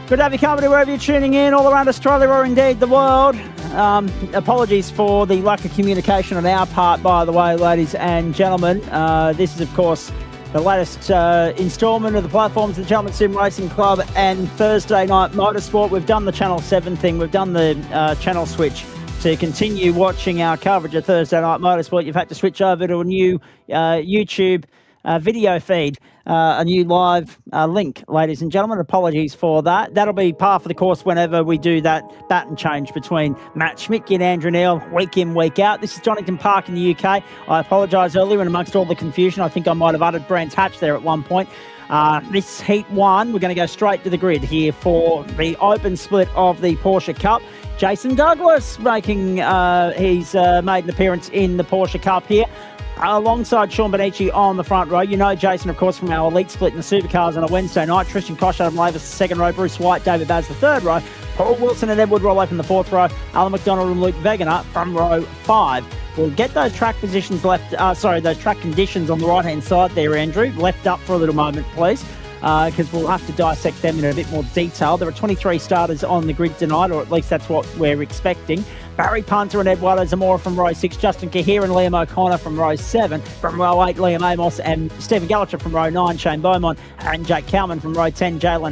Good to have you company wherever you're tuning in, all around Australia or indeed the world. Apologies for the lack of communication on our part, by the way, ladies and gentlemen. This is, of course, the latest instalment of the Platforms of the Gentleman Sim Racing Club and Thursday Night Motorsport. We've done the Channel 7 thing. We've done the channel switch to continue watching our coverage of Thursday Night Motorsport. You've had to switch over to a new YouTube video feed, a new live link, ladies and gentlemen. Apologies for that. That'll be par for the course whenever we do that baton change between Matt Schmidt and Andrew Neil, week in, week out. This is Donington Park in the UK. I apologise earlier, and amongst all the confusion, I think I might have uttered Brands Hatch there at one point. This Heat 1, we're going to go straight to the grid here for the open split of the Porsche Cup. Jason Douglas making he's made an appearance in the Porsche Cup here, alongside Sean Bonici on the front row. You know Jason, of course, from our elite split in the supercars on a Wednesday night. Tristan Koch, Adam Lavis, the second row. Bruce White, David Baz, the third row. Paul Wilson and Edward Rollo from the fourth row. Alan McDonald and Luke Wegener from row 5. We'll get those track positions those track conditions on the right-hand side there, Andrew. Left up for a little moment, please, because we'll have to dissect them in a bit more detail. There are 23 starters on the grid tonight, or at least that's what we're expecting. Barry Punter and Eduardo Zamora from row 6, Justin Cahir and Liam O'Connor from row 7, from row 8, Liam Amos and Stephen Gallacher from row 9, Shane Beaumont and Jake Cowman from row 10, Joel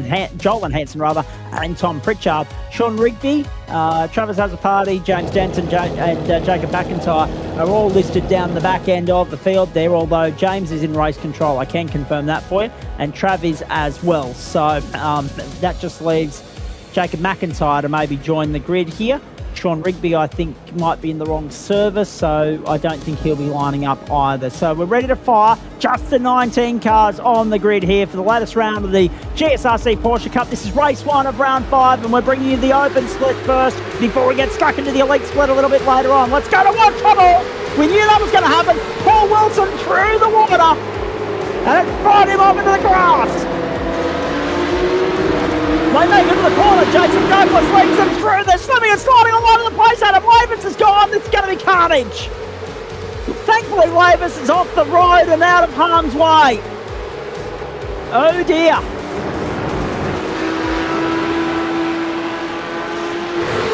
Hansen and Tom Pritchard. Sean Rigby, Travis Azzopardi, James Denton and Jacob McIntyre are all listed down the back end of the field there, although James is in race control. I can confirm that for you, and Trav is as well. So that just leaves Jacob McIntyre to maybe join the grid here. Sean Rigby, I think, might be in the wrong service, so I don't think he'll be lining up either. So we're ready to fire. Just the 19 cars on the grid here for the latest round of the GSRC Porsche Cup. This is race 1 of round 5, and we're bringing you the open split first before we get stuck into the elite split a little bit later on. Let's go to one trouble. We knew that was going to happen. Paul Wilson through the water, and it fired him off into the grass. They make it to the corner. Jason Douglas leads them through. They're slipping and sliding all over the place. Adam Lavis is gone. It's going to be carnage. Thankfully, Lavis is off the road and out of harm's way. Oh dear.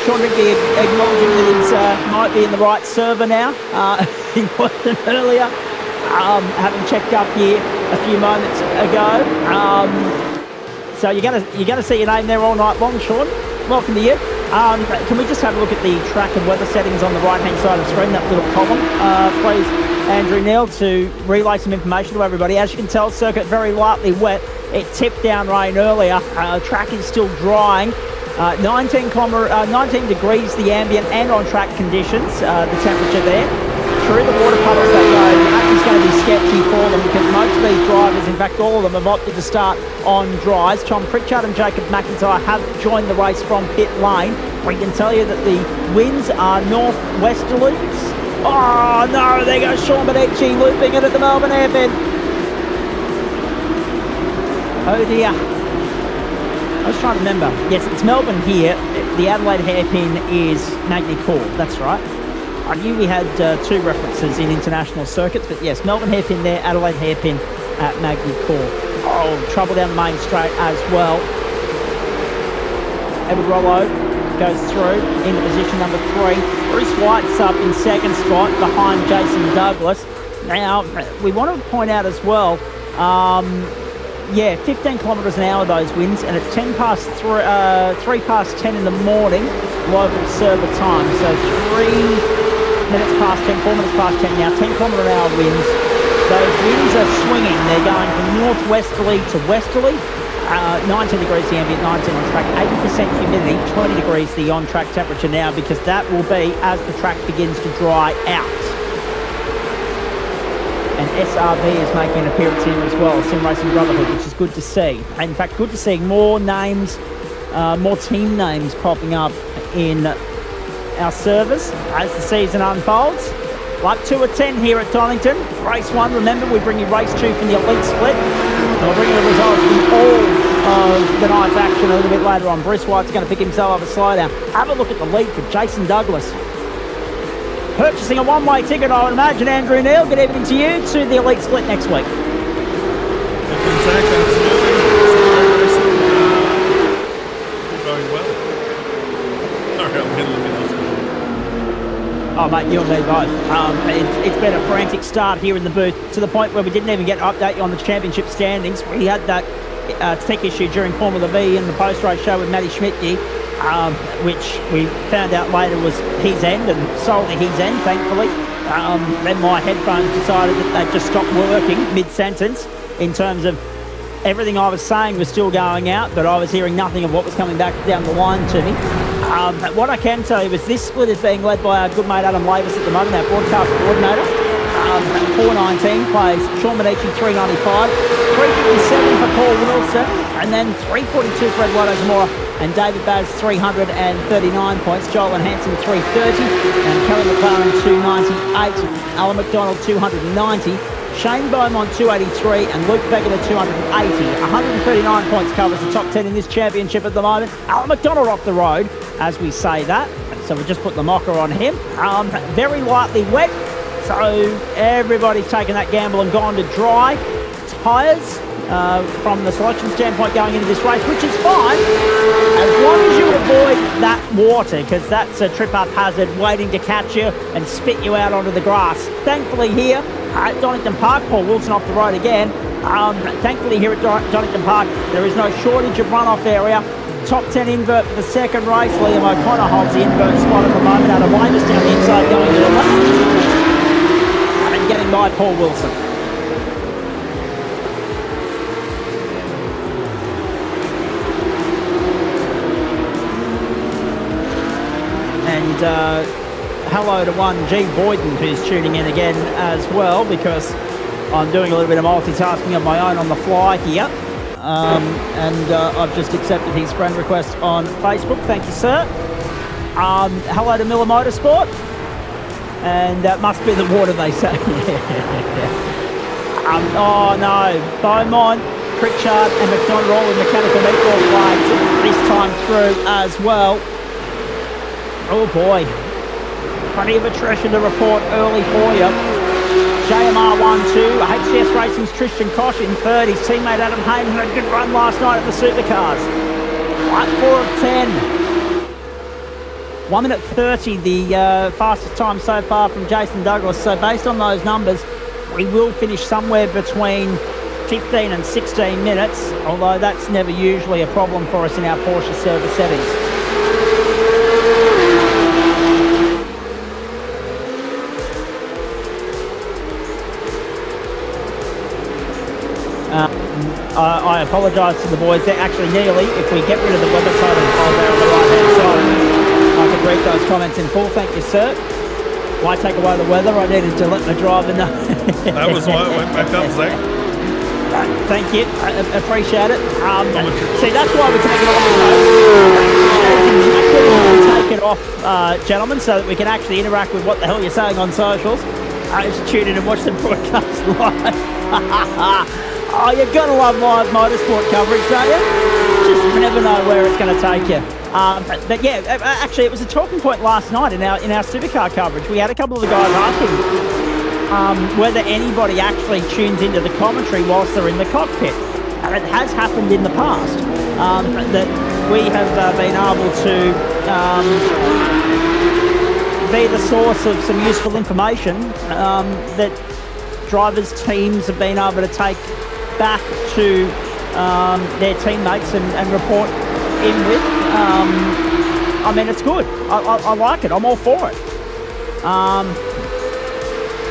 Sean Rigby acknowledging that he might be in the right server now. He wasn't earlier. Having checked up here a few moments ago. So you're gonna see your name there all night long, Sean. Welcome to you. Can we just have a look at the track and weather settings on the right-hand side of the screen, that little column, please, Andrew Neil, to relay some information to everybody. As you can tell, circuit very lightly wet. It tipped down rain earlier. Track is still drying. 19 degrees the ambient and on-track conditions, the temperature there. Through the water puddles they go. That is going to be sketchy for them because most of these drivers, in fact all of them, have opted to start on dries. Tom Pritchard and Jacob McIntyre have joined the race from pit lane. We can tell you that the winds are northwesterlies. Oh no, there goes Sean Bonici looping it at the Melbourne hairpin. Oh dear. I was trying to remember. Yes, it's Melbourne here. The Adelaide hairpin is Magny Court. That's right. I knew we had 2 references in international circuits, but yes, Melbourne hairpin there, Adelaide hairpin at Magny Court. Oh, trouble down the main straight as well. Edward Rollo goes through into position number 3. Bruce White's up in second spot behind Jason Douglas. Now, we want to point out as well, 15 kilometres an hour those winds, and it's 3 past 10 in the morning local server time. So 4 minutes past 10 now, 10 kilometre an hour winds. Those winds are swinging. They're going from northwesterly to westerly. 19 degrees the ambient, 19 on track, 80% humidity, 20 degrees the on-track temperature now, because that will be as the track begins to dry out. And SRB is making an appearance here as well, Sim Racing Brotherhood, which is good to see. In fact, good to see more names, more team names popping up in our servers as the season unfolds. Like 2 of 10 here at Donington. Race 1, remember, we bring you race 2 from the elite split. And we'll bring you the results from all of the night's action a little bit later on. Bruce White's going to pick himself up a slowdown. Have a look at the lead for Jason Douglas. Purchasing a one-way ticket, I would imagine, Andrew Neil. Good evening to you, to the elite split next week. Oh, mate, you and me both. It's been a frantic start here in the booth, to the point where we didn't even get to update you on the championship standings. We had that tech issue during Formula V in the post-race show with Matty Schmidtke, which we found out later was his end, and solely his end, thankfully. Then my headphones decided that they'd just stopped working mid-sentence, in terms of everything I was saying was still going out, but I was hearing nothing of what was coming back down the line to me. What I can tell you is this split is being led by our good mate Adam Lavis at the moment, our broadcast coordinator. 419 plays Sean Medici 395, 357 for Paul Wilson, and then 342 for Eduardo Zamora, and David Baz 339 points, Joel and Hanson 330, and Kelly McLaren 298, Alan McDonald 290, Shane Beaumont 283, and Luke Beckett 280. 139 points covers the top 10 in this championship at the moment. Alan McDonald off the road as we say that, so we just put the mocker on him. Very lightly wet, so everybody's taken that gamble and gone to dry tyres from the selection standpoint going into this race, which is fine as long as you avoid that water, because that's a trip up hazard waiting to catch you and spit you out onto the grass. Thankfully here at Donington Park, Paul Wilson off the road again. Thankfully here at Donington Park, there is no shortage of runoff area. Top 10 invert for the second race. Liam O'Connor holds the invert spot at the moment. Adam Lavis down the inside going to the left and getting by Paul Wilson. And hello to one G. Boyden, who's tuning in again as well, because I'm doing a little bit of multitasking of my own on the fly here. And I've just accepted his friend request on Facebook. Thank you, sir. Hello to Miller Motorsport. And that must be the water, they say. Oh no, Beaumont, Pritchard and McDonald all with mechanical meatball flags this time through as well. Oh boy, plenty of attrition to report early for you. JMR 1-2, HCS Racing's Tristan Koch in third. His teammate Adam Hayne had a good run last night at the Supercars. 4 of 10. 1 minute 30, the fastest time so far from Jason Douglas. So based on those numbers, we will finish somewhere between 15 and 16 minutes, although that's never usually a problem for us in our Porsche service settings. I apologise to the boys. They're actually nearly, if we get rid of the weather total on the right-hand side, I can read those comments in full. Thank you, sir. Why take away the weather? I needed to let my driver know. That was why it went back up, Zach. Thank you. I appreciate it. See, that's why we're taking it off. Take it off, gentlemen, so that we can actually interact with what the hell you're saying on socials. Just tune in and watch the broadcast live. Oh, you've got to love live motorsport coverage, don't you? Just never know where it's going to take you. But yeah, actually, it was a talking point last night in our supercar coverage. We had a couple of the guys asking whether anybody actually tunes into the commentary whilst they're in the cockpit. And it has happened in the past that we have been able to be the source of some useful information that drivers' teams have been able to take back to their teammates and report in with. I mean, it's good. I like it. I'm all for it.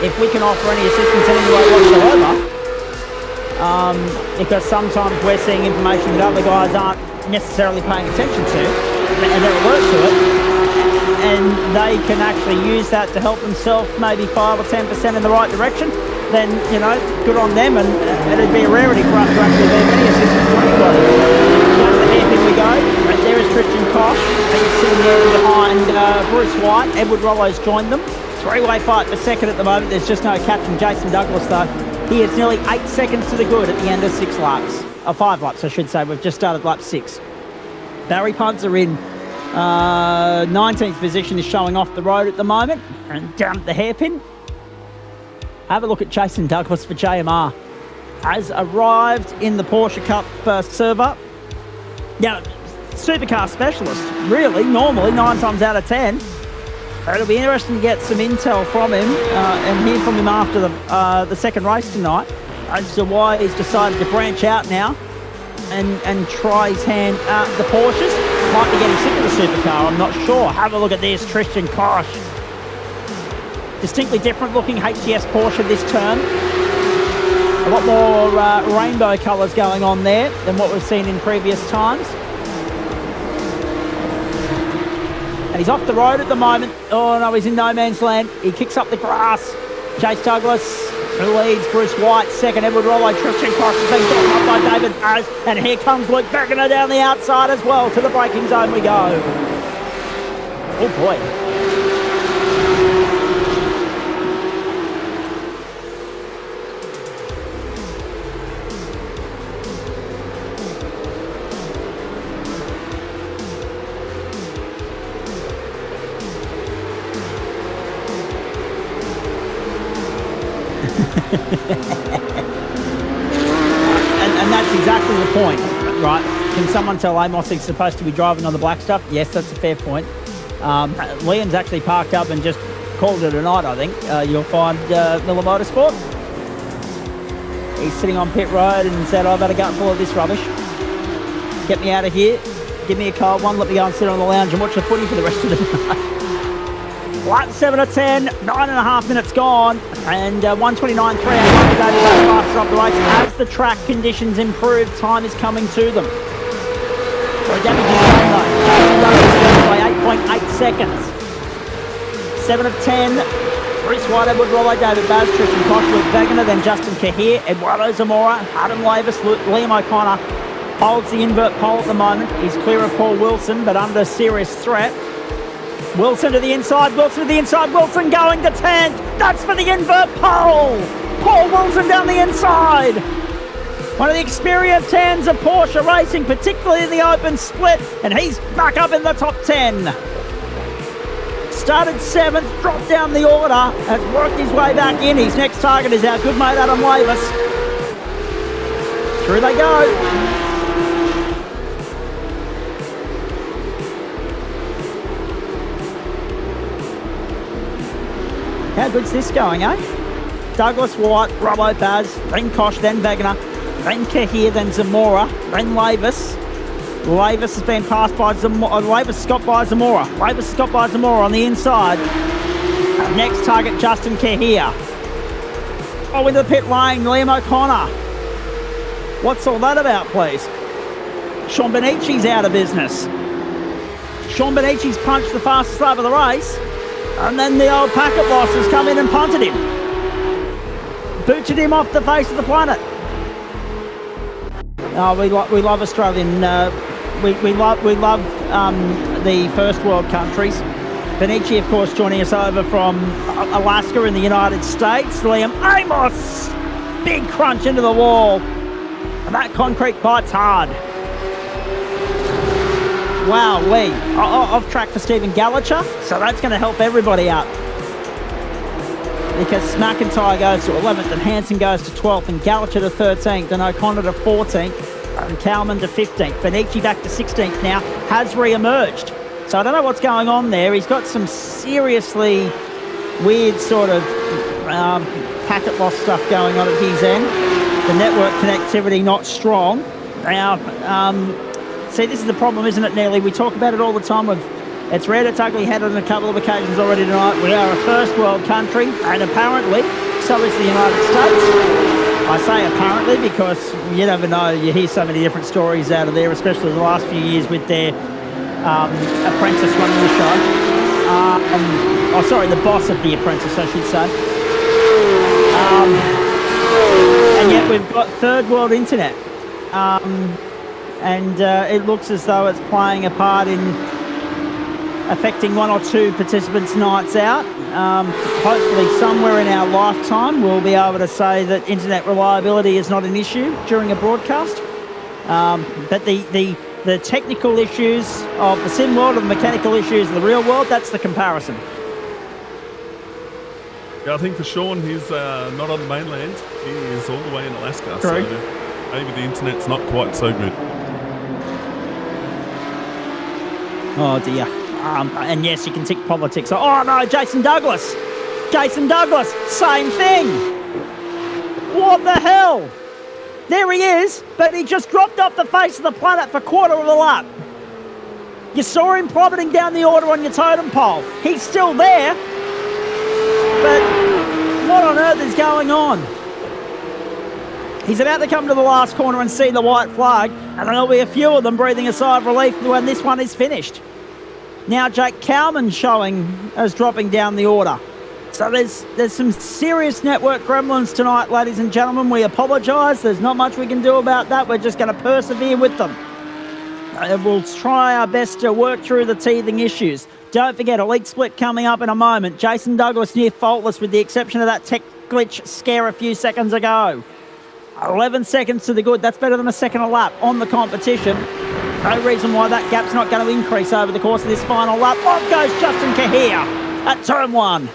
If we can offer any assistance in any way whatsoever, because sometimes we're seeing information that other guys aren't necessarily paying attention to, and they're alert to it, and they can actually use that to help themselves maybe 5 or 10% in the right direction, then, you know, good on them, and it'd be a rarity for us to actually be of any assistance to anybody. Down to the hairpin we go, and there is Tristan Koch. He's sitting there behind Bruce White. Edward Rollo's joined them. Three-way fight for second at the moment. There's just no catching Jason Douglas, though. He is nearly 8 seconds to the good at the end of 6 laps. 5 laps, I should say. We've just started lap 6. Barry Punter in 19th position is showing off the road at the moment. And down at the hairpin. Have a look at Jason Douglas for JMR. Has arrived in the Porsche Cup server. Now, supercar specialist, really, normally 9 times out of 10. It'll be interesting to get some intel from him and hear from him after the second race tonight as to why he's decided to branch out now and try his hand at the Porsches. Might be getting sick of the supercar, I'm not sure. Have a look at this, Tristan Koch. Distinctly different looking HTS Porsche this term. A lot more rainbow colours going on there than what we've seen in previous times. And he's off the road at the moment. Oh no, he's in no man's land. He kicks up the grass. Chase Douglas leads, Bruce White second, Edward Rollo, Tristan Koch has been got up by David Baz, and here comes Luke Wagner down the outside as well. To the braking zone we go. Oh boy. and that's exactly the point, right? Can someone tell Amos he's supposed to be driving on the black stuff? Yes, that's a fair point. Liam's actually parked up and just called it a night, I think. You'll find Miller Motorsport. He's sitting on pit road and said, I've had a gutful of this rubbish. Get me out of here. Give me a cold one. Let me go and sit on the lounge and watch the footy for the rest of the night. Lap 7 of 10, 9.5 minutes gone, and 1:29.3 faster up the race. As the track conditions improve, time is coming to them. So damage is done though. By 8.8 seconds. 7 of 10, Bruce White, Edward Rollo, David Baz, Tristan Koch, Luke Wagner, then Justin Kahir, Eduardo Zamora, Adam Lavis, Liam O'Connor holds the invert pole at the moment. He's clear of Paul Wilson, but under serious threat. Wilson to the inside, Wilson to the inside, Wilson going to 10th. That's for the invert pole. Paul Wilson down the inside. One of the experienced hands of Porsche racing, particularly in the open split, and he's back up in the top 10. Started 7th, dropped down the order, has worked his way back in. His next target is our good mate Adam Lavis. Through they go. How good's this going, eh? Douglas, White, Robbo, Baz, then Koch, then Wagner, then Kahir, then Zamora, then Lavis. Lavis has been passed by Zamora. Lavis Scott by Zamora. Lavis Scott by Zamora on the inside. Next target, Justin Kahir. Oh, into the pit lane, Liam O'Connor. What's all that about, please? Sean Bonici's out of business. Sean Bonici's punched the fastest lap of the race. And then the old packet boss has come in and punted him. Butchered him off the face of the planet. Oh, we love Australian. We love the first world countries. Bonici, of course, joining us over from Alaska in the United States. Liam Amos, big crunch into the wall. And that concrete bites hard. Wow, off track for Stephen Gallacher, so that's going to help everybody out. Because McIntyre goes to 11th and Hansen goes to 12th and Gallacher to 13th and O'Connor to 14th and Kalman to 15th. Bonici back to 16th now, has re-emerged. So I don't know what's going on there. He's got some seriously weird sort of packet loss stuff going on at his end. The network connectivity not strong. Now, see, this is the problem, isn't it, Nearly? We talk about it all the time. It's reared its ugly head on a couple of occasions already tonight. We are a first world country, and apparently, so is the United States. I say apparently because you never know. You hear so many different stories out of there, especially the last few years with their apprentice running the show. The boss of the apprentice, I should say. And yet we've got third world internet. And it looks as though it's playing a part in affecting one or two participants' nights out. Hopefully somewhere in our lifetime we'll be able to say that internet reliability is not an issue during a broadcast. But the technical issues of the sim world and the mechanical issues of the real world, that's the comparison. Yeah, I think for Sean, he's not on the mainland. He is all the way in Alaska. True. So maybe the internet's not quite so good. Oh dear. And yes, you can tick politics. Oh no, Jason Douglas. Jason Douglas, same thing. What the hell? There he is, but he just dropped off the face of the planet for quarter of a lap. You saw him plummeting down the order on your totem pole. He's still there, but what on earth is going on? He's about to come to the last corner and see the white flag, and there'll be a few of them breathing a sigh of relief when this one is finished. Now Jake Cowman showing as dropping down the order. So there's some serious network gremlins tonight, ladies and gentlemen. We apologise. There's not much we can do about that. We're just going to persevere with them. We'll try our best to work through the teething issues. Don't forget, Elite Split coming up in a moment. Jason Douglas near faultless with the exception of that tech glitch scare a few seconds ago. 11 seconds to the good. That's better than a second a lap on the competition. No reason why that gap's not going to increase over the course of this final lap. Off goes Justin Kahir at turn 1.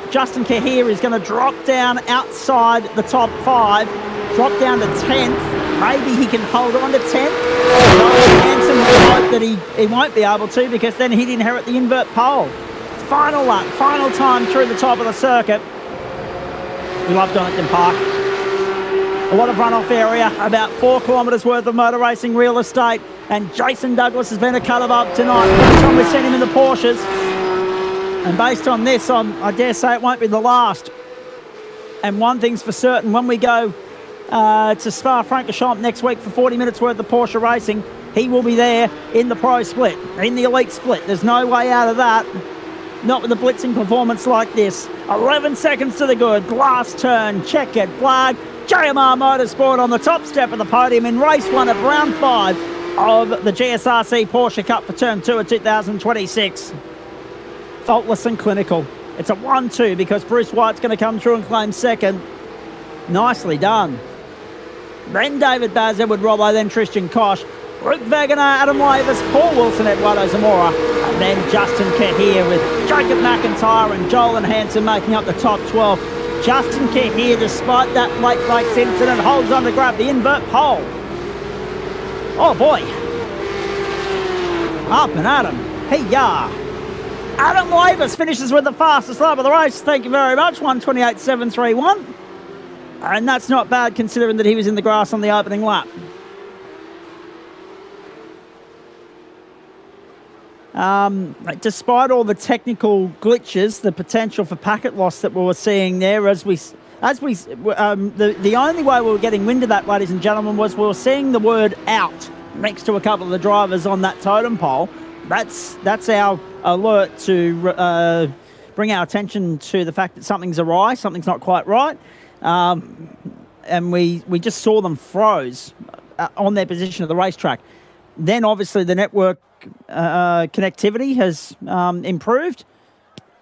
Justin Kahir is going to drop down outside the top 5, drop down to 10th. Maybe he can hold on to 10th. Hanson will hope that he won't be able to, because then he'd inherit the invert pole. Final lap, final time through the top of the circuit. We love Donington Park. A lot of runoff area, about 4 kilometres worth of motor racing real estate, and Jason Douglas has been a cut above tonight. First time we've seen him in the Porsches. And based on this, I dare say it won't be the last. And one thing's for certain, when we go to Spa-Francorchamps next week for 40 minutes worth of Porsche racing, he will be there in the Pro Split, in the Elite Split. There's no way out of that. Not with a blitzing performance like this. 11 seconds to the good. Last turn, checkered flag. JMR Motorsport on the top step of the podium in race 1 of round 5 of the GSRC Porsche Cup for turn 2 of 2026. Faultless and clinical. It's a 1-2 because Bruce White's going to come through and claim second. Nicely done. Then David Baz, Edward Robbo, then Tristan Koch, Luke Wegener, Adam Lavis, Paul Wilson, Eduardo Zamora, and then Justin Kahir with Jacob McIntyre and Joel and Hanson making up the top 12. Justin Kahir, despite that late race incident, holds on to grab the invert pole. Oh boy. Up and Adam. Hey-ya. Adam Lavis finishes with the fastest lap of the race. Thank you very much. 1:28.731. And that's not bad considering that he was in the grass on the opening lap. Despite all the technical glitches, the potential for packet loss that we were seeing there, the only way we were getting wind of that, ladies and gentlemen, was we were seeing the word out next to a couple of the drivers on that totem pole. That's our alert to bring our attention to the fact that something's awry, something's not quite right. And we just saw them froze on their position of the racetrack. Then obviously the network connectivity has improved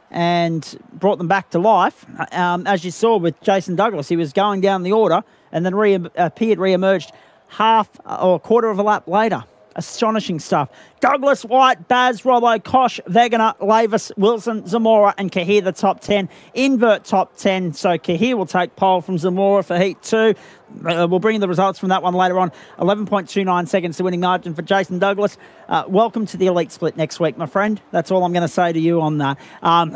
and brought them back to life. As you saw with Jason Douglas, he was going down the order and then re-emerged half or a quarter of a lap later. Astonishing stuff. Douglas, White, Baz, Robbo, Koch, Wegener, Lavis, Wilson, Zamora, and Kahir, the top 10. Invert top 10. So Kahir will take pole from Zamora for Heat 2. We'll bring you the results from that one later on. 11.29 seconds to winning margin for Jason Douglas. Welcome to the Elite Split next week, my friend. That's all I'm going to say to you on that.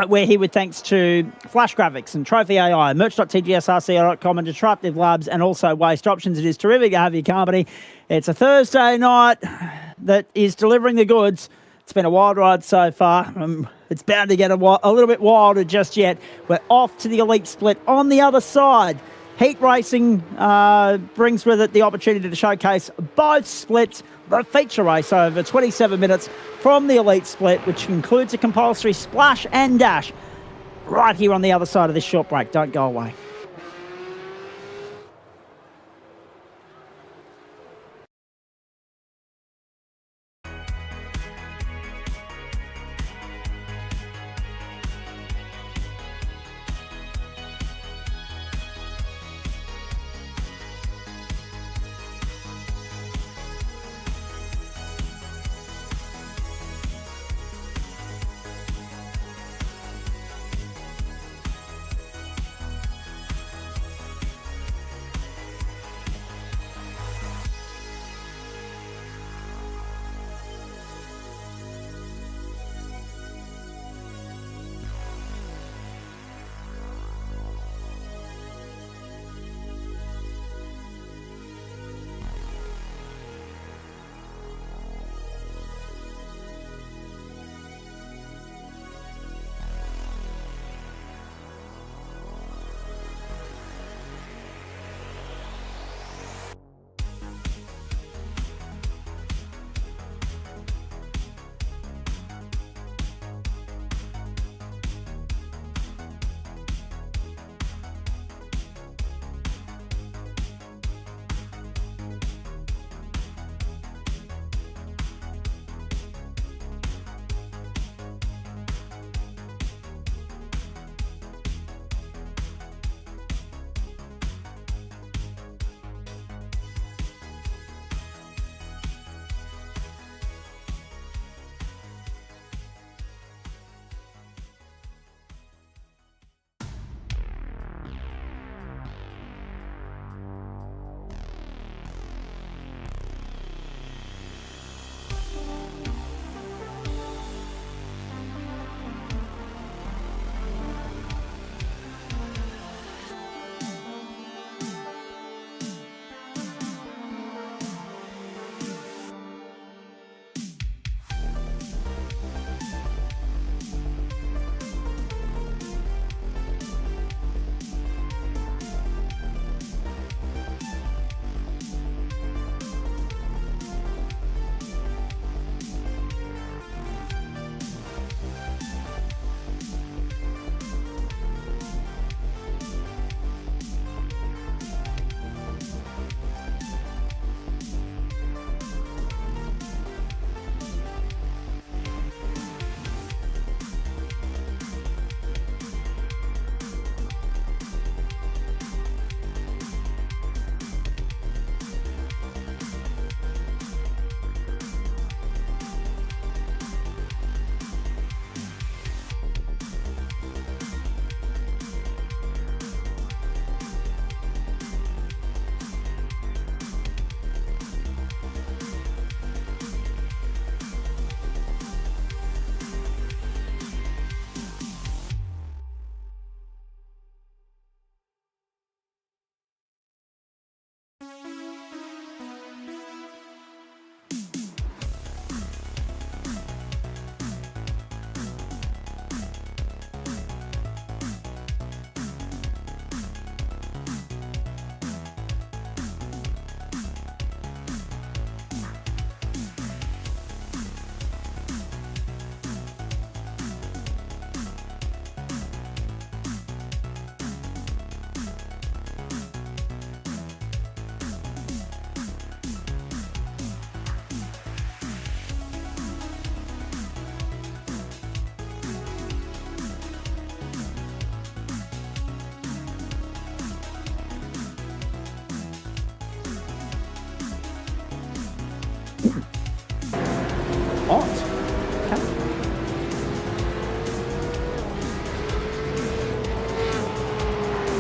We're here with thanks to Flash Graphics and Trophy AI, merch.tgsrc.com and Disruptive Labs, and also Waste Options. It is terrific to have your company. It's a Thursday night that is delivering the goods. It's been a wild ride so far. It's bound to get a little bit wilder just yet. We're off to the Elite Split on the other side. Heat racing brings with it the opportunity to showcase both splits. The feature race over 27 minutes from the Elite Split, which includes a compulsory splash and dash right here on the other side of this short break. Don't go away.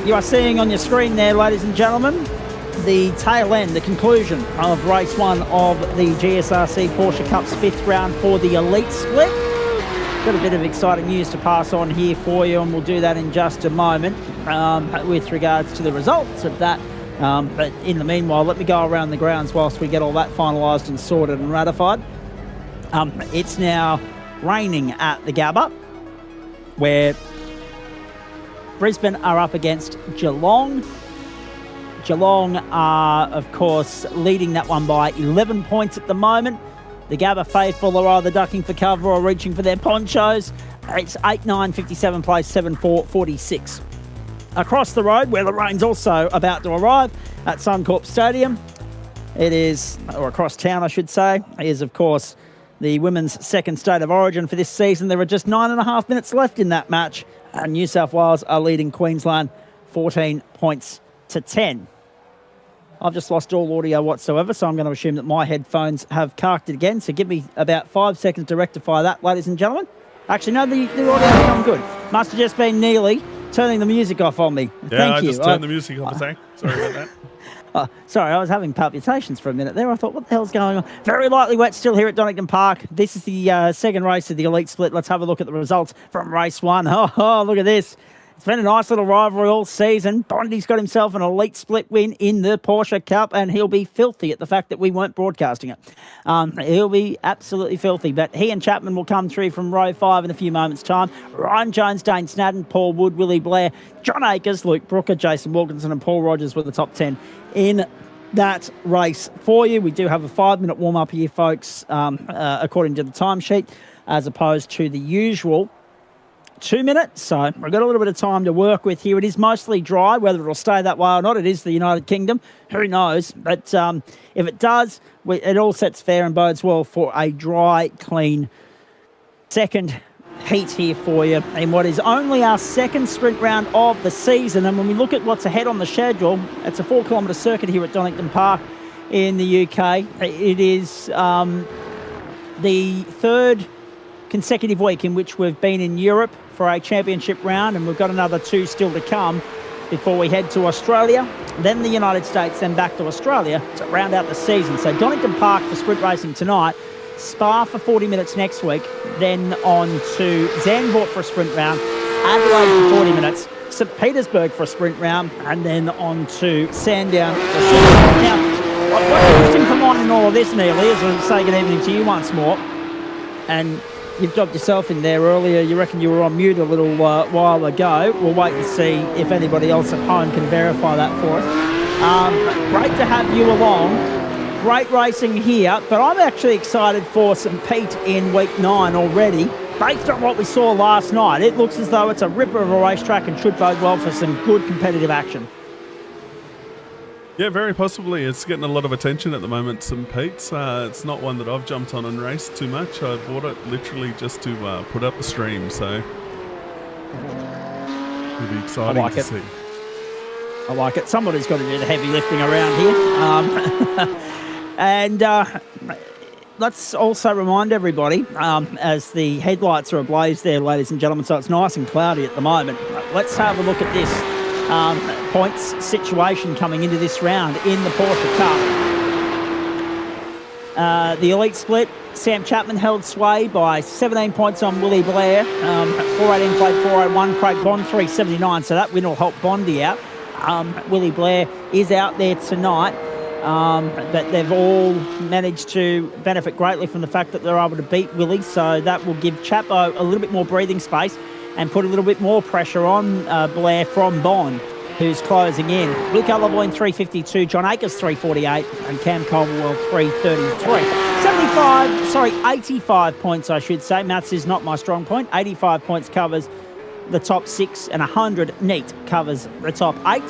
You are seeing on your screen there, ladies and gentlemen, the tail end, the conclusion of race 1 of the GSRC Porsche Cup's 5th round for the Elite Split. Got a bit of exciting news to pass on here for you, and we'll do that in just a moment with regards to the results of that. But in the meanwhile, let me go around the grounds whilst we get all that finalised and sorted and ratified. It's now raining at the Gabba, where Brisbane are up against Geelong. Geelong are, of course, leading that one by 11 points at the moment. The Gabba faithful are either ducking for cover or reaching for their ponchos. It's 8-9, 57 place, 7-4, 46. Across the road, where the rain's also about to arrive, at Suncorp Stadium, it is, or across town I should say, is of course the women's second state of origin for this season. There are just 9.5 minutes left in that match, and New South Wales are leading Queensland 14 points to 10. I've just lost all audio whatsoever, so I'm going to assume that my headphones have carked it again. So give me about 5 seconds to rectify that, ladies and gentlemen. Actually, no, the audio's come good. Must have just been Neely turning the music off on me. Yeah, Thank you. I just turned the music off, Sorry about that. Sorry, I was having palpitations for a minute there. I thought, what the hell's going on? Very lightly wet still here at Donington Park. This is the second race of the Elite Split. Let's have a look at the results from race 1. Oh, look at this. It's been a nice little rivalry all season. Bondi's got himself an Elite Split win in the Porsche Cup, and he'll be filthy at the fact that we weren't broadcasting it. He'll be absolutely filthy, but he and Chapman will come through from Rd-5 in a few moments' time. Ryan Jones, Dane Snadden, Paul Wood, Willie Blair, John Akers, Luke Brooker, Jason Wilkinson and Paul Rogers were the top 10 in that race for you. We do have a 5-minute warm-up here, folks, according to the timesheet, as opposed to the usual 2 minutes, so we've got a little bit of time to work with here. It is mostly dry. Whether it'll stay that way or not, it is the United Kingdom. Who knows? But if it does, it all sets fair and bodes well for a dry, clean second heat here for you in what is only our second sprint round of the season. And when we look at what's ahead on the schedule, it's a 4-kilometre circuit here at Donington Park in the UK. It is the third consecutive week in which we've been in Europe for a championship round, and we've got another 2 still to come before we head to Australia, then the United States, then back to Australia to round out the season. So Donington Park for sprint racing tonight, Spa for 40 minutes next week, then on to Zandvoort for a sprint round, Adelaide for 40 minutes, St Petersburg for a sprint round, and then on to Sandown for a sprint round. Now, what's interesting for mine in all of this, Neely, is I'll say good evening to you once more, and you've dropped yourself in there earlier. You reckon you were on mute a little while ago. We'll wait and see if anybody else at home can verify that for us. Great to have you along. Great racing here, but I'm actually excited for St Pete in week 9 already. Based on what we saw last night, it looks as though it's a ripper of a racetrack and should bode well for some good competitive action. Yeah, very possibly. It's getting a lot of attention at the moment, St Pete's. It's not one that I've jumped on and raced too much. I bought it literally just to put up the stream, so it'll be exciting to see. I like it. Somebody's got to do the heavy lifting around here. And let's also remind everybody, as the headlights are ablaze there, ladies and gentlemen, so it's nice and cloudy at the moment. Let's have a look at this points situation coming into this round in the Porsche Cup. The Elite Split, Sam Chapman held sway by 17 points on Willie Blair. 418 played 401, Craig Bond 379, so that win will help Bondy out. Willie Blair is out there tonight, but they've all managed to benefit greatly from the fact that they're able to beat Willie, so that will give Chapo a little bit more breathing space and put a little bit more pressure on Blair from Bond, who's closing in. Luke Lavoine 352, John Akers 348, and Cam Culverwell 333. 85 points, I should say. Maths is not my strong point. 85 points covers the top 6, and 100 neat covers the top 8.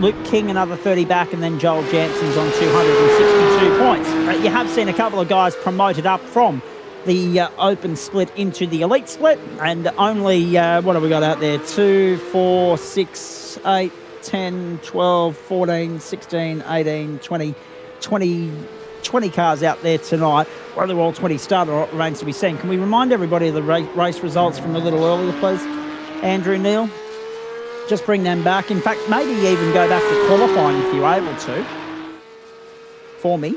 Luke King another 30 back, and then Joel Jansen's on 262 points. You have seen a couple of guys promoted up from the open split into the Elite Split, and only, what have we got out there? 2, 4, 6, 8, 10, 12, 14, 16, 18, 20 cars out there tonight. Whether all 20 start or not remains to be seen. Can we remind everybody of the race results from a little earlier, please? Andrew Neal? just bring them back. In fact, maybe even go back to qualifying if you're able to, for me.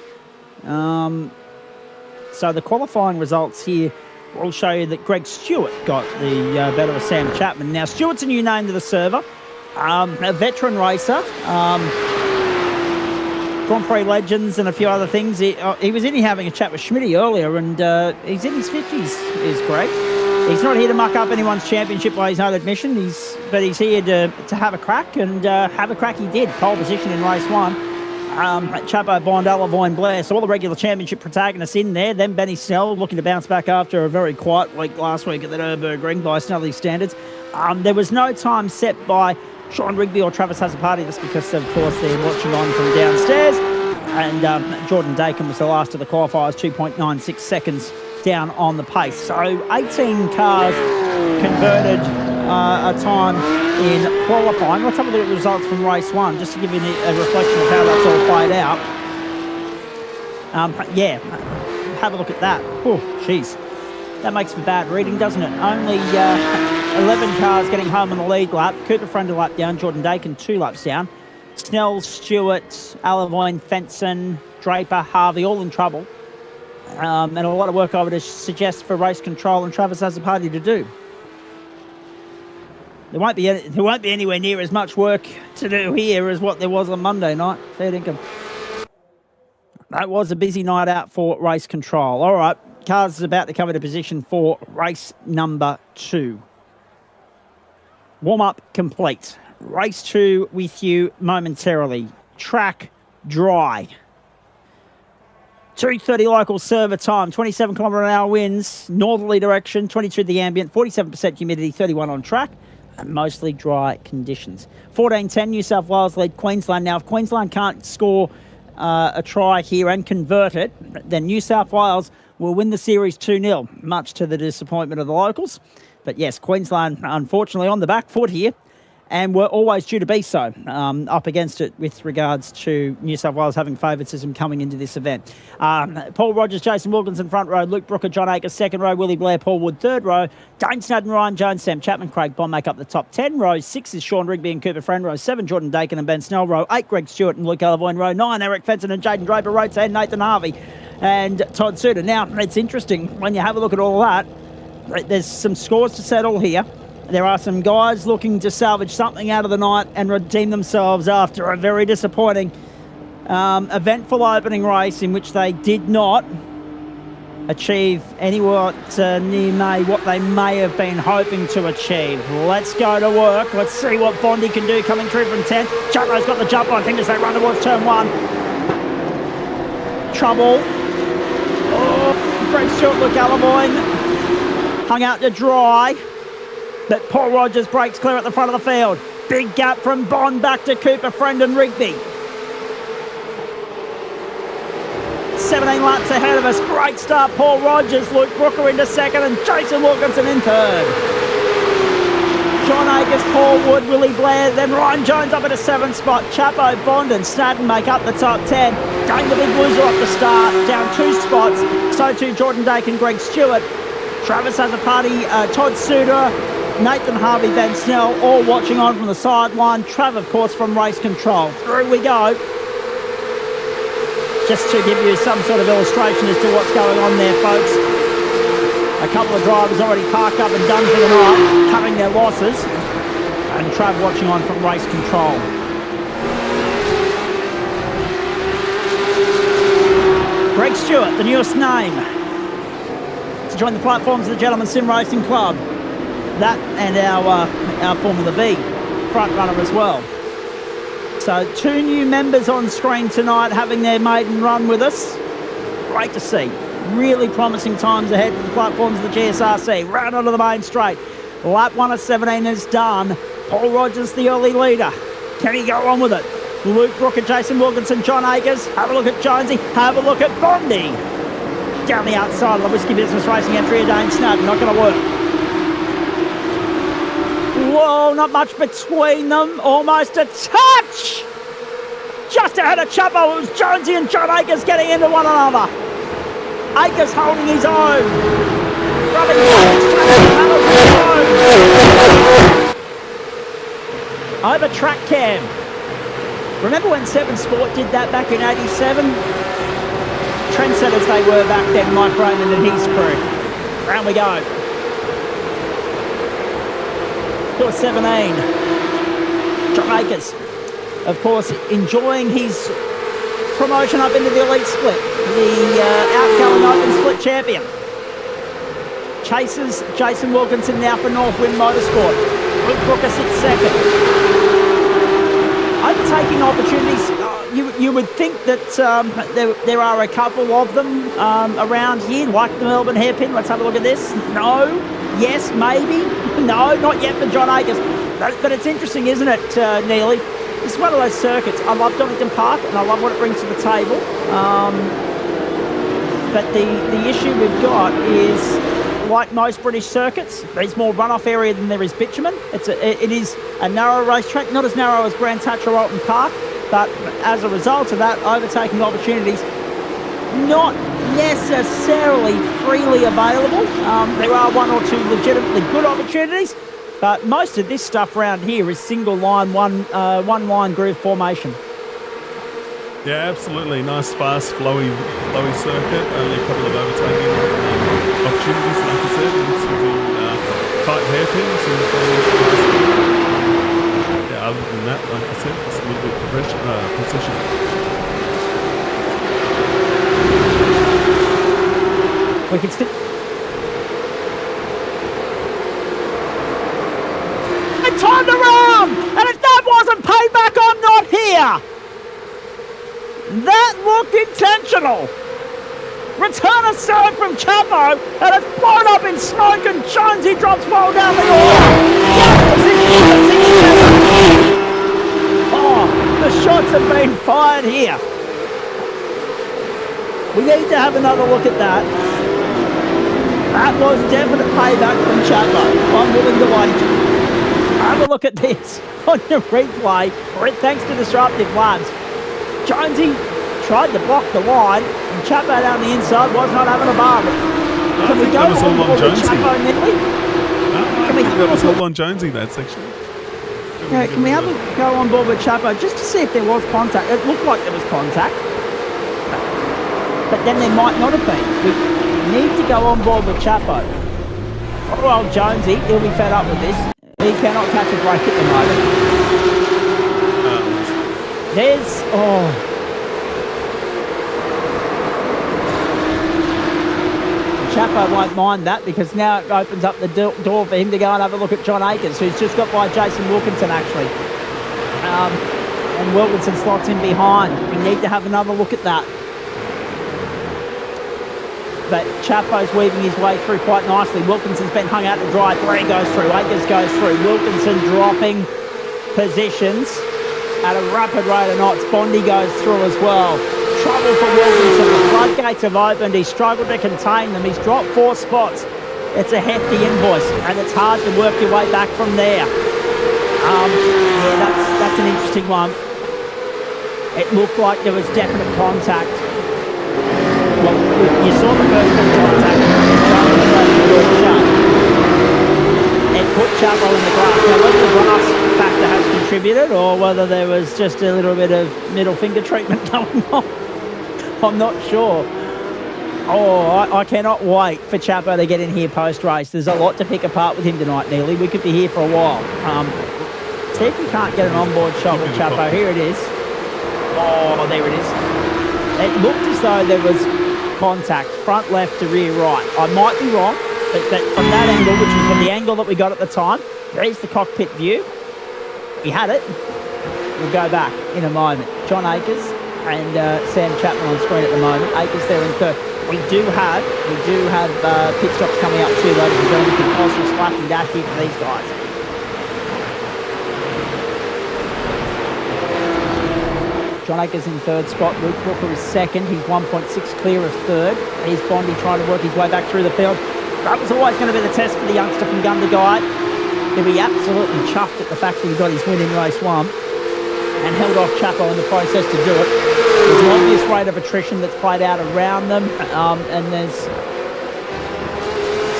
So the qualifying results here will show you that Greg Stewart got the better of Sam Chapman. Now, Stewart's a new name to the server, a veteran racer, Grand Prix legends and a few other things. He was in here having a chat with Schmitty earlier, and he's in his 50s, is great. He's not here to muck up anyone's championship by his own admission, but he's here to have a crack, and have a crack he did. Pole position in race 1. Chapo, Bond, Alavoine, Blair, so all the regular championship protagonists in there. Then Benny Snell looking to bounce back after a very quiet week last week at the Nürburgring by Snelly's standards. There was no time set by Sean Rigby or Travis Hasaparty, just because, of course, they're watching on from downstairs. And Jordan Dakin was the last of the qualifiers, 2.96 seconds down on the pace. So 18 cars converted a time in qualifying. Let's have a look at the results from race 1, just to give you a reflection of how that's all played out. Yeah, have a look at that. Oh, jeez. That makes for bad reading, doesn't it? Only 11 cars getting home on the lead lap. Cooper Friend a lap down, Jordan Dakin 2 laps down. Snell, Stewart, Alavoine, Fenson, Draper, Harvey, all in trouble. And a lot of work I would suggest for race control and Travis Hasaparty to do. There won't be anywhere near as much work to do here as what there was on Monday night. Fair dinkum. That was a busy night out for race control. All right, cars is about to come into position for race number 2. Warm-up complete. Race 2 with you momentarily. Track dry. 2:30 local server time, 27 km/h winds, northerly direction, 22 the ambient, 47% humidity, 31 on track, and mostly dry conditions. 14:10 New South Wales lead Queensland. Now, if Queensland can't score a try here and convert it, then New South Wales will win the series 2-0, much to the disappointment of the locals. But yes, Queensland, unfortunately, on the back foot here, and we're always due to be so, up against it with regards to New South Wales having favouritism coming into this event. Paul Rogers, Jason Wilkinson, front row, Luke Brooker, John Akers, second row, Willie Blair, Paul Wood, third row, Dane Snadden, Ryan Jones, Sam Chapman, Craig Bond make up the top 10. Row 6 is Sean Rigby and Cooper Friend. Row 7, Jordan Dakin and Ben Snell. Row 8, Greg Stewart and Luke Alavoine. Row 9, Eric Fenson and Jaden Draper. Row 10, Nathan Harvey and Todd Suter. Now, it's interesting, when you have a look at all that, there's some scores to settle here. There are some guys looking to salvage something out of the night and redeem themselves after a very disappointing eventful opening race in which they did not achieve anywhere near what they may have been hoping to achieve. Let's go to work. Let's see what Bondi can do coming through from 10. Chapo's got the jump on him as they run towards turn 1. Trouble. Oh, Greg Stewart, Luke Alavoine hung out to dry. But Paul Rogers breaks clear at the front of the field. Big gap from Bond back to Cooper, Friend and Rigby. 17 laps ahead of us. Great start, Paul Rogers. Luke Brooker into second and Jason Wilkinson in third. John Akers, Paul Wood, Willie Blair, then Ryan Jones up at a 7th spot. Chapo, Bond and Snadden make up the top 10. Dane the big loser off the start, down 2 spots. So too Jordan Dakin, Greg Stewart. Travis Hasaparty, Todd Suter, Nathan Harvey, Ben Snell, all watching on from the sideline. Trav, of course, from race control. Through we go. Just to give you some sort of illustration as to what's going on there, folks. A couple of drivers already parked up and done for the night, cutting their losses. And Trav watching on from race control. Greg Stewart, the newest name to join the platforms of the Gentleman Sim Racing Club. That and our Formula V front runner as well. So 2 new members on screen tonight having their maiden run with us. Great to see. Really promising times ahead for the platforms of the GSRC. Round onto the main straight. Lap 1 of 17 is done. Paul Rogers, the early leader. Can he go on with it? Luke Brooker, Jason Wilkinson, John Akers. Have a look at Jonesy. Have a look at Bondi. Down the outside of the Whiskey Business Racing entry of Dane Snadden. Not going to work. Whoa, not much between them. Almost a touch. Just ahead of Chapo, it was Jonesy and John Akers getting into one another. Akers holding his own. Rubbing over track cam. Remember when 7 Sport did that back in 87? Trendsetters they were back then, Mike Raymond and his crew. Round we go. Door 17. John Akers, of course, enjoying his promotion up into the elite split. The outgoing open split champion. Chases Jason Wilkinson now for Northwind Motorsport. Luke Brooker sits second. Overtaking opportunities. You would think that there are a couple of them around here, like the Melbourne hairpin. Let's have a look at this. No. Yes, maybe. No, not yet for John Akers. But it's interesting, isn't it, Neely? It's one of those circuits. I love Donington Park, and I love what it brings to the table. But the issue we've got is, like most British circuits, there's more runoff area than there is bitumen. It is a narrow racetrack, not as narrow as Grand Touch or Alton Park, but as a result of that, overtaking opportunities not necessarily freely available. There are one or two legitimately good opportunities, but most of this stuff around here is single line, one line groove formation. Yeah, absolutely. Nice, fast, flowy circuit. Only a couple of overtaking opportunities, like I said, into the tight hairpins. Yeah, other than that, like I said, it's a little bit precision. We can still. And time to run! And if that wasn't payback, I'm not here! That looked intentional. Return a serve from Chapo, and it's blown up in smoke, and Jonesy drops well down the order. Oh, the shots have been fired here. We need to have another look at that. That was definite payback from Chapo. I'm willing to wager. Have a look at this on the replay, thanks to Disruptive Labs. Jonesy tried to block the line, and Chapo down the inside was not having a bargain. Can we go that was all on Jonesy. Chapo Nitley? That was all on Jonesy, that section. Yeah, can we have a go on board with Chapo just to see if there was contact? It looked like there was contact, but then there might not have been. We need to go on board with Chapo. Poor old Jonesy, he'll be fed up with this. He cannot catch a break at the moment. There's... Chapo won't mind that, because now it opens up the door for him to go and have a look at John Akers, who's just got by Jason Wilkinson, actually. And Wilkinson slots in behind. We need to have another look at that. But Chapo's weaving his way through quite nicely. Wilkinson's been hung out to dry. Bree goes through. Akers goes through. Wilkinson dropping positions at a rapid rate of knots. Bondi goes through as well. Trouble for Wilkinson. The floodgates have opened. He's struggled to contain them. He's dropped 4 spots. It's a hefty invoice, and it's hard to work your way back from there. Yeah, that's an interesting one. It looked like there was definite contact. Well, you saw the first bit of contact. It put Chapo in the grass. Now, whether the grass factor has contributed or whether there was just a little bit of middle finger treatment going on, I'm not sure. Oh, I cannot wait for Chapo to get in here post-race. There's a lot to pick apart with him tonight, Neely. We could be here for a while. See if we can't get an onboard shot with Chapo. Here it is. Oh, there it is. It looked as though there was contact, front left to rear right. I might be wrong, but from that angle, which is from the angle that we got at the time, there's the cockpit view. He had it. We'll go back in a moment. John Akers and Sam Chapman on screen at the moment. Akers there in third. We do have pit stops coming up too, ladies and gentlemen. Compulsory splash and dash here for these guys. John Akers in third spot. Luke Brooker is second. He's 1.6 clear of third. Here's Bondi trying to work his way back through the field. That was always going to be the test for the youngster from Gundagai. He'll be absolutely chuffed at the fact that he got his win in race 1 and held off Chapo in the process to do it. There's an obvious rate of attrition that's played out around them, and there's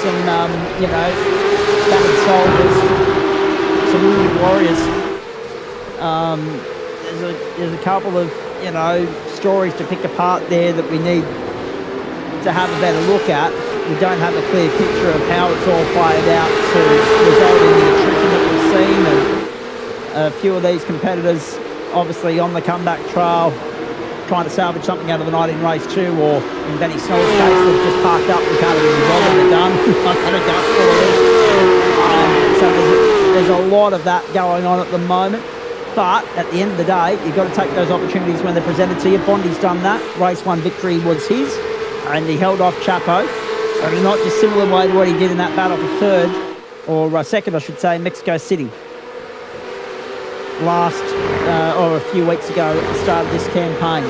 some, battered soldiers, some wounded warriors There's a couple of, stories to pick apart there that we need to have a better look at. We don't have a clear picture of how it's all played out to result in the attrition that we've seen, and a few of these competitors obviously on the comeback trail trying to salvage something out of the night in race 2, or in Benny Snell's case, they've just parked up and can't even bother to done. So there's a lot of that going on at the moment. But at the end of the day, you've got to take those opportunities when they're presented to you. Bondi's done that. Race 1 victory was his, and he held off Chapo. And not dissimilar way to what he did in that battle for third, or second, I should say, in Mexico City. Or a few weeks ago at the start of this campaign,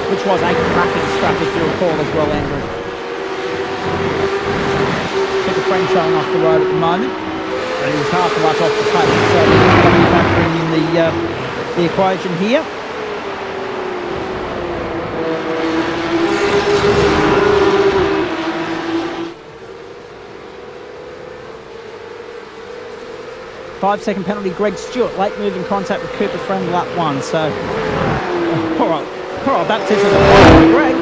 which was a cracking scrap, if you recall as well, Andrew. Pick a friend showing off the road at the moment, and he's half a lap off the pace, so we're going to be factoring in the equation here. Five-second penalty, Greg Stewart, late moving contact with Cooper Friend, lap 1. So, poor old baptism of fire for Greg.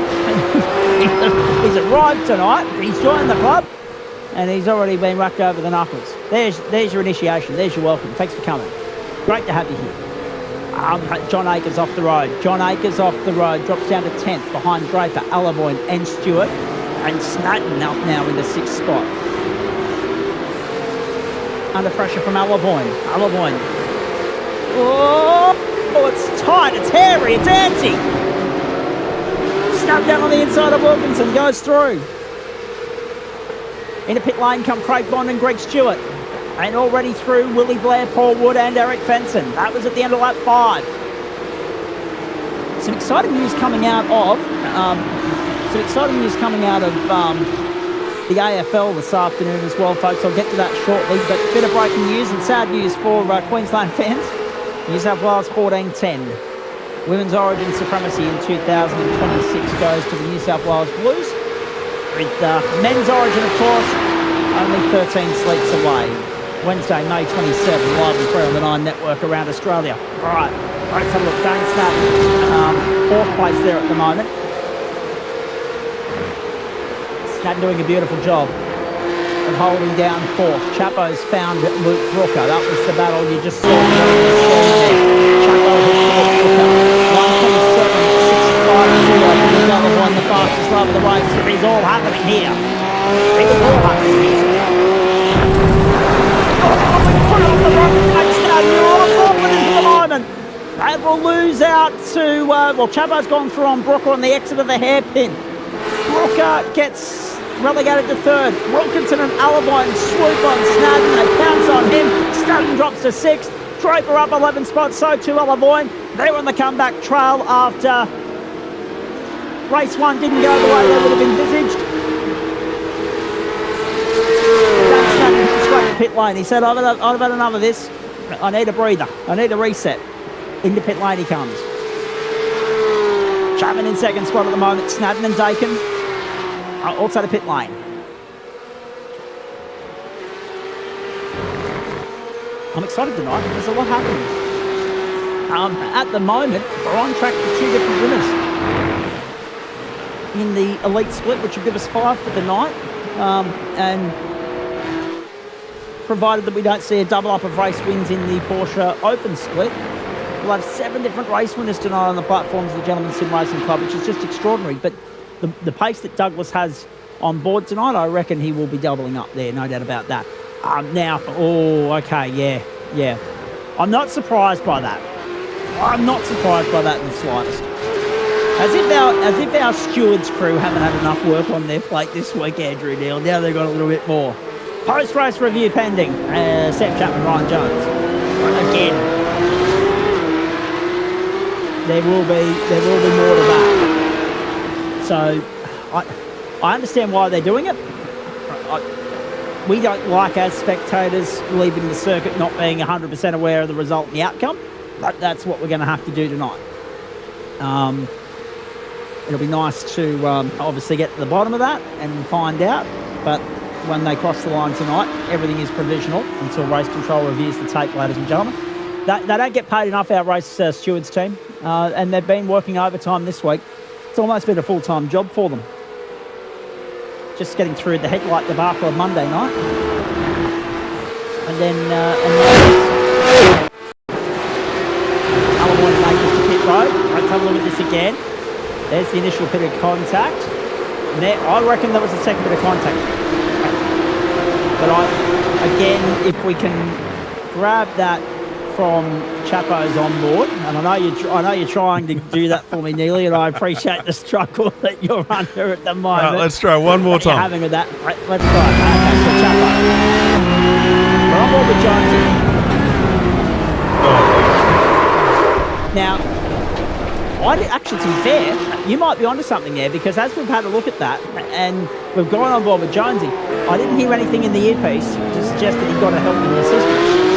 He's arrived tonight, he's joined the club, and he's already been whacked over the knuckles. There's your initiation, there's your welcome. Thanks for coming. Great to have you here. John Akers off the road. John Akers off the road, drops down to 10th behind Draper, Alavoine and Stewart, and Snadden up now in the 6th spot. Under pressure from Alavoine. Oh, it's tight, it's hairy, it's antsy. Snap down on the inside of Wilkinson, goes through. Into pit lane come Craig Bond and Greg Stewart. And already through Willie Blair, Paul Wood and Eric Fenson. That was at the end of lap 5. Some exciting news coming out of the AFL this afternoon as well, folks. I'll get to that shortly, but a bit of breaking news and sad news for Queensland fans. New South Wales 14-10. Women's Origin supremacy in 2026 goes to the New South Wales Blues. With men's Origin, of course, only 13 sleeps away. Wednesday, May 27, live and free on the 9 Network around Australia. All right, let's have a look. Dane Snadden, 4th place there at the moment. Snadden doing a beautiful job of holding down 4th. Chapo's found Luke Brooker. That was the battle you just saw. Chapo has fought Brooker. 127.650. Another one, the fastest lap of the race. It is all happening here. It is all happening here. Put off the rocket, takes Snadden. All of confidence at the moment. They will lose out to, Chapo's gone through on Brooker on the exit of the hairpin. Brooker gets relegated to 3rd. Wilkinson and Alavoine swoop on Snadden. They pounce on him. Snadden drops to 6th. Draper up 11 spots, so too Alavoine. They were on the comeback trail after race 1 didn't go the way they would have envisaged. Dan Snadden straight to pit lane. He said, I've had enough of this. I need a breather. I need a reset. Into pit lane he comes. Chapman in 2nd spot at the moment. Snadden and Dakin also to pit lane. I'm excited tonight. There's a lot happening. At the moment, we're on track for 2 different winners in the elite split, which will give us 5 for the night. And provided that we don't see a double up of race wins in the Porsche Open split, we'll have 7 different race winners tonight on the platforms of the Gentlemen's Sim Racing Club, which is just extraordinary. But the pace that Douglas has on board tonight, I reckon he will be doubling up there, no doubt about that. Yeah. I'm not surprised by that. I'm not surprised by that in the slightest. As if our stewards crew haven't had enough work on their plate this week, Andrew Neal. Now they've got a little bit more. Post-race review pending. Sam Chapman, Ryan Jones. Again. There will be more to that. So I understand why they're doing it. We don't like, as spectators, leaving the circuit not being 100% aware of the result and the outcome, but that's what we're going to have to do tonight. It'll be nice to obviously get to the bottom of that and find out, but when they cross the line tonight, everything is provisional until race control reviews the tape, ladies and gentlemen. They don't get paid enough, our race stewards team, and they've been working overtime this week. It's almost been a full-time job for them. Just getting through the headlight debacle of Monday night. And then Alan Warner makes it to pit road. Let's have a look at this again. There's the initial bit of contact. And there, I reckon that was the second bit of contact. But again, if we can grab that from Chapo's on board, and I know you're trying to do that for me, Neely, and I appreciate the struggle that you're under at the moment. Let's try one more time. Having with that, let's try. Okay, so Chapo, we're on board with Jonesy. Now, actually, to be fair, you might be onto something there, because as we've had a look at that and we've gone on board with Jonesy, I didn't hear anything in the earpiece to suggest that he got a helping assistance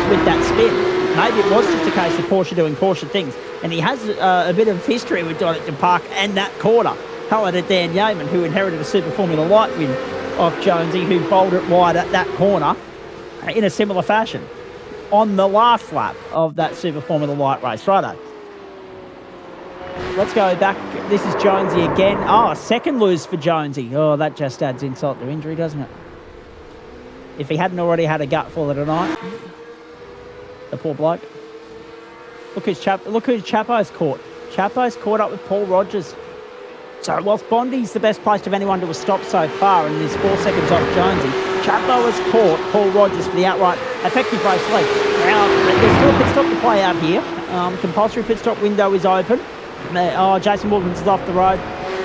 with that spin. Maybe it was just a case of Porsche doing Porsche things, and he has a bit of history with Donington Park and that quarter. Hello to Dan Yeaman, who inherited a Super Formula Light win off Jonesy, who bowled it wide at that corner in a similar fashion on the last lap of that Super Formula Light race. Righto. Let's go back. This is Jonesy again. Oh, a second lose for Jonesy. Oh, that just adds insult to injury, doesn't it? If he hadn't already had a gutful of tonight. The poor bloke. Look who Chapo's caught. Chapo's caught up with Paul Rogers. So whilst Bondi's the best placed of anyone to a stop so far, and there's 4 seconds off Jonesy, Chapo has caught Paul Rogers for the outright effective race lead. Now, there's still a pit stop to play out here. Compulsory pit stop window is open. Jason Wilkinson's off the road.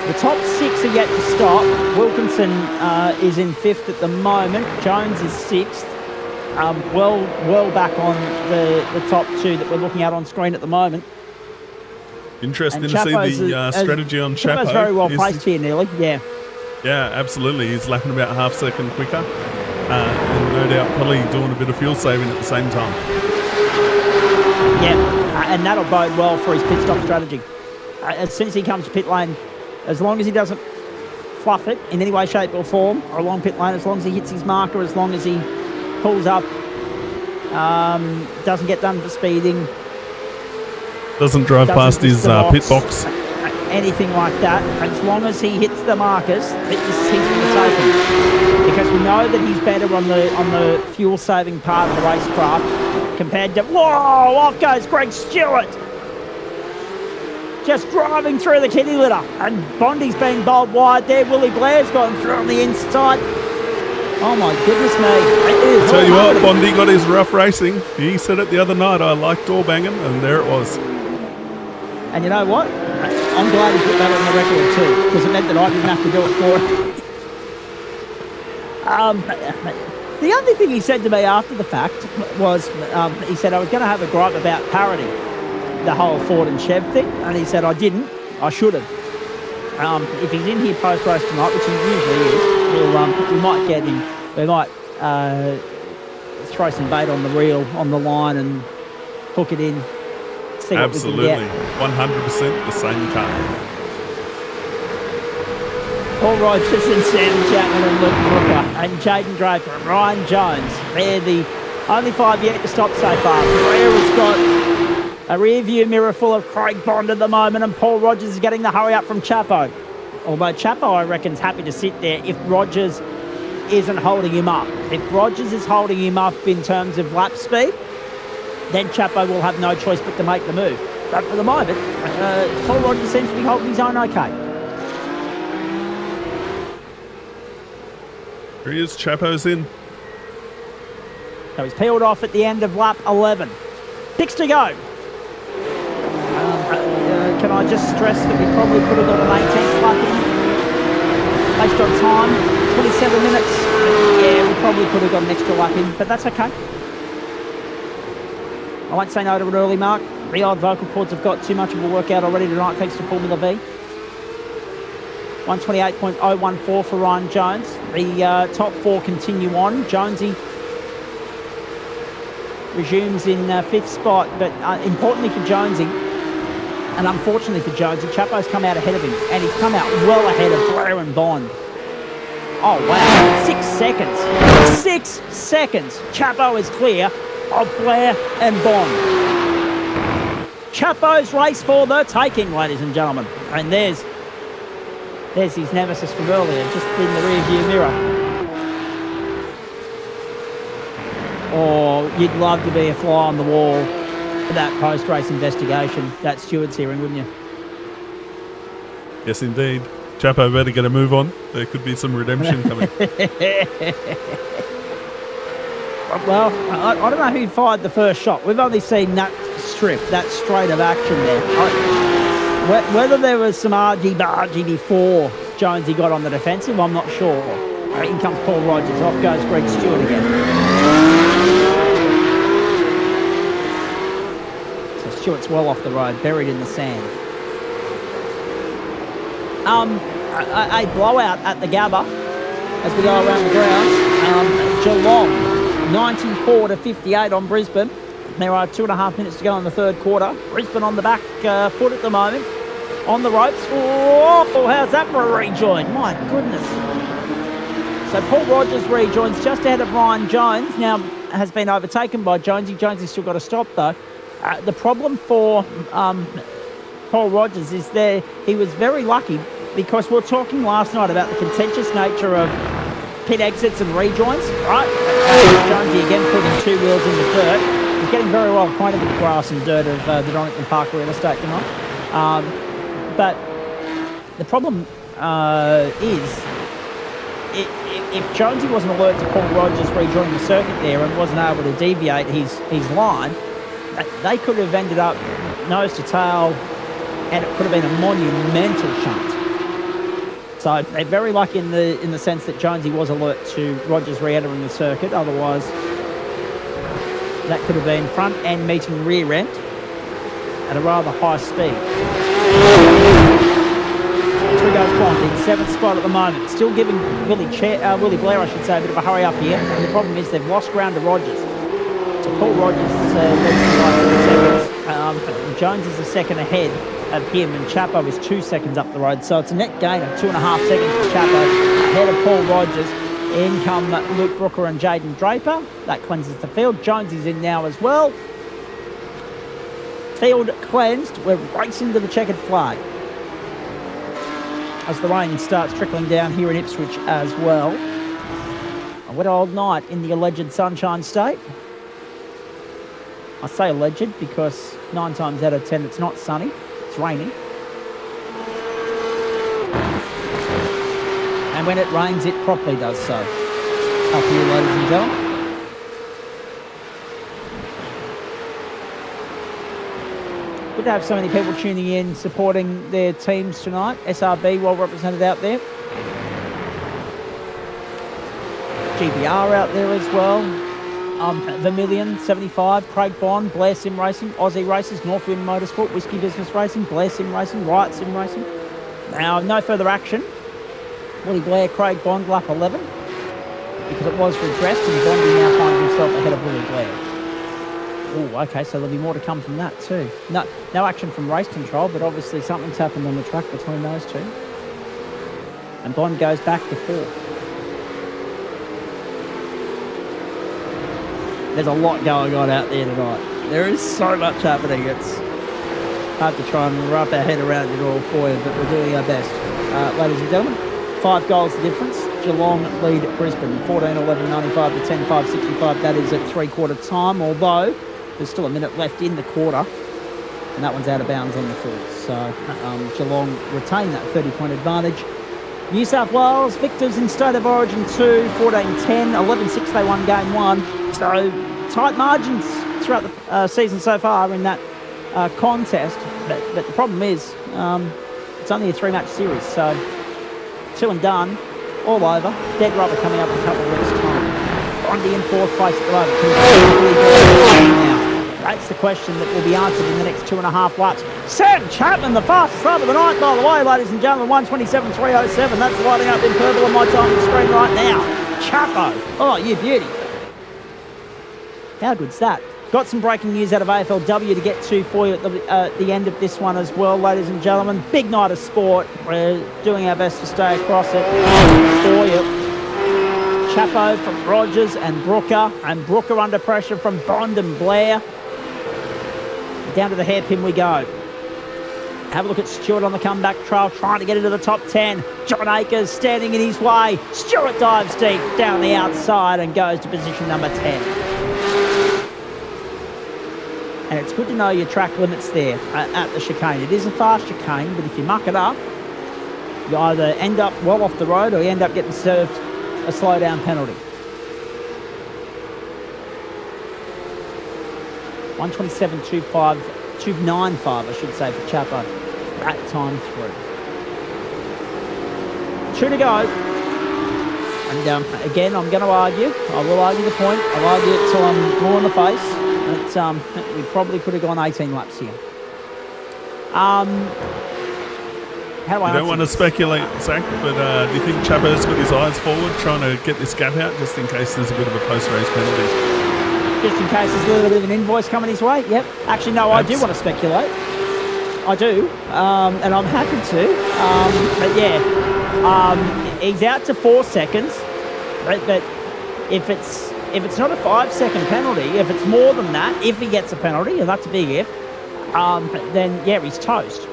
The top 6 are yet to stop. Wilkinson is in 5th at the moment. Jones is 6th. Well back on the top 2 that we're looking at on screen at the moment. Interesting to see the strategy on Chapo. Chapo's very well placed here, Nearly. Yeah. Yeah, absolutely. He's lapping about half second quicker. And no doubt probably doing a bit of fuel saving at the same time. Yeah, and that'll bode well for his pit stop strategy. As soon as he comes to pit lane, as long as he doesn't fluff it in any way, shape or form, or along pit lane, as long as he hits his marker, as long as he pulls up, doesn't get done for speeding, doesn't drive past his pit box, anything like that, as long as he hits the markers, he's for the safety. Because we know that he's better on the fuel saving part of the racecraft compared to, whoa, off goes Greg Stewart, just driving through the kitty litter, and Bondi's being bowled wide there. Willie Blair's gone through on the inside. Oh my goodness me. Tell you what, Bondi got his rough racing. He said it the other night, I like door banging, and there it was. And you know what? I'm glad he put that on the record too, because it meant that I didn't have to do it for him. The only thing he said to me after the fact was, he said I was going to have a gripe about parity, the whole Ford and Chev thing, and he said I didn't, I should have. If he's in here post-race tonight, which he usually is, we might get him. We might throw some bait on the reel, on the line, and hook it in. See absolutely, what we can get. 100% the same car. Paul Rogers and Sam Chapman and Luke Brooker and Jaden Draper and Ryan Jones. They're the only 5 yet to stop so far. Blair has got a rear view mirror full of Craig Bond at the moment, and Paul Rogers is getting the hurry up from Chapo. Although Chapo, I reckon, is happy to sit there if Rogers isn't holding him up. If Rogers is holding him up in terms of lap speed, then Chapo will have no choice but to make the move. But for the moment, Paul Rogers seems to be holding his own okay. Here he is, Chapo's in. So he's peeled off at the end of lap 11. 6 to go. Can I just stress that we probably could have got an 18th lap in based on time, 27 minutes. Yeah, we probably could have got an extra lap in, but that's okay. I won't say no to an early mark. The odd vocal cords have got too much of a workout already tonight thanks to Formula V. 128.014 for Ryan Jones. The top 4 continue on. Jonesy resumes in 5th spot, but importantly for Jonesy, and unfortunately for Jonesy, Chapo's come out ahead of him, and he's come out well ahead of Blair and Bond. Oh, wow. 6 seconds. 6 seconds. Chapo is clear. of Blair and Bond. Chapo's race for the taking, ladies and gentlemen. And there's his nemesis from earlier, just in the rear-view mirror. Oh, you'd love to be a fly on the wall for that post-race investigation, that steward's hearing, wouldn't you? Yes, indeed. Chapo better get a move on. There could be some redemption coming. Well, I don't know who fired the first shot. We've only seen that strip, that straight of action there. Whether there was some argy-bargy before Jonesy got on the defensive, I'm not sure. In comes Paul Rogers. Off goes Greg Stewart again. So Stewart's well off the road, buried in the sand. A blowout at the Gabba as we go around the grounds. Geelong 94-58 on Brisbane. There are 2.5 minutes to go in the third quarter. Brisbane on the back foot at the moment. On the ropes. Oh, how's that for a rejoin? My goodness. So Paul Rogers rejoins just ahead of Ryan Jones. Now has been overtaken by Jonesy. Jonesy's still got to stop though. The problem for Paul Rogers is he was very lucky because we were talking last night about the contentious nature of pit exits and rejoins, right? Jonesy again putting two wheels in the dirt. He's getting very well acquainted with the grass and dirt of the Donington Park real estate tonight. But the problem is if Jonesy wasn't alert to Paul Rogers rejoining the circuit there and wasn't able to deviate his line, they could have ended up nose to tail and it could have been a monumental shunt. So they're very lucky in the sense that Jonesy was alert to Rogers re-entering the circuit. Otherwise, that could have been front end meeting rear end at a rather high speed. Through goes Bond in 7th spot at the moment. Still giving Willie Blair, I should say, a bit of a hurry up here. And the problem is they've lost ground to Rogers. So Paul Rogers leads the last 2 seconds. Jones is a second ahead of him, and Chapo is 2 seconds up the road. So it's a net gain of 2.5 seconds for Chapo ahead of Paul Rogers. In come Luke Brooker and Jaden Draper. That cleanses the field. Jones is in now as well. Field cleansed. We're racing to the checkered flag as the rain starts trickling down here in Ipswich as well. A wet old night in the alleged Sunshine State. I say alleged because 9 times out of 10 it's not sunny, it's raining. And when it rains, it properly does so. Up here, ladies and gentlemen. Good to have so many people tuning in, supporting their teams tonight. SRB well represented out there. GBR out there as well. Vermilion 75, Craig Bond, Blair Sim Racing, Aussie Races, Northwind Motorsport, Whiskey Business Racing, Blair Sim Racing, Riot Sim Racing. Now, no further action. Willie Blair, Craig Bond, lap 11, because it was redressed and Bondy now finds himself ahead of Willie Blair. Oh, okay, so there'll be more to come from that too. No action from race control, but obviously something's happened on the track between those two. And Bond goes back to 4th. There's a lot going on out there tonight. There is so much happening. It's hard to try and wrap our head around it all for you, but we're doing our best. Ladies and gentlemen, 5 goals the difference. Geelong lead Brisbane 14-11-95 to 10-5-65. That is at 3-quarter time, although there's still a minute left in the quarter, and that one's out of bounds on the full. So Geelong retain that 30-point advantage. New South Wales victors in State of Origin 2, 14-10, 11-6 they won game 1. So tight margins throughout the season so far in that contest. But the problem is it's only a 3-match series, so 2 and done, all over. Dead rubber coming up in a couple of weeks' time. Bondi in 4th place at the moment. Now, that's the question that will be answered in the next 2.5 laps. Sam Chapman, the fastest lap of the night, by the way, ladies and gentlemen, 1:27.307. That's lighting up in purple on my timing screen right now. Chapo, oh, you beauty. How good's that? Got some breaking news out of AFLW to get to for you at the end of this one as well, ladies and gentlemen. Big night of sport. We're doing our best to stay across it for you. Chapo from Rogers and Brooker under pressure from Bond and Blair. Down to the hairpin we go. Have a look at Stewart on the comeback trail, trying to get into the top 10. John Akers standing in his way. Stewart dives deep down the outside and goes to position number 10. And it's good to know your track limits there at the chicane. It is a fast chicane, but if you muck it up, you either end up well off the road or you end up getting served a slow-down penalty. 1:27.295, I should say, for Chapo. That time through. 2 to go. And again, I'm going to argue. I will argue the point. I'll argue it till I'm blue in the face. But we probably could have gone 18 laps here. How do I You don't want to speculate, Zach, but do you think Chapo's got his eyes forward trying to get this gap out just in case there's a bit of a post-race penalty? Just in case there's a little bit of an invoice coming his way? Yep. Actually, no, I do want to speculate. I do, and I'm happy to. But yeah, he's out to 4 seconds. But if it's not a 5-second penalty, if it's more than that, if he gets a penalty, and that's a big if, then yeah, he's toast.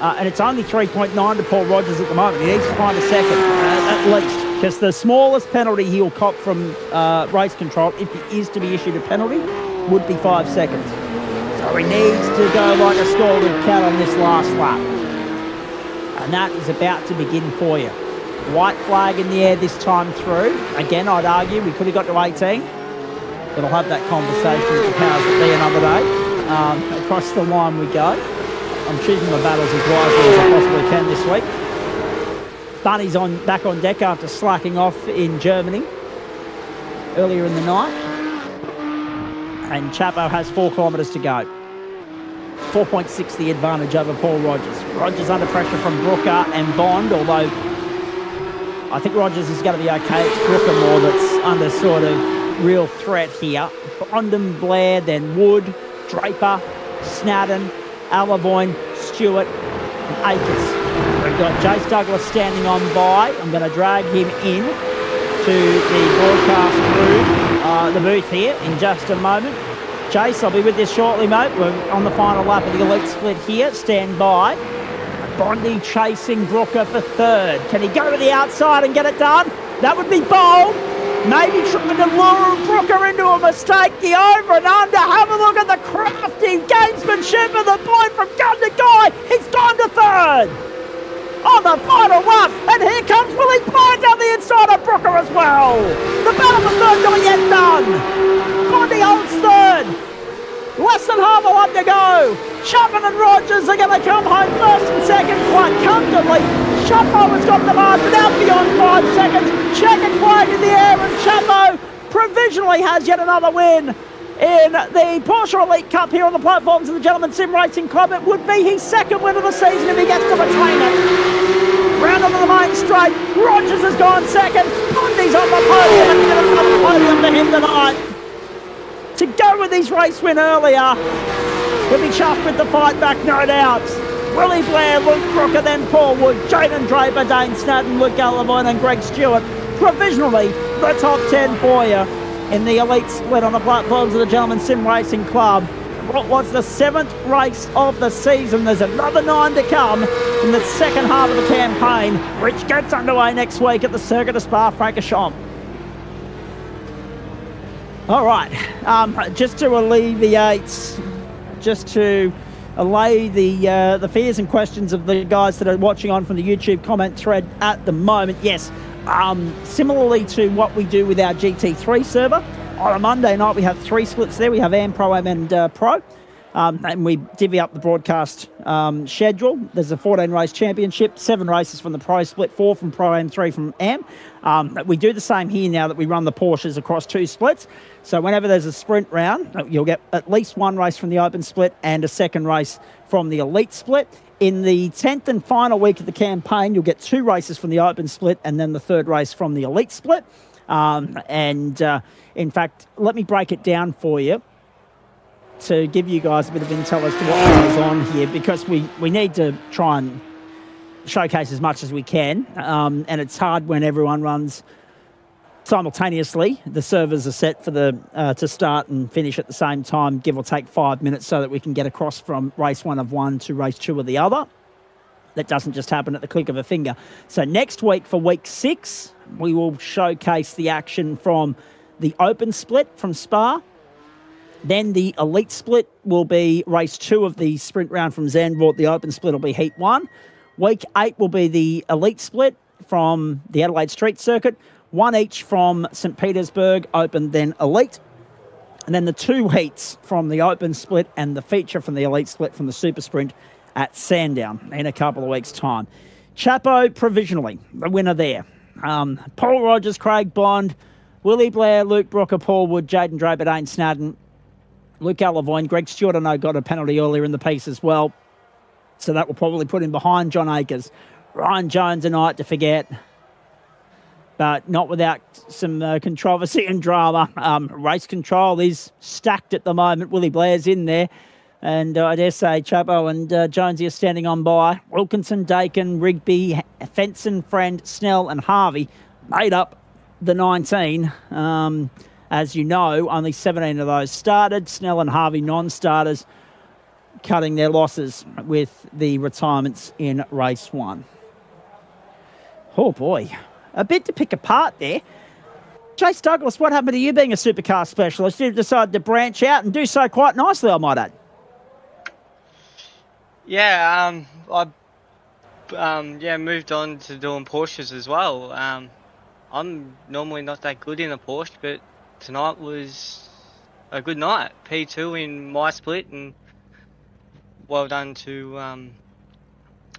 And it's only 3.9 to Paul Rogers at the moment. He needs to find a second, at least, because the smallest penalty he'll cop from race control, if he is to be issued a penalty, would be 5 seconds. So he needs to go like a scalded cat on this last lap. And that is about to begin for you. White flag in the air this time through. Again, I'd argue we could have got to 18, but I'll have that conversation with the powers that be another day. Across the line we go. I'm choosing my battles as wisely as I possibly can this week. Bunny's back on deck after slacking off in Germany earlier in the night. And Chapo has 4 kilometres to go. 4.6 the advantage over Paul Rogers. Rogers under pressure from Brooker and Bond, although I think Rogers is going to be okay. It's Brooker more that's under sort of real threat here. Bond and Blair, then Wood, Draper, Snadden, Alavoine, Stewart, and Akers. We've got Jace Douglas standing on by. I'm going to drag him in to the broadcast room, the booth here in just a moment. Jace, I'll be with you shortly, mate. We're on the final lap of the elite split here. Stand by. Bondi chasing Brooker for 3rd. Can he go to the outside and get it done? That would be bold. Maybe trying to lure Brooker into a mistake. The over and under. Have a look at the crafty gamesmanship of the boy from gun to guy. He's gone to 3rd. On the final lap. And here comes Willie Blair down the inside of Brooker as well. The battle for 3rd not yet done. Bondi holds 3rd. Less than half a lap to go. Chapman and Rogers are going to come home 1st and 2nd quite comfortably. Chapo has got the margin out beyond 5 seconds. Checkered flag in the air, and Chapo provisionally has yet another win in the Porsche Elite Cup here on the platforms of the Gentleman Sim Racing Club. It would be his 2nd win of the season if he gets to retain it. Round onto the main straight. Rogers has gone 2nd. Bundy's on the podium, and another podium for him tonight. To go with his race win earlier, he'll be chuffed with the fight back, no doubt. Willie Blair, Luke Brooker, then Paul Wood, Jaden Draper, Dane Snadden, Luke Alavoine and Greg Stewart. Provisionally, the top 10 for you in the elite split on the platforms of the Gentleman Sim Racing Club. What was the 7th race of the season? There's another 9 to come in the second half of the campaign, which gets underway next week at the Circuit de Spa-Francorchamps. All right, just to alleviate, allay the fears and questions of the guys that are watching on from the YouTube comment thread at the moment. Yes, similarly to what we do with our GT3 server, on a Monday night we have 3 splits there. We have AM, Pro-Am and Pro. And we divvy up the broadcast schedule. There's a 14-race championship, 7 races from the Pro split, 4 from Pro-Am, 3 from Am. We do the same here now that we run the Porsches across 2 splits. So whenever there's a sprint round, you'll get at least 1 race from the open split and a 2nd race from the elite split. In the 10th and final week of the campaign, you'll get 2 races from the open split and then the 3rd race from the elite split. In fact, let me break it down for you to give you guys a bit of intel as to what goes on here, because we need to try and showcase as much as we can. And it's hard when everyone runs Simultaneously, the servers are set for the to start and finish at the same time, give or take 5 minutes, so that we can get across from race 1 of one to race 2 of the other. That doesn't just happen at the click of a finger. So next week for week 6, we will showcase the action from the open split from Spa. Then the elite split will be race 2 of the sprint round from Zandvoort. The open split will be heat 1. Week 8 will be the elite split from the Adelaide Street Circuit. 1 each from St. Petersburg, open, then elite. And then the 2 heats from the open split and the feature from the elite split from the super sprint at Sandown in a couple of weeks' time. Chapo, provisionally, the winner there. Paul Rogers, Craig Bond, Willie Blair, Luke Brooker, Paul Wood, Jaden Draper, Dane Snadden, Luke Alavoine, Greg Stewart, I know, got a penalty earlier in the piece as well. So that will probably put him behind John Akers. Ryan Jones, a night to forget, but not without some controversy and drama. Race control is stacked at the moment. Willie Blair's in there. And I dare say Chapo and Jonesy are standing on by. Wilkinson, Dakin, Rigby, Fenson, Friend, Snell and Harvey made up the 19. As you know, only 17 of those started. Snell and Harvey non-starters, cutting their losses with the retirements in race 1. Oh boy, a bit to pick apart there. Chase Douglas, what happened to you being a supercar specialist? You decided to branch out and do so quite nicely, I might add. Yeah, I moved on to doing Porsches as well. I'm normally not that good in a Porsche, but tonight was a good night. P2 in my split, and well done to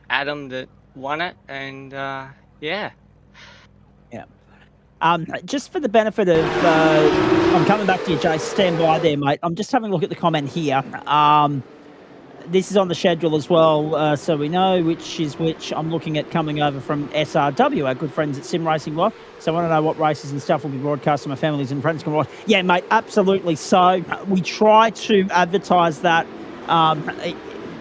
Adam that won it, and yeah. Just for the benefit of, I'm coming back to you, Jay. Stand by there, mate. I'm just having a look at the comment here. This is on the schedule as well, so we know which is which. I'm looking at coming over from SRW, our good friends at Sim Racing World. So I want to know what races and stuff will be broadcast so my families and friends can watch. Yeah, mate, absolutely. So we try to advertise that. The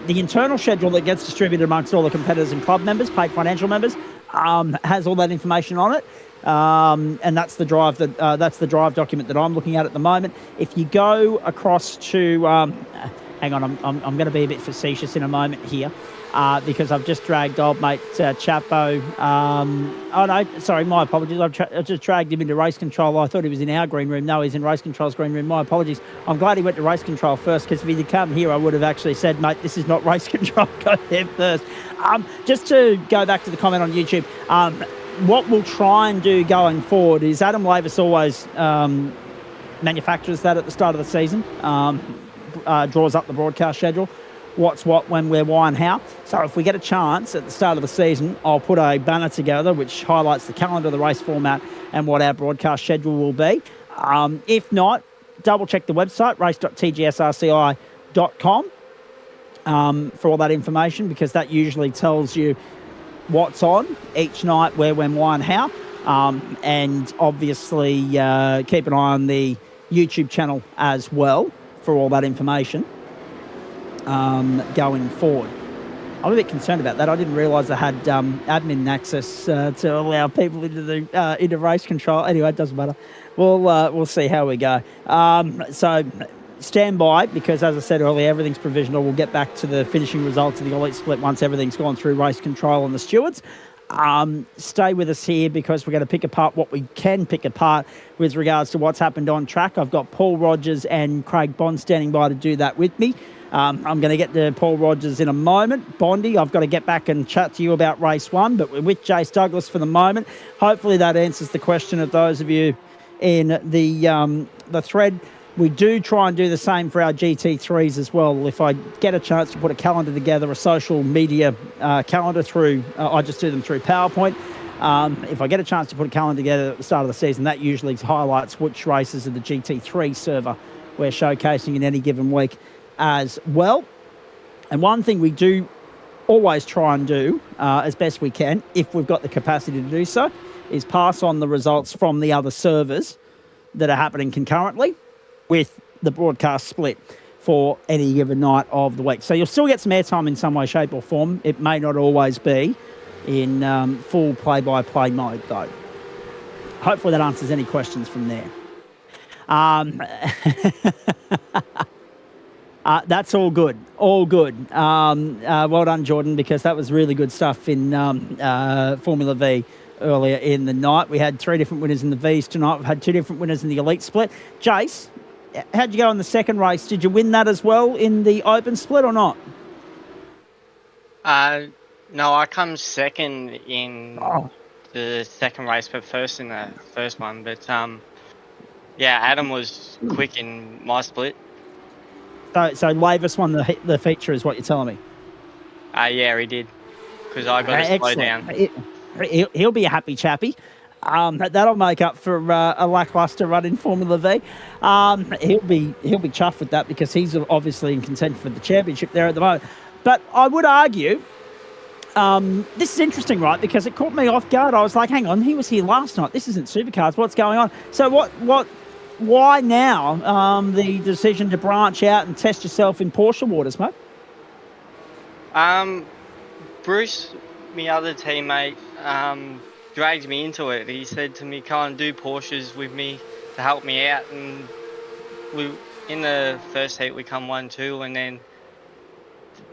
internal schedule that gets distributed amongst all the competitors and club members, paid financial members, has all that information on it. And that's the drive document that I'm looking at the moment. If you go across to hang on, I'm going to be a bit facetious in a moment here, because I've just dragged old mate Chapo. Oh no, sorry, my apologies. I've just dragged him into race control. I thought he was in our green room. No, he's in race control's green room. My apologies. I'm glad he went to race control first, because if he'd come here, I would have actually said, mate, this is not race control. Go there first. Just to go back to the comment on YouTube, what we'll try and do going forward is Adam Lavis always manufactures that at the start of the season, draws up the broadcast schedule, what's what, when, where, why and how. So if we get a chance at the start of the season, I'll put a banner together which highlights the calendar, the race format and what our broadcast schedule will be. If not, double check the website, race.tgsrci.com, for all that information, because that usually tells you what's on each night, where, when, why and how. And obviously keep an eye on the YouTube channel as well for all that information going forward. I'm a bit concerned about that. I didn't realise I had admin access to allow people into race control. Anyway, it doesn't matter. We'll see how we go. So stand by, because as I said earlier, everything's provisional. We'll get back to the finishing results of the elite split once everything's gone through race control and the stewards. Stay with us here, because we're going to pick apart what we can pick apart with regards to what's happened on track. I've got Paul Rogers and Craig Bond standing by to do that with me. I'm going to get to Paul Rogers in a moment. Bondy, I've got to get back and chat to you about race 1, but we're with Jace Douglas for the moment. Hopefully that answers the question of those of you in the thread. We do try and do the same for our GT3s as well. If I get a chance to put a calendar together, a social media calendar through, I just do them through PowerPoint. If I get a chance to put a calendar together at the start of the season, that usually highlights which races of the GT3 server we're showcasing in any given week as well. And one thing we do always try and do as best we can, if we've got the capacity to do so, is pass on the results from the other servers that are happening concurrently with the broadcast split for any given night of the week. So you'll still get some airtime in some way, shape or form. It may not always be in full play-by-play mode, though. hopefully that answers any questions from there. That's all good. All good. Well done, Jordan, because that was really good stuff in Formula V earlier in the night. We had 3 different winners in the Vs tonight. We've had 2 different winners in the Elite Split. Jace, how'd you go in the second race? Did you win that as well in the Open Split or not? No, I come second in the second race, but first in the first one. But yeah, Adam was quick in my split. So Lavis won the feature, is what you're telling me? Yeah, he did, because I got to slow down. He'll be a happy chappy. That'll make up for a lackluster run in Formula V. He'll be chuffed with that because he's obviously in contention for the championship there at the moment. But I would argue, this is interesting, right? Because it caught me off guard. I was like, hang on, he was here last night. This isn't Supercars. What's going on? So why now the decision to branch out and test yourself in Porsche waters, mate? Bruce, my other teammate, dragged me into it. He said to me, come and do Porsches with me to help me out. And in the first heat, we come 1-2, and then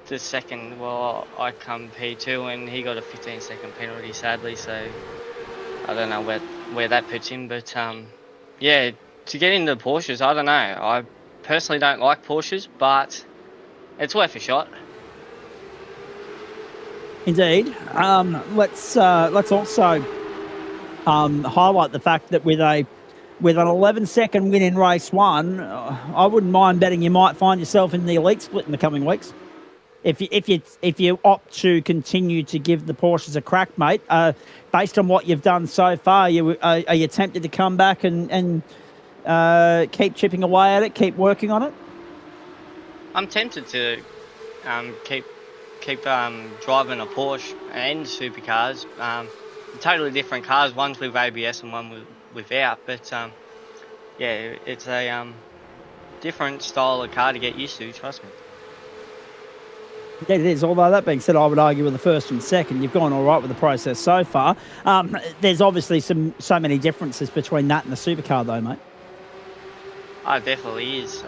the second, well, I come P2, and he got a 15-second penalty, sadly. So I don't know where that puts him. But yeah, to get into Porsches, I don't know. I personally don't like Porsches, but it's worth a shot. Indeed. Let's also highlight the fact that with an 11-second win in race 1, I wouldn't mind betting you might find yourself in the Elite Split in the coming weeks. If you opt to continue to give the Porsches a crack, mate, based on what you've done so far, are you tempted to come back and keep chipping away at it, keep working on it? I'm tempted to keep driving a Porsche and supercars. Totally different cars, one's with ABS and one without, but yeah, it's a different style of car to get used to, trust me. Yeah, it is. Although that being said, I would argue with the first and second, you've gone all right with the process so far. There's obviously so many differences between that and the supercar, though, mate. Oh, it definitely is.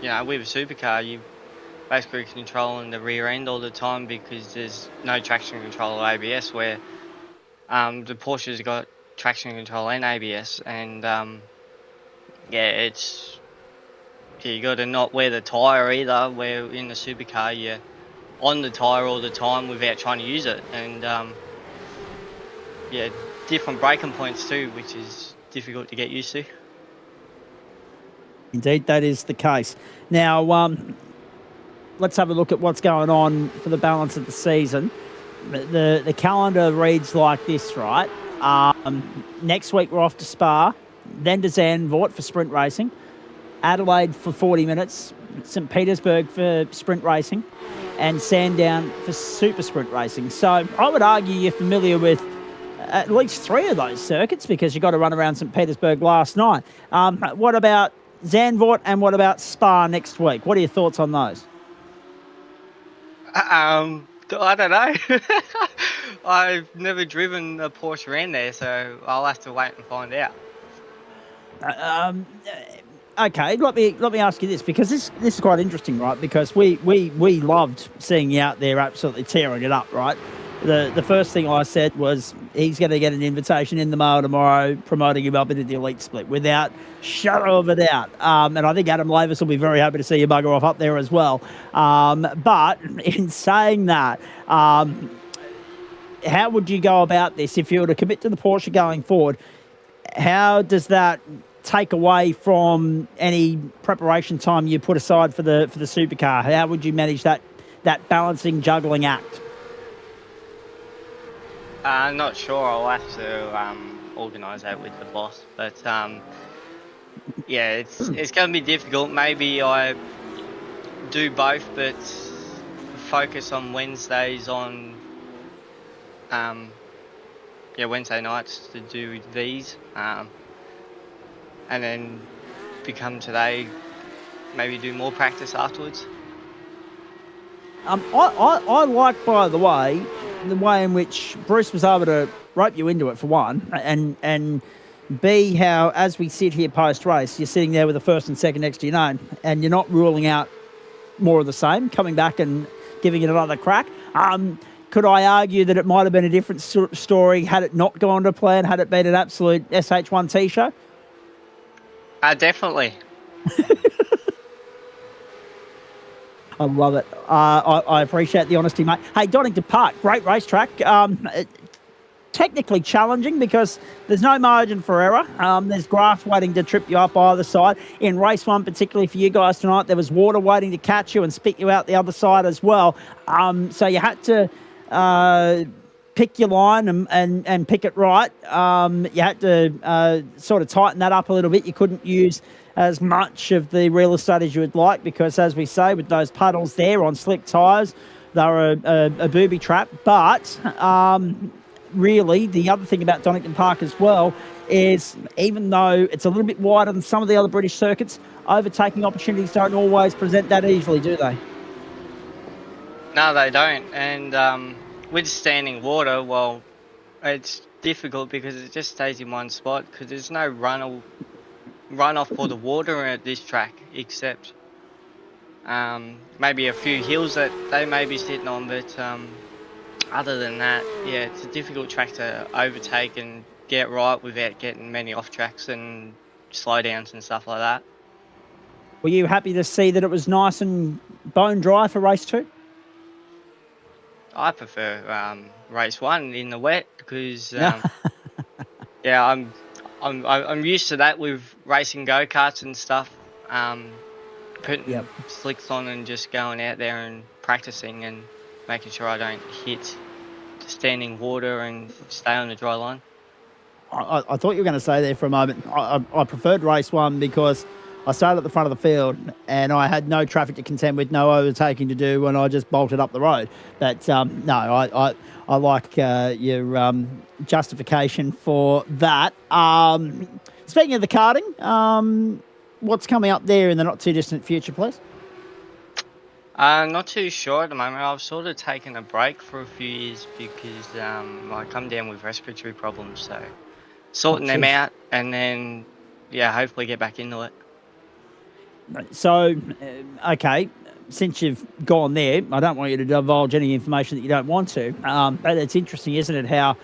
You know, with a supercar, you basically controlling the rear end all the time because there's no traction control or ABS, where the Porsche's got traction control and ABS, and yeah, you got to not wear the tyre either, where in the supercar you're on the tyre all the time without trying to use it, and yeah, different braking points too, which is difficult to get used to. Indeed, that is the case. Now, let's have a look at what's going on for the balance of the season. The calendar reads like this, right? Next week we're off to Spa, then to Zandvoort for sprint racing, Adelaide for 40 minutes, St. Petersburg for sprint racing, and Sandown for super sprint racing. So I would argue you're familiar with at least 3 of those circuits because you got to run around St. Petersburg last night. What about Zandvoort and what about Spa next week? What are your thoughts on those? I don't know. I've never driven a Porsche around there, so I'll have to wait and find out. Okay, let me ask you this, because this is quite interesting, right? Because we loved seeing you out there absolutely tearing it up, right? The first thing I said was he's going to get an invitation in the mail tomorrow promoting him up into the Elite Split without shadow of a doubt. And I think Adam Lavis will be very happy to see you bugger off up there as well. But in saying that, how would you go about this if you were to commit to the Porsche going forward? How does that take away from any preparation time you put aside for the supercar? How would you manage that balancing, juggling act? I'm not sure. I'll have to organise that with the boss. But yeah, it's going to be difficult. Maybe I do both, but focus on Wednesdays on Wednesday nights to do these, and then become today. Maybe do more practice afterwards. I like, by the way, the way in which Bruce was able to rope you into it, for one, and B, how, as we sit here post-race, you're sitting there with the first and second next to your name, and you're not ruling out more of the same, coming back and giving it another crack. Could I argue that it might have been a different story had it not gone to plan, had it been an absolute SH1T show? Definitely. I love it. I appreciate the honesty, mate. Hey, Donington Park, great racetrack. Technically challenging because there's no margin for error. There's grass waiting to trip you up either side. In race one, particularly for you guys tonight, there was water waiting to catch you and spit you out the other side as well. So you had to pick your line and pick it right. You had to sort of tighten that up a little bit. You couldn't use as much of the real estate as you would like because, as we say, with those puddles there on slick tyres, they were a booby trap. But really, the other thing about Donington Park as well is, even though it's a little bit wider than some of the other British circuits, overtaking opportunities don't always present that easily, do they? No, they don't. And with standing water, well, it's difficult because it just stays in one spot because there's no runoff for the water at this track, except maybe a few hills that they may be sitting on, but other than that, yeah, it's a difficult track to overtake and get right without getting many off tracks and slowdowns and stuff like that. Were you happy to see that it was nice and bone dry for race 2? I prefer race 1 in the wet because yeah, I'm used to that with racing go-karts and stuff, putting slicks on and just going out there and practicing and making sure I don't hit standing water and stay on the dry line. I thought you were going to say there for a moment, I preferred race 1 because I started at the front of the field and I had no traffic to contend with, no overtaking to do, and I just bolted up the road. But no, I like your justification for that. Speaking of the karting, what's coming up there in the not too distant future, please? Not too sure at the moment. I've sort of taken a break for a few years because I come down with respiratory problems, so sorting them out and then, yeah, hopefully get back into it. So, okay, since you've gone there, I don't want you to divulge any information that you don't want to, but it's interesting, isn't it, how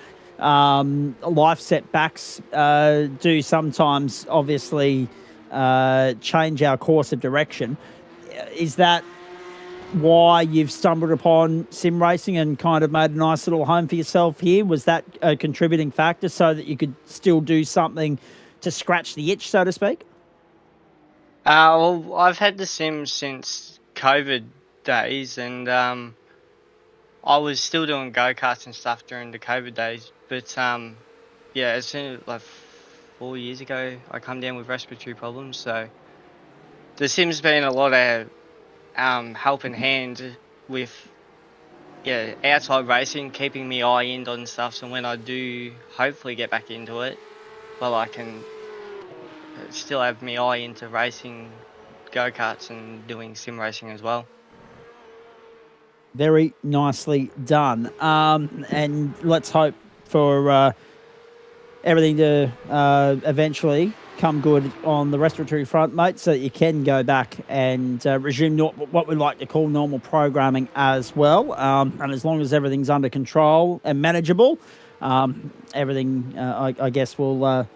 life setbacks do sometimes obviously change our course of direction. Is that why you've stumbled upon sim racing and kind of made a nice little home for yourself here? Was that a contributing factor so that you could still do something to scratch the itch, so to speak? Well, I've had the sim since COVID days, and I was still doing go-karts and stuff during the COVID days. But yeah, as soon as, like 4 years ago, I come down with respiratory problems. So the sim's been a lot of helping hand with outside racing, keeping me eye in on stuff. So when I do hopefully get back into it, well, I can still have me eye into racing go-karts and doing sim racing as well. Very nicely done. And let's hope for everything to eventually come good on the respiratory front, mate, so that you can go back and resume what we like to call normal programming as well. And as long as everything's under control and manageable, everything, I guess, will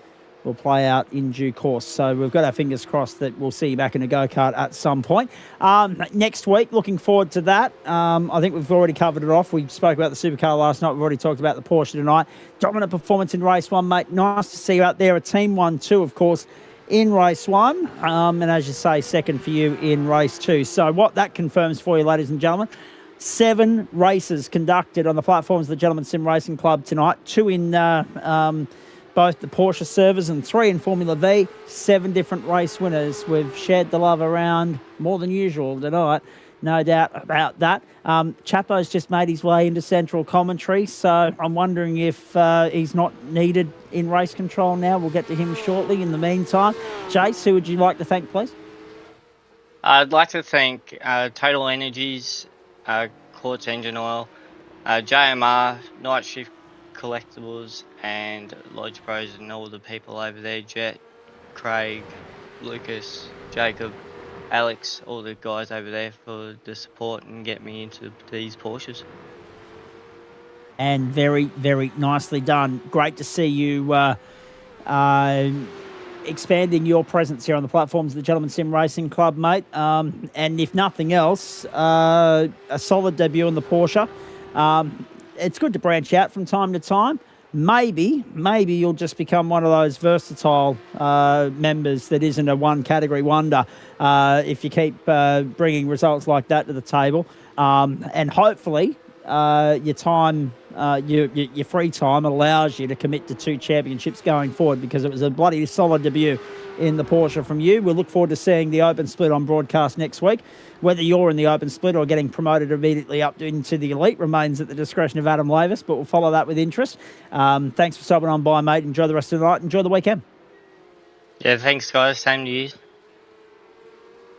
play out in due course. So we've got our fingers crossed that we'll see you back in a go-kart at some point. Next week, looking forward to that. I think we've already covered it off. We spoke about the supercar last night. We've already talked about the Porsche tonight. Dominant performance in race 1, mate. Nice to see you out there. A team 1-2, of course, in race 1. And as you say, second for you in race 2. So what that confirms for you, ladies and gentlemen, 7 races conducted on the platforms of the Gentleman Sim Racing Club tonight. 2 in both the Porsche servers and 3 in Formula V. 7 different race winners. We've shared the love around more than usual tonight, no doubt about that. Chapo's just made his way into central commentary, so I'm wondering if he's not needed in race control now. We'll get to him shortly. In the meantime, Jace, who would you like to thank, please? I'd like to thank Total Energies, Quartz Engine Oil, JMR, Night Shift Collectibles, and Lodge Pros, and all the people over there, Jet, Craig, Lucas, Jacob, Alex, all the guys over there for the support and get me into these Porsches. And very, very nicely done. Great to see you expanding your presence here on the platforms of the Gentleman Sim Racing Club, mate. And if nothing else, a solid debut in the Porsche. It's good to branch out from time to time. Maybe you'll just become one of those versatile members that isn't a one category wonder if you keep bringing results like that to the table. And hopefully your time, your free time allows you to commit to 2 championships going forward, because it was a bloody solid debut in the Porsche from you. We'll look forward to seeing the Open Split on broadcast next week. Whether you're in the Open Split or getting promoted immediately up into the Elite remains at the discretion of Adam Lavis, but we'll follow that with interest. Thanks for stopping on by, mate. Enjoy the rest of the night. Enjoy the weekend. Yeah, thanks, guys. Same to you.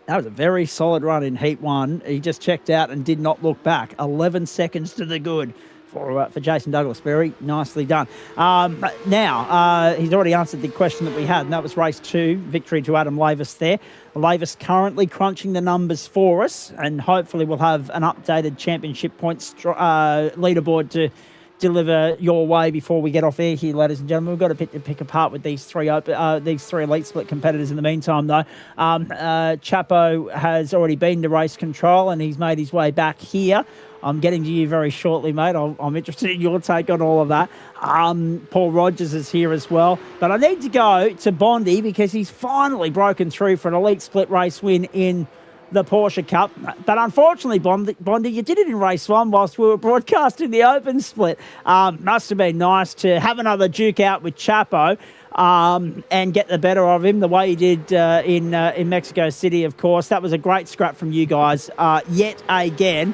That was a very solid run in Heat 1. He just checked out and did not look back. 11 seconds to the good for Jason Douglas. Very nicely done. Now, he's already answered the question that we had, and that was race 2, victory to Adam Lavis there. Lavis currently crunching the numbers for us, and hopefully we'll have an updated championship points leaderboard to deliver your way before we get off air here, ladies and gentlemen. We've got to pick apart with these three Elite Split competitors in the meantime, though. Chapo has already been to race control, and he's made his way back here. I'm getting to you very shortly, mate. I'm interested in your take on all of that. Paul Rogers is here as well. But I need to go to Bondi because he's finally broken through for an Elite Split race win in the Porsche Cup. But unfortunately, Bondi, you did it in race 1 whilst we were broadcasting the Open Split. Must have been nice to have another duke out with Chapo and get the better of him the way he did in Mexico City, of course. That was a great scrap from you guys yet again.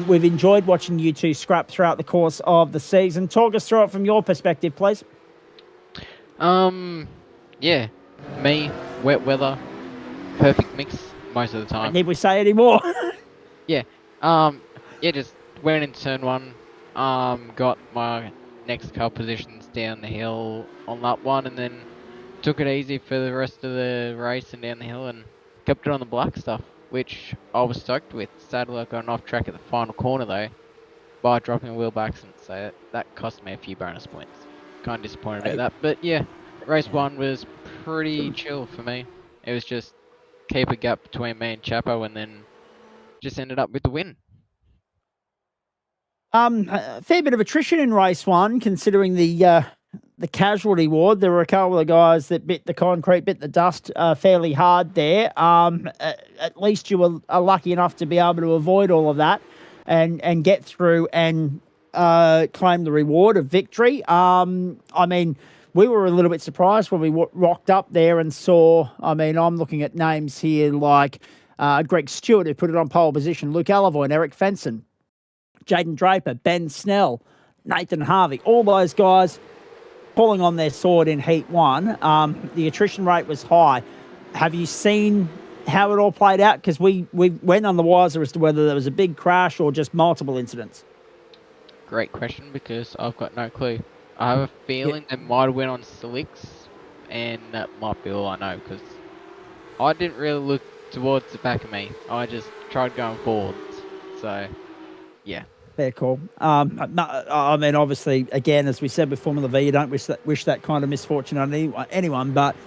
We've enjoyed watching you two scrap throughout the course of the season. Talk us through it from your perspective, please. Yeah, me, wet weather, perfect mix most of the time. Need we say any more? Yeah, just went in turn 1, got my next couple positions down the hill on lap 1, and then took it easy for the rest of the race and down the hill, and kept it on the black stuff, which I was stoked with. Sadly, I got off track at the final corner though by dropping a wheel by accident, so that cost me a few bonus points. Kind of disappointed about that, but yeah, race 1 was pretty chill for me. It was just keep a gap between me and Chapo, and then just ended up with the win. A fair bit of attrition in race 1, considering the casualty ward. There were a couple of guys that bit the concrete, bit the dust fairly hard there. At least you are lucky enough to be able to avoid all of that and get through and claim the reward of victory. I mean, we were a little bit surprised when we rocked up there and saw, I'm looking at names here like Greg Stewart, who put it on pole position, Luke Alavoy, Eric Fenson, Jaden Draper, Ben Snell, Nathan Harvey, all those guys pulling on their sword in Heat 1. The attrition rate was high. Have you seen how it all played out? Because we went on the wiser as to whether there was a big crash or just multiple incidents. Great question, because I've got no clue. I have a feeling they might have went on slicks, and that might be all I know, because I didn't really look towards the back of me. I just tried going forwards. So, yeah. Fair call. Obviously, again, as we said with Formula V, you don't wish that kind of misfortune on anyone, but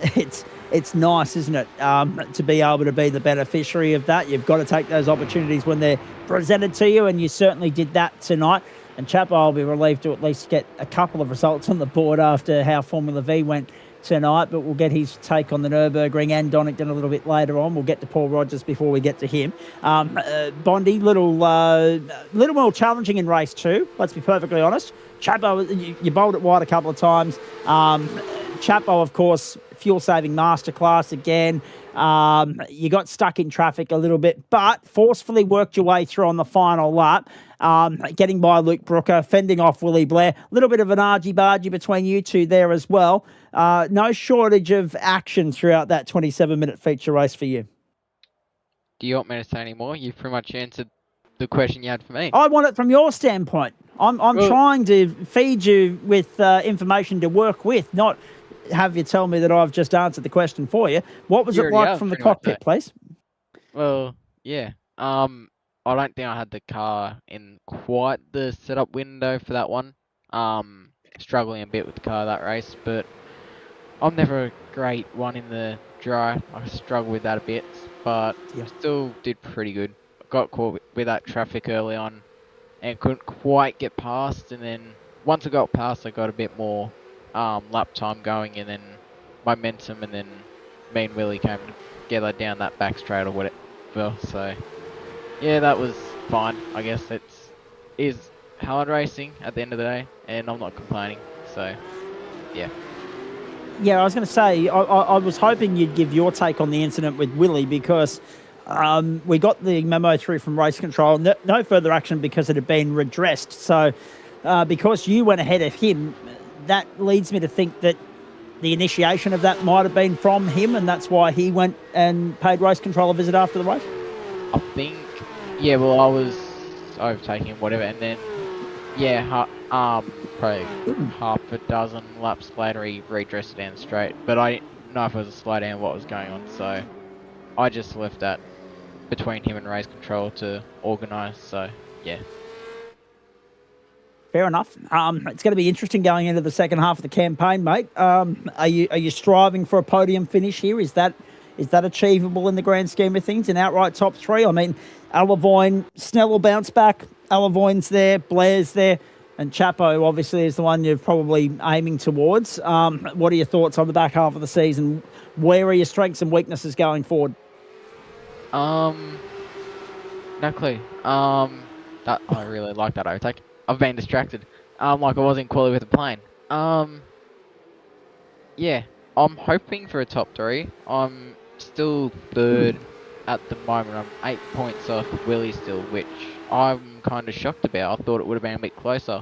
it's nice, isn't it, to be able to be the beneficiary of that. You've got to take those opportunities when they're presented to you, and you certainly did that tonight. And Chapo will be relieved to at least get a couple of results on the board after how Formula V went tonight, but we'll get his take on the Nürburgring and Donington a little bit later on. We'll get to Paul Rogers before we get to him. Bondi, little more challenging in race 2, let's be perfectly honest. Chapo, you bowled it wide a couple of times. Chapo, of course, fuel-saving masterclass again. You got stuck in traffic a little bit, but forcefully worked your way through on the final lap, getting by Luke Brooker, fending off Willie Blair. A little bit of an argy-bargy between you two there as well. No shortage of action throughout that 27-minute feature race for you. Do you want me to say any more? You've pretty much answered the question you had for me? I want it from your standpoint. I'm Well- trying to feed you with information to work with, not have you tell me that I've just answered the question for you. What was You it already like have, from the pretty much, cockpit, please? Well, yeah. I don't think I had the car in quite the setup window for that one. Struggling a bit with the car that race, but I'm never a great one in the dry. I struggle with that a bit, but Yeah. still did pretty good. Got caught with that traffic early on and couldn't quite get past, and then once I got past, I got a bit more lap time going, and then momentum, and then me and Willie came together down that back straight or whatever. So yeah, that was fine. I guess is hard racing at the end of the day, and I'm not complaining. So yeah. Yeah, I was going to say, I was hoping you'd give your take on the incident with Willie because we got the memo through from race control. No further action because it had been redressed. So because you went ahead of him, that leads me to think that the initiation of that might have been from him, and that's why he went and paid race control a visit after the race. I think, yeah, well, I was overtaking him, whatever, and then, yeah, probably half a dozen laps later, he redressed it down straight, but I didn't know if it was a slow down, what was going on, so I just left that between him and race control to organise, so, yeah. Fair enough. It's going to be interesting going into the second half of the campaign, mate. Are you striving for a podium finish here? Is that achievable in the grand scheme of things? An outright top three? I mean, Alavoine, Snell will bounce back. Alavoine's there, Blair's there, and Chapo obviously is the one you're probably aiming towards. What are your thoughts on the back half of the season? Where are your strengths and weaknesses going forward? No clue. That I really like that overtake. I've been distracted. Like I was in quali with the plane. Yeah, I'm hoping for a top three. I'm still third at the moment. I'm 8 points off Willie still, which I'm kind of shocked about. I thought it would have been a bit closer.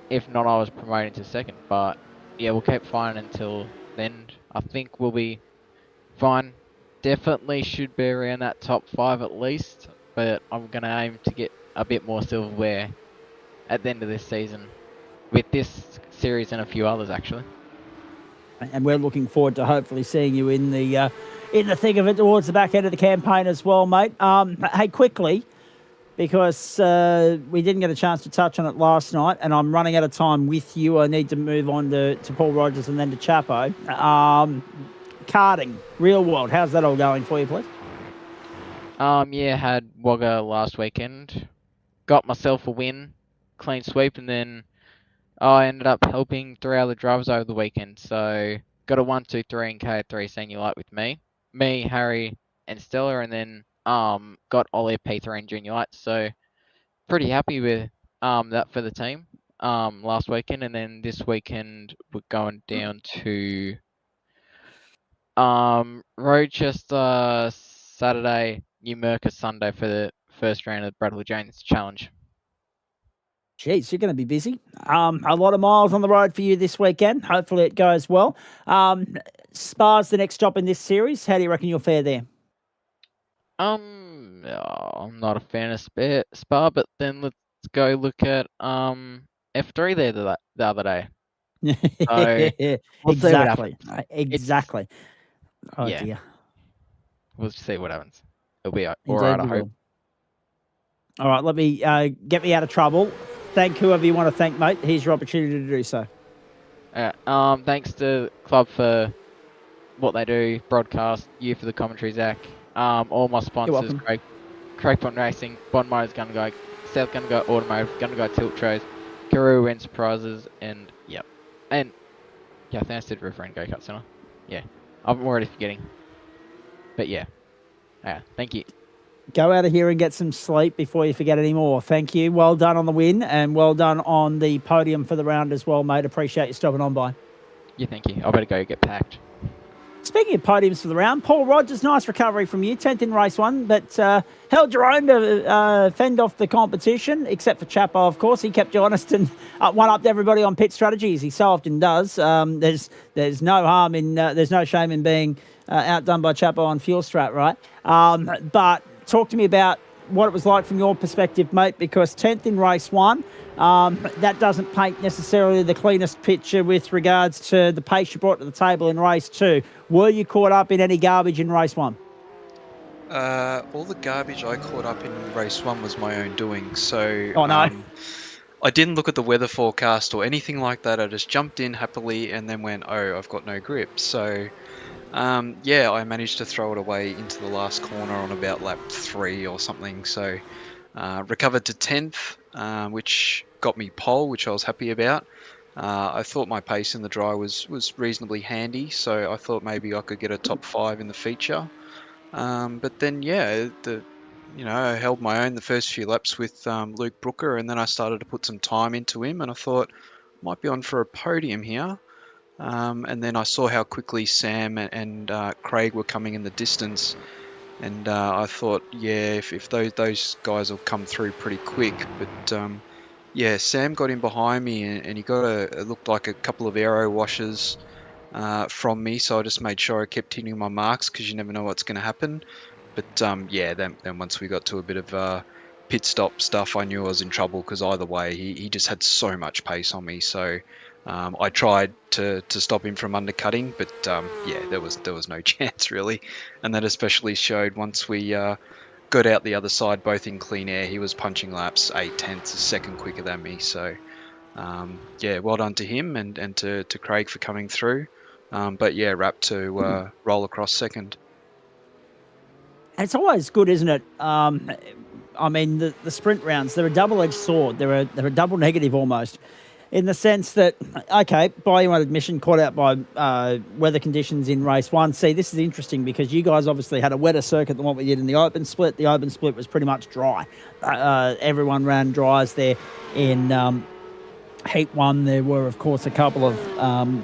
If not, I was promoted to second. But yeah, we'll keep fighting until then. I think we'll be fine. Definitely should be around that top 5 at least. But I'm going to aim to get a bit more silverware at the end of this season with this series and a few others actually. And we're looking forward to hopefully seeing you in the thick of it towards the back end of the campaign as well, mate. Hey, quickly, because we didn't get a chance to touch on it last night, and I'm running out of time with you. I need to move on to Paul Rogers and then to Chapo. Karting, real world, how's that all going for you, please? Yeah, had Wagga last weekend. Got myself a win, clean sweep, and then I ended up helping 3 other drivers over the weekend. So got a 1, 2, 3 in K3 senior light with me, Harry, and Stella, and then got Ollie P3 in junior light. So pretty happy with that for the team last weekend, and then this weekend we're going down to Rochester Saturday, New Merca Sunday for the first round of the Bradley Jones Challenge. Jeez, you're going to be busy. A lot of miles on the road for you this weekend. Hopefully it goes well. Spa's the next stop in this series. How do you reckon you'll fare there? I'm not a fan of Spa, but then let's go look at F3 there the other day. So exactly. Exactly. Oh yeah. dear. We'll see what happens. It'll be all Indeed right, I we hope. will. All right, let me get me out of trouble. Thank whoever you want to thank, mate. Here's your opportunity to do so. Thanks to the club for what they do, broadcast, you for the commentary, Zach. All my sponsors, Craig Point Racing, Bond Motors Gun Guy, South Gun Guy Automotive, Gun Guy Tilt Trays, Karoo Enterprises, and yep. And yeah, I think I said Referee Go Kart Center. Yeah, I'm already forgetting. But yeah, thank you. Go out of here and get some sleep before you forget any more. Thank you. Well done on the win and well done on the podium for the round as well, mate. Appreciate you stopping on by. Yeah, thank you. I better go get packed. Speaking of podiums for the round, Paul Rogers, nice recovery from you. 10th in race 1, but held your own to fend off the competition, except for Chapo, of course. He kept you honest and one-upped everybody on pit strategies. He so often does. There's no harm in, there's no shame in being outdone by Chapo on fuel strat, right? But talk to me about what it was like from your perspective, mate, because 10th in race one, that doesn't paint necessarily the cleanest picture with regards to the pace you brought to the table in race two. Were you caught up in any garbage in race one? All the garbage I caught up in race one was my own doing. So Oh, no. I didn't look at the weather forecast or anything like that. I just jumped in happily and then went, oh, I've got no grip. So yeah, I managed to throw it away into the last corner on about lap 3 or something. So recovered to 10th, which got me pole, which I was happy about. I thought my pace in the dry was reasonably handy, so I thought maybe I could get a top 5 in the feature. But then, yeah, I held my own the first few laps with Luke Brooker, and then I started to put some time into him, and I thought might be on for a podium here. And then I saw how quickly Sam and Craig were coming in the distance, and I thought, yeah, if those guys will come through pretty quick. But yeah, Sam got in behind me, and he got it looked like a couple of aero washes from me, so I just made sure I kept hitting my marks because you never know what's going to happen. But yeah, then once we got to a bit of pit stop stuff, I knew I was in trouble because either way, he just had so much pace on me. So I tried to stop him from undercutting, but yeah, there was no chance really. And that especially showed once we got out the other side, both in clean air. He was punching laps 8/10 a second quicker than me. So yeah, well done to him and to Craig for coming through. But yeah, Rap to roll across second. And it's always good, isn't it? I mean, the sprint rounds, they're a double-edged sword. They're a double negative almost, in the sense that, okay, by your own admission, caught out by weather conditions in race one. See, this is interesting because you guys obviously had a wetter circuit than what we did in the open split. The open split was pretty much dry. Everyone ran dries there in heat one. There were, of course, a couple of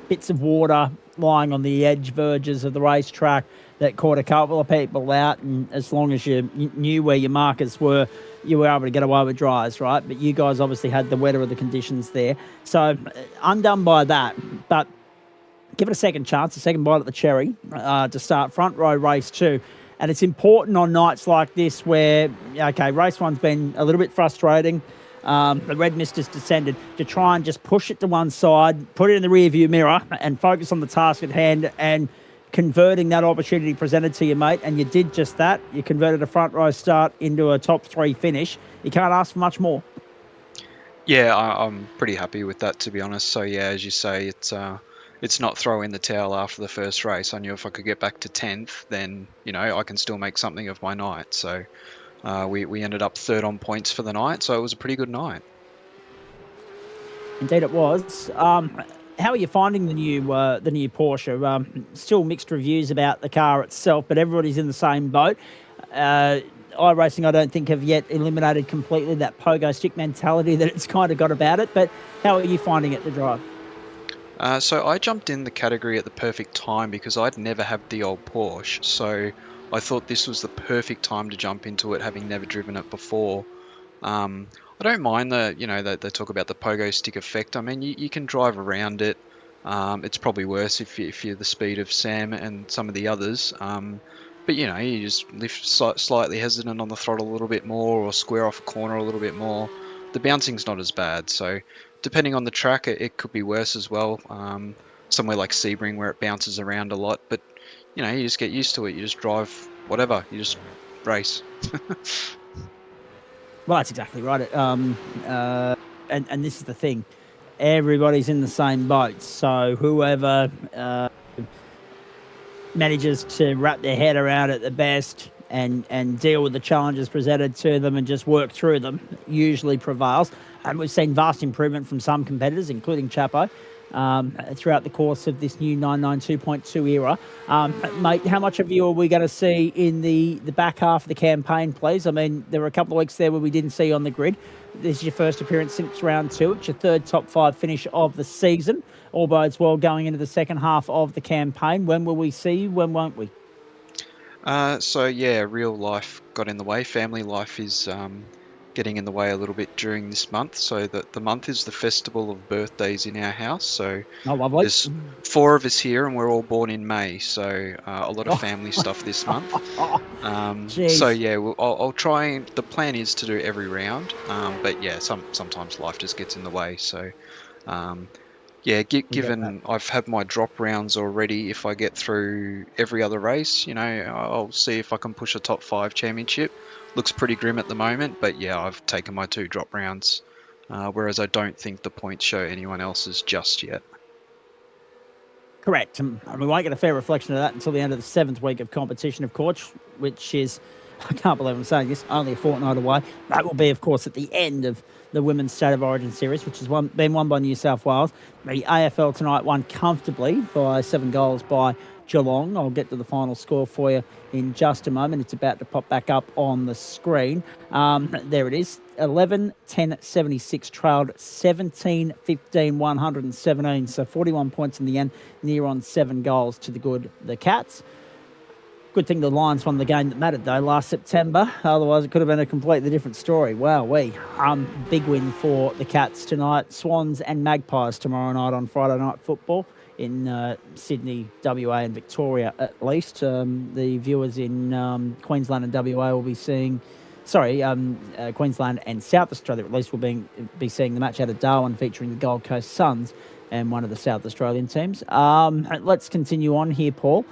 bits of water lying on the edge verges of the racetrack that caught a couple of people out, and as long as you knew where your markers were, you were able to get away with dries, right? But you guys obviously had the wetter of the conditions there. So undone by that, but give it a second chance, a second bite at the cherry to start front row race two. And it's important on nights like this where, okay, race one's been a little bit frustrating. The red mist has descended, to try and just push it to one side, put it in the rear view mirror and focus on the task at hand and converting that opportunity presented to you, mate. And you did just that. You converted a front row start into a top 3 finish. You can't ask for much more. Yeah, I'm pretty happy with that, to be honest. So yeah, as you say, it's not throw in the towel after the first race. I knew if I could get back to 10th, then I can still make something of my night. So we ended up 3rd on points for the night, so it was a pretty good night. Indeed, it was. How are you finding the new Porsche? Still mixed reviews about the car itself, but everybody's in the same boat. iRacing, I don't think, have yet eliminated completely that pogo stick mentality that it's kind of got about it. But how are you finding it to drive? So I jumped in the category at the perfect time because I'd never had the old Porsche. So I thought this was the perfect time to jump into it, having never driven it before. I don't mind they talk about the pogo stick effect. I mean, you can drive around it. It's probably worse if you're the speed of Sam and some of the others. But you just lift slightly hesitant on the throttle a little bit more, or square off a corner a little bit more. The bouncing's not as bad. So depending on the track, it could be worse as well. Somewhere like Sebring where it bounces around a lot, but you just get used to it. You just drive whatever. You just race. Well, that's exactly right. And this is the thing. Everybody's in the same boat. So whoever manages to wrap their head around it the best and deal with the challenges presented to them and just work through them usually prevails. And we've seen vast improvement from some competitors, including Chapo, throughout the course of this new 992.2 era. Mate, how much of you are we going to see in the back half of the campaign, please? I mean, there were a couple of weeks there where we didn't see you on the grid. This is your first appearance since round 2. It's your 3rd top 5 finish of the season. All bodes well going into the second half of the campaign. When will we see you? When won't we? So yeah, real life got in the way. Family life is getting in the way a little bit during this month. So the month is the festival of birthdays in our house. So Oh, lovely. there's 4 of us here, and we're all born in May. So a lot of family stuff this month. So Jeez. yeah, I'll try. And the plan is to do every round. But yeah, sometimes life just gets in the way. So. Yeah, We get that. given I've had my drop rounds already, if I get through every other race, I'll see if I can push a top 5 championship. Looks pretty grim at the moment, but yeah, I've taken my 2 drop rounds, whereas I don't think the points show anyone else's just yet. Correct. And we won't get a fair reflection of that until the end of the 7th week of competition, of course, which is, I can't believe I'm saying this, only a fortnight away. That will be, of course, at the end of the Women's State of Origin Series, which has been won by New South Wales. The AFL tonight won comfortably by 7 goals by Geelong. I'll get to the final score for you in just a moment. It's about to pop back up on the screen. There it is. 11-10-76 trailed 17-15 117. So 41 points in the end, near on 7 goals to the good, the Cats. Good thing the Lions won the game that mattered, though, last September. Otherwise, it could have been a completely different story. Wow-wee. Big win for the Cats tonight. Swans and Magpies tomorrow night on Friday Night Football in Sydney, WA and Victoria at least. The viewers in Queensland and WA will be seeing... Queensland and South Australia at least will be seeing the match out of Darwin featuring the Gold Coast Suns and one of the South Australian teams. Let's continue on here, Paul.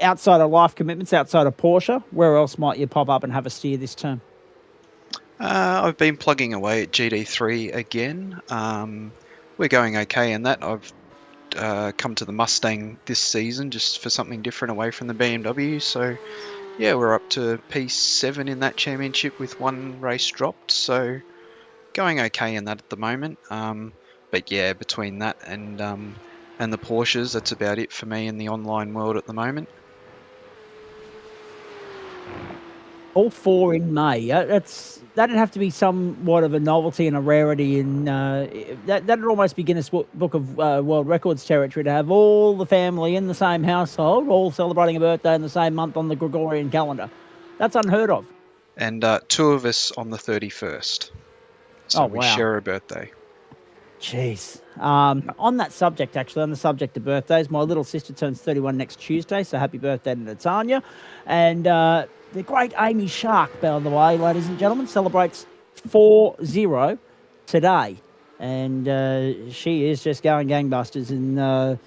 Outside of life commitments, outside of Porsche, where else might you pop up and have a steer this term? I've been plugging away at GD3 again. We're going okay in that. I've come to the Mustang this season just for something different away from the BMW. So, yeah, we're up to P7 in that championship with 1 race dropped. So, going okay in that at the moment. But yeah, between that and the Porsches, that's about it for me in the online world at the moment. All 4 in May. That'd have to be somewhat of a novelty and a rarity. That'd almost be Guinness Book of World Records territory to have all the family in the same household, all celebrating a birthday in the same month on the Gregorian calendar. That's unheard of. And 2 of us on the 31st. So we share a birthday. Jeez. On that subject, actually, on the subject of birthdays, my little sister turns 31 next Tuesday, so happy birthday to Natanya. And the great Amy Shark, by the way, ladies and gentlemen, celebrates 4-0 today. And she is just going gangbusters in the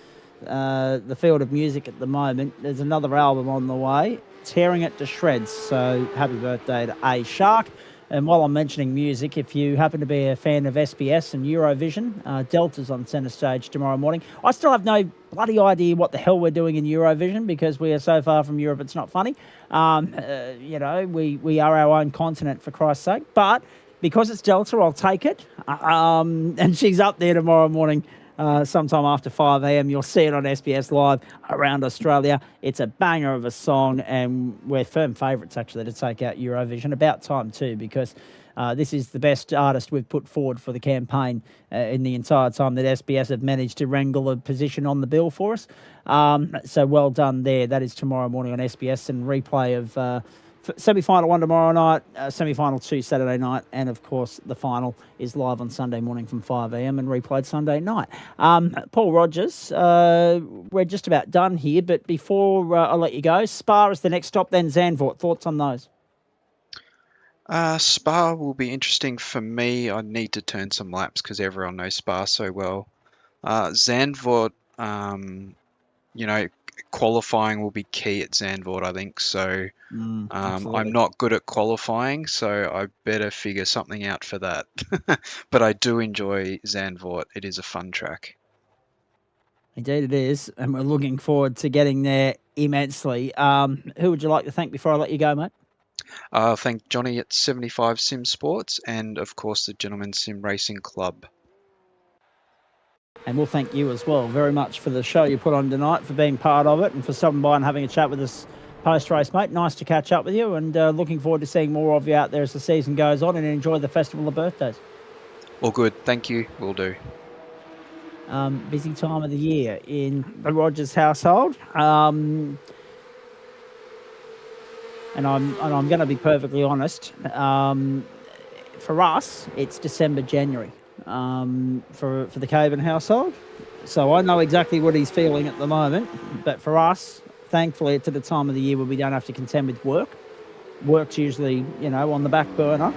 field of music at the moment. There's another album on the way, tearing it to shreds. So happy birthday to A Shark. And while I'm mentioning music, if you happen to be a fan of SBS and Eurovision, Delta's on centre stage tomorrow morning. I still have no bloody idea what the hell we're doing in Eurovision because we are so far from Europe, it's not funny. We are our own continent, for Christ's sake. But because it's Delta, I'll take it. And she's up there tomorrow morning. Sometime after 5 a.m. You'll see it on SBS Live around Australia. It's a banger of a song, and we're firm favourites, actually, to take out Eurovision. About time, too, because this is the best artist we've put forward for the campaign in the entire time that SBS have managed to wrangle a position on the bill for us. So well done there. That is tomorrow morning on SBS, and replay of... semi-final 1 tomorrow night, semi-final 2 Saturday night, and of course the final is live on Sunday morning from 5 a.m. and replayed Sunday night. Paul Rogers, we're just about done here, but before I let you go, Spa is the next stop, then Zandvoort. Thoughts on those? Spa will be interesting for me. I need to turn some laps because everyone knows Spa so well. Zandvoort, qualifying will be key at Zandvoort, I think. So I'm not good at qualifying, so I better figure something out for that. But I do enjoy Zandvoort. It is a fun track. Indeed it is, and we're looking forward to getting there immensely. Who would you like to thank before I let you go, mate? Thank Johnny at 75 Sim Sports and, of course, the Gentleman Sim Racing Club. And we'll thank you as well very much for the show you put on tonight, for being part of it, and for stopping by and having a chat with us post-race, mate. Nice to catch up with you, and looking forward to seeing more of you out there as the season goes on, and enjoy the Festival of Birthdays. All good. Thank you. Will do. Busy time of the year in the Rogers household. and I'm going to be perfectly honest. For us, it's December, January for the Caven household. So I know exactly what he's feeling at the moment. But for us, thankfully, it's at a time of the year where we don't have to contend with work. Work's usually, on the back burner.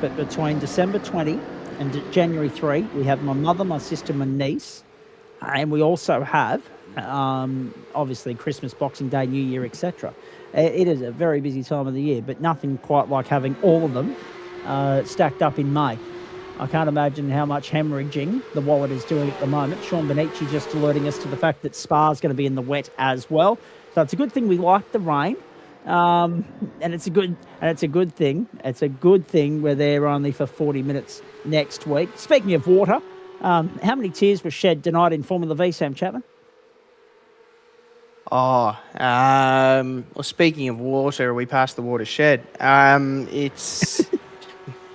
But between December 20 and January 3, we have my mother, my sister, my niece. And we also have, obviously, Christmas, Boxing Day, New Year, etc. It is a very busy time of the year, but nothing quite like having all of them stacked up in May. I can't imagine how much hemorrhaging the wallet is doing at the moment. Sean Benici just alerting us to the fact that Spa's going to be in the wet as well. So it's a good thing we like the rain, and it's a good thing. It's a good thing we're there only for 40 minutes next week. Speaking of water, how many tears were shed tonight in Formula V, Sam Chapman? Well, speaking of water, we passed the watershed. It's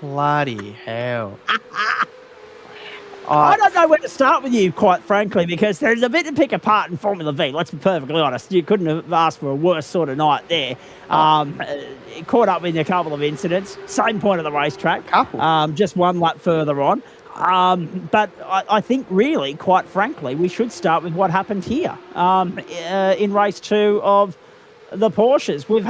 bloody hell. I don't know where to start with you, quite frankly, because there's a bit to pick apart in Formula V. Let's be perfectly honest. You couldn't have asked for a worse sort of night there. Caught up in a couple of incidents. Same point of the racetrack. Just one lap further on. But I think really, quite frankly, we should start with what happened here in race 2 of the Porsches. We've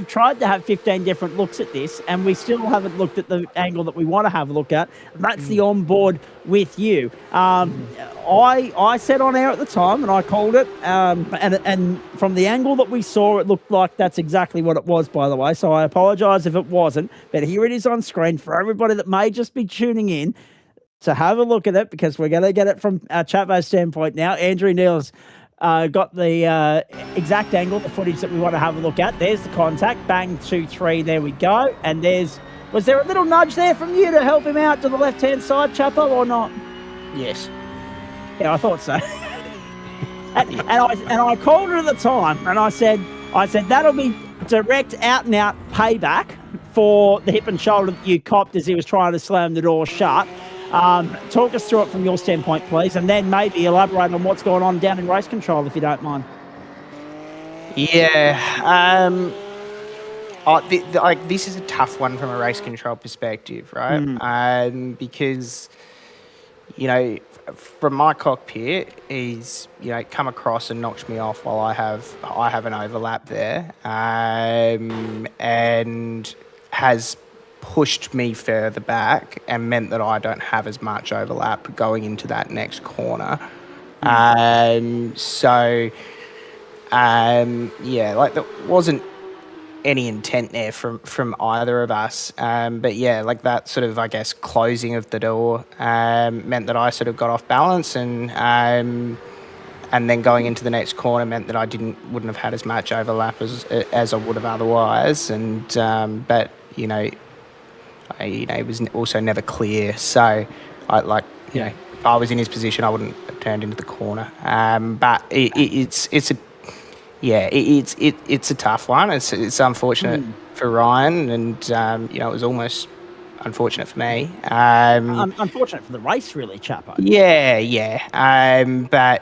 tried to have 15 different looks at this, and we still haven't looked at the angle that we want to have a look at. And that's the onboard with you. I said on air at the time, and I called it, and from the angle that we saw, it looked like that's exactly what it was, by the way. So I apologise if it wasn't, but here it is on screen for everybody that may just be tuning in to have a look at it, because we're going to get it from our Chapo's standpoint now. Andrew Neal's got the exact angle, the footage that we want to have a look at. There's the contact. Bang, 2-3. There we go. And was there a little nudge there from you to help him out to the left-hand side, Chapo, or not? Yes. Yeah, I thought so. and I called it at the time, and I said that'll be direct out-and-out payback for the hip and shoulder that you copped as he was trying to slam the door shut. Talk us through it from your standpoint, please, and then maybe elaborate on what's going on down in race control, if you don't mind. Yeah. This is a tough one from a race control perspective, right? Because, from my cockpit, he's, come across and knocked me off while I have an overlap there, and has pushed me further back and meant that I don't have as much overlap going into that next corner. There wasn't any intent there from either of us. But yeah, like that sort of, I guess, closing of the door meant that I sort of got off balance, and then going into the next corner meant that I wouldn't have had as much overlap as I would have otherwise. But it was also never clear. So if I was in his position, I wouldn't have turned into the corner. But it's a tough one. It's unfortunate for Ryan, and it was almost unfortunate for me. Unfortunate for the race, really, Chapo. But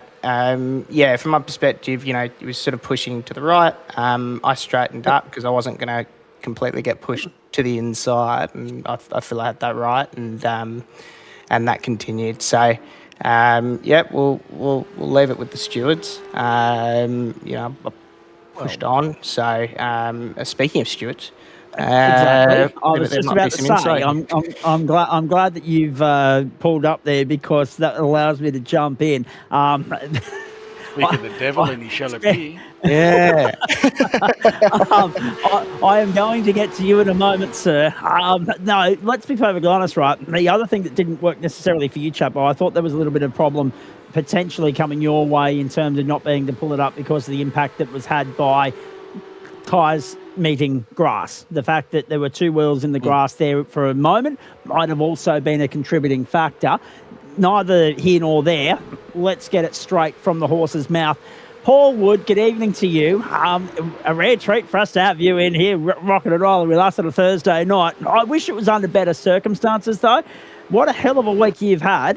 from my perspective, he was sort of pushing to the right. I straightened up because I wasn't going to completely get pushed to the inside, and I feel I had that right, and that continued. So we'll leave it with the stewards. I pushed on. So speaking of stewards, exactly. I was just about to say, I'm glad that you've pulled up there, because that allows me to jump in. Speak of the devil, and he shall appear. Yeah. I am going to get to you in a moment, sir. No, let's be perfectly honest, right? The other thing that didn't work necessarily for you, Chapo, I thought there was a little bit of problem potentially coming your way in terms of not being able to pull it up because of the impact that was had by tyres meeting grass. The fact that there were two wheels in the grass there for a moment might have also been a contributing factor. Neither here nor there. Let's get it straight from the horse's mouth. Paul Wood, good evening to you. A rare treat for us to have you in here rocking and rolling with us on a Thursday night. I wish it was under better circumstances, though. What a hell of a week you've had.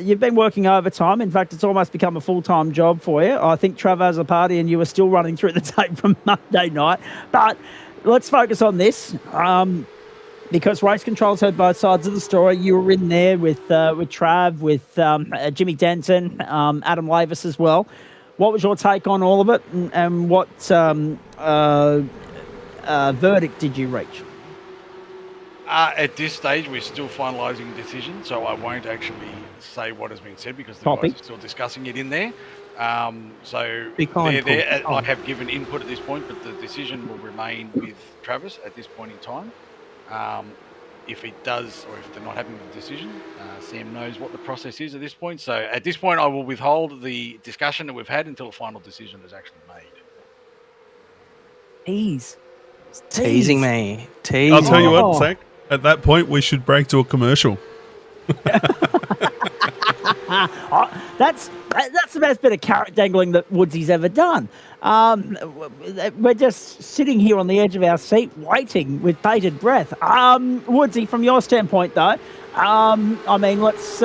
You've been working overtime. In fact, it's almost become a full-time job for you. I think Trav has a party and you were still running through the tape from Monday night. But let's focus on this. Because Race Control's heard both sides of the story. You were in there with Trav, with Jimmy Denton, Adam Lavis as well. What was your take on all of it, and what verdict did you reach? At this stage, we're still finalising a decision, so I won't actually say what has been said because the guys are still discussing it in there. So I have given input at this point, but the decision will remain with Travis at this point in time. If it does, or if they're not happy with the decision, Sam knows what the process is at this point. So at this point, I will withhold the discussion that we've had until a final decision is actually made. Teasing me. I'll tell you what, Zach. At that point, we should break to a commercial. That's the best bit of carrot dangling that Woodsy's ever done. We're just sitting here on the edge of our seat waiting with bated breath. Woodsy, from your standpoint, though, I mean, let's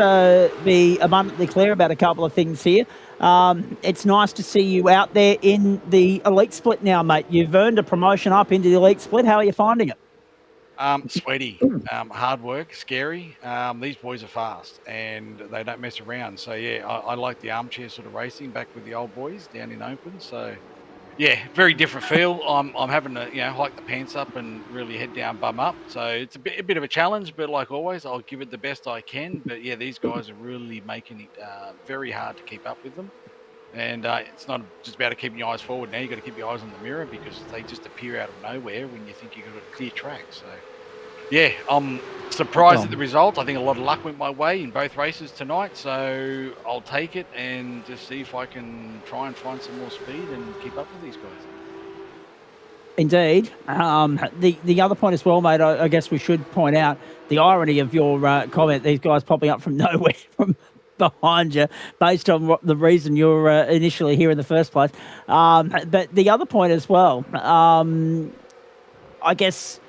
be abundantly clear about a couple of things here. It's nice to see you out there in the elite split now, mate. You've earned a promotion up into the elite split. How are you finding it? Sweaty, hard work, scary. These boys are fast and they don't mess around. So yeah, I like the armchair sort of racing back with the old boys down in open. So yeah, very different feel. I'm having to hike the pants up and really head down, bum up. So it's a bit of a challenge, but like always, I'll give it the best I can. But yeah, these guys are really making it very hard to keep up with them. And it's not just about keeping your eyes forward. Now you've got to keep your eyes on the mirror because they just appear out of nowhere when you think you've got a clear track. So, yeah, I'm surprised at the result. I think a lot of luck went my way in both races tonight. So I'll take it and just see if I can try and find some more speed and keep up with these guys. Indeed. The other point as well, mate, I guess we should point out the irony of your comment, these guys popping up from nowhere, from behind you, based on what the reason you're initially here in the first place. But the other point as well, I guess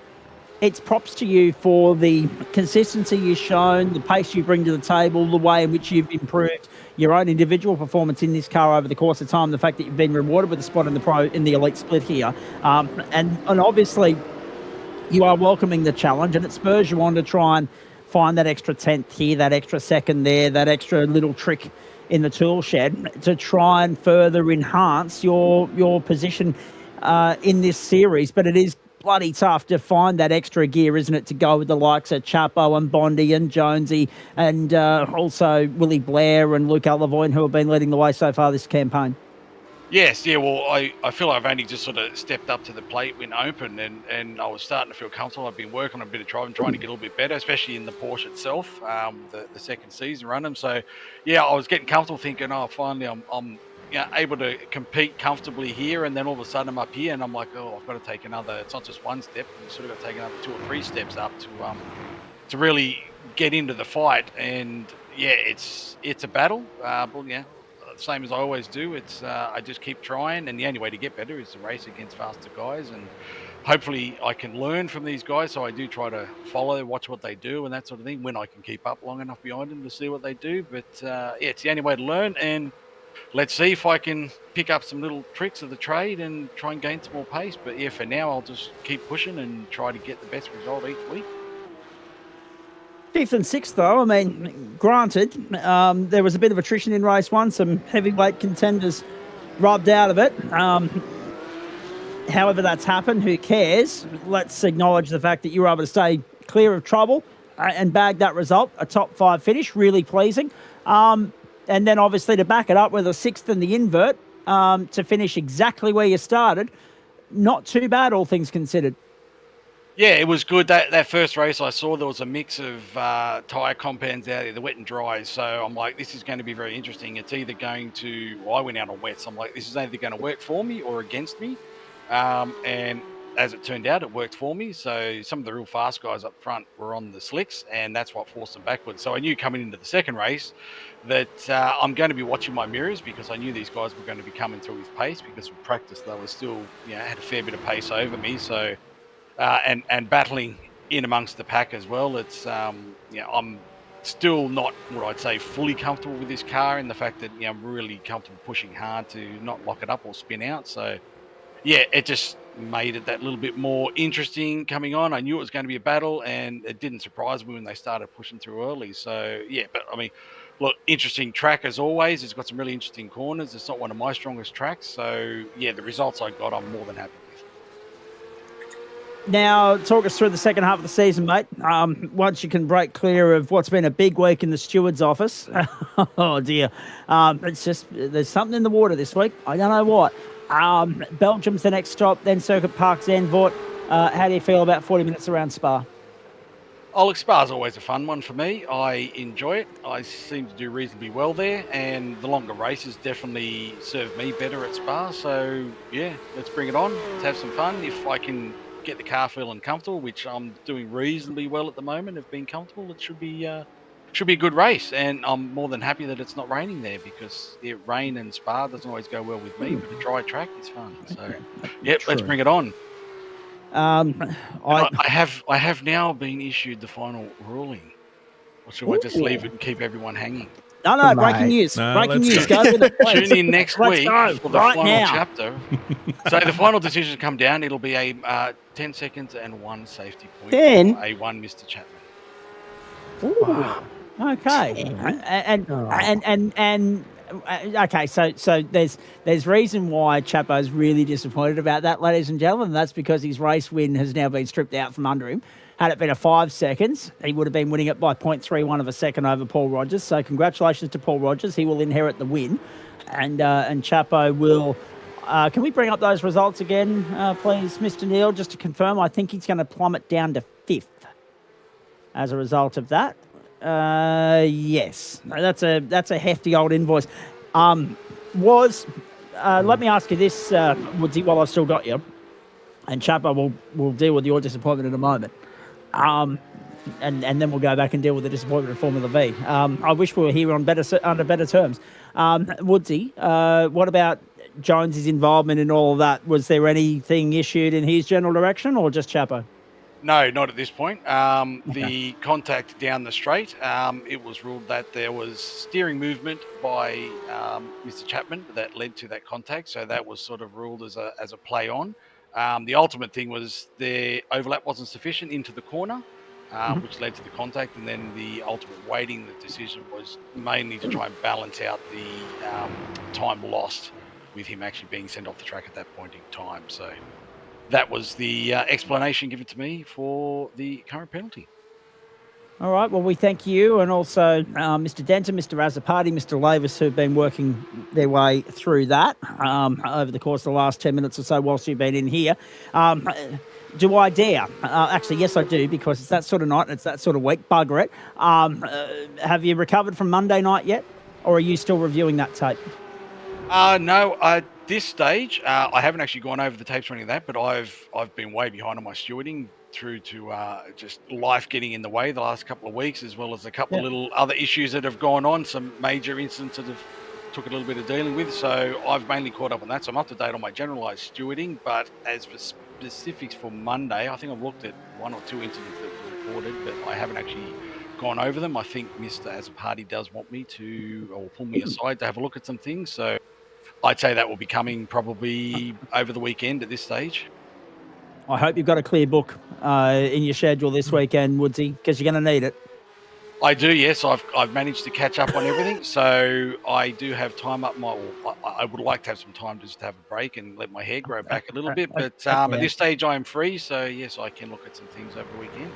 it's props to you for the consistency you've shown, the pace you bring to the table, the way in which you've improved your own individual performance in this car over the course of time, the fact that you've been rewarded with a spot in the elite split here. And obviously you are welcoming the challenge, and it spurs you on to try and find that extra tenth here, that extra second there, that extra little trick in the tool shed to try and further enhance your position in this series. But it is bloody tough to find that extra gear, isn't it, to go with the likes of Chapo and Bondi and Jonesy and also Willie Blair and Luke Alavoine, who have been leading the way so far this campaign. Yes, yeah, well, I feel I've only just sort of stepped up to the plate when open, and I was starting to feel comfortable. I've been working on a bit of driving, trying to get a little bit better, especially in the Porsche itself, the second season running. So, yeah, I was getting comfortable thinking, finally I'm able to compete comfortably here, and then all of a sudden I'm up here, and I'm like, I've got to take another, it's not just one step, you sort of got to take another 2 or 3 steps up to really get into the fight. And, yeah, it's a battle, but, yeah. Same as I always do. It's I just keep trying, and the only way to get better is to race against faster guys, and hopefully I can learn from these guys. So I do try to watch what they do and that sort of thing when I can keep up long enough behind them to see what they do. But yeah, it's the only way to learn, and let's see if I can pick up some little tricks of the trade and try and gain some more pace. But yeah, for now I'll just keep pushing and try to get the best result each week. 5th and 6th, though, I mean, granted, there was a bit of attrition in race 1, some heavyweight contenders rubbed out of it. However that's happened, who cares? Let's acknowledge the fact that you were able to stay clear of trouble and bag that result, a top 5 finish, really pleasing. And then obviously to back it up with a 6th in the invert to finish exactly where you started, not too bad, all things considered. Yeah, it was good. That first race I saw, there was a mix of tyre compounds out there, the wet and dry. So I'm like, this is going to be very interesting. It's either going to, I went out on wet, so I'm like, this is either going to work for me or against me. And as it turned out, it worked for me. So some of the real fast guys up front were on the slicks, and that's what forced them backwards. So I knew coming into the second race that I'm going to be watching my mirrors, because I knew these guys were going to be coming through with pace, because with practice they were still, had a fair bit of pace over me. So and battling in amongst the pack as well. It's I'm still not what I'd say fully comfortable with this car, in the fact that I'm really comfortable pushing hard to not lock it up or spin out. So yeah, it just made it that little bit more interesting coming on. I knew it was going to be a battle, and it didn't surprise me when they started pushing through early. So yeah, but I mean, look, interesting track as always. It's got some really interesting corners. It's not one of my strongest tracks. So yeah, the results I got, I'm more than happy with. Now, talk us through the second half of the season, mate. Once you can break clear of what's been a big week in the steward's office. Oh, dear. It's just, there's something in the water this week. I don't know what. Belgium's the next stop, then Circuit Park Zandvoort. How do you feel about 40 minutes around Spa? Oh, look, Spa's always a fun one for me. I enjoy it. I seem to do reasonably well there, and the longer races definitely serve me better at Spa. So, yeah, let's bring it on. Let's have some fun. If I can get the car feeling comfortable, which I'm doing reasonably well at the moment, of being comfortable, it should be a good race. And I'm more than happy that it's not raining there, because rain and Spa doesn't always go well with me, but a dry track is fun. So, yep, let's bring it on. I have now been issued the final ruling. Or should I just leave it and keep everyone hanging? No, breaking news. Breaking news. Go with it, please. Tune in next week for the final now. chapter. So the final decision come down. It'll be a 10 seconds and 1 safety point. 10? A 1 Mr. Chapman. Wow. Okay. And okay, so there's reason why Chapo's really disappointed about that, ladies and gentlemen. And that's because his race win has now been stripped out from under him. Had it been a 5 seconds, he would have been winning it by 0.31 of a second over Paul Rogers. So congratulations to Paul Rogers. He will inherit the win. And Chapo will... can we bring up those results again, please, Mr. Neil, just to confirm? I think he's going to plummet down to 5th as a result of that. Yes, that's a hefty old invoice. Let me ask you this, Woodsy, while I've still got you, and Chapo will deal with your disappointment in a moment. And then we'll go back and deal with the disappointment of Formula V. I wish we were here under better terms. Woodsy, what about Jones's involvement in all of that? Was there anything issued in his general direction, or just Chapo? No, not at this point. The contact down the straight, it was ruled that there was steering movement by Mr. Chapman that led to that contact. So that was sort of ruled as a play on. The ultimate thing was the overlap wasn't sufficient into the corner, which led to the contact. And then the ultimate weighting, the decision was mainly to try and balance out the time lost with him actually being sent off the track at that point in time. So that was the explanation given to me for the current penalty. All right. Well, we thank you, and also Mr. Denton, Mr. Razapati, Mr. Lavis, who've been working their way through that over the course of the last 10 minutes or so whilst you've been in here. Do I dare? Actually, yes, I do, because it's that sort of night and it's that sort of week. Bugger it. Have you recovered from Monday night yet, or are you still reviewing that tape? No, at this stage, I haven't actually gone over the tapes or any of that, but I've been way behind on my stewarding through to just life getting in the way the last couple of weeks, as well as a couple of little other issues that have gone on, some major incidents that have took a little bit of dealing with. So I've mainly caught up on that. So I'm up to date on my generalised stewarding, but as for specifics for Monday, I think I've looked at 1 or 2 incidents that were reported, but I haven't actually gone over them. I think Mr. Azzopardi does want me to, or pull me aside to have a look at some things. So I'd say that will be coming probably over the weekend at this stage. I hope you've got a clear book in your schedule this weekend, Woodsy, because you're going to need it. I do, yes. I've managed to catch up on everything, so I do have time up my... I would like to have some time just to have a break and let my hair grow back a little bit, but at this stage I am free, so yes, I can look at some things over the weekend.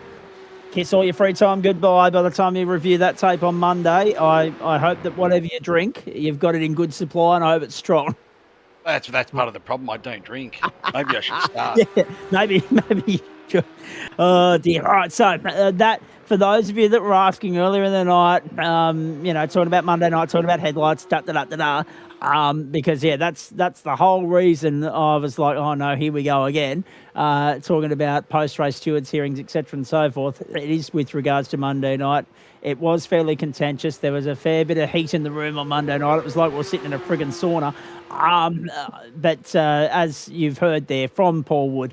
Kiss all your free time goodbye by the time you review that tape on Monday. I hope that whatever you drink, you've got it in good supply, and I hope it's strong. That's part of the problem. I don't drink. Maybe I should start. Yeah, maybe. Oh dear. All right. So that, for those of you that were asking earlier in the night, talking about Monday night, talking about headlights, because that's the whole reason I was like, oh no, here we go again, talking about post-race stewards hearings, etc. and so forth. It is with regards to Monday night. It was fairly contentious. There was a fair bit of heat in the room on Monday night. It was like we were sitting in a friggin' sauna. But as you've heard there from Paul Wood,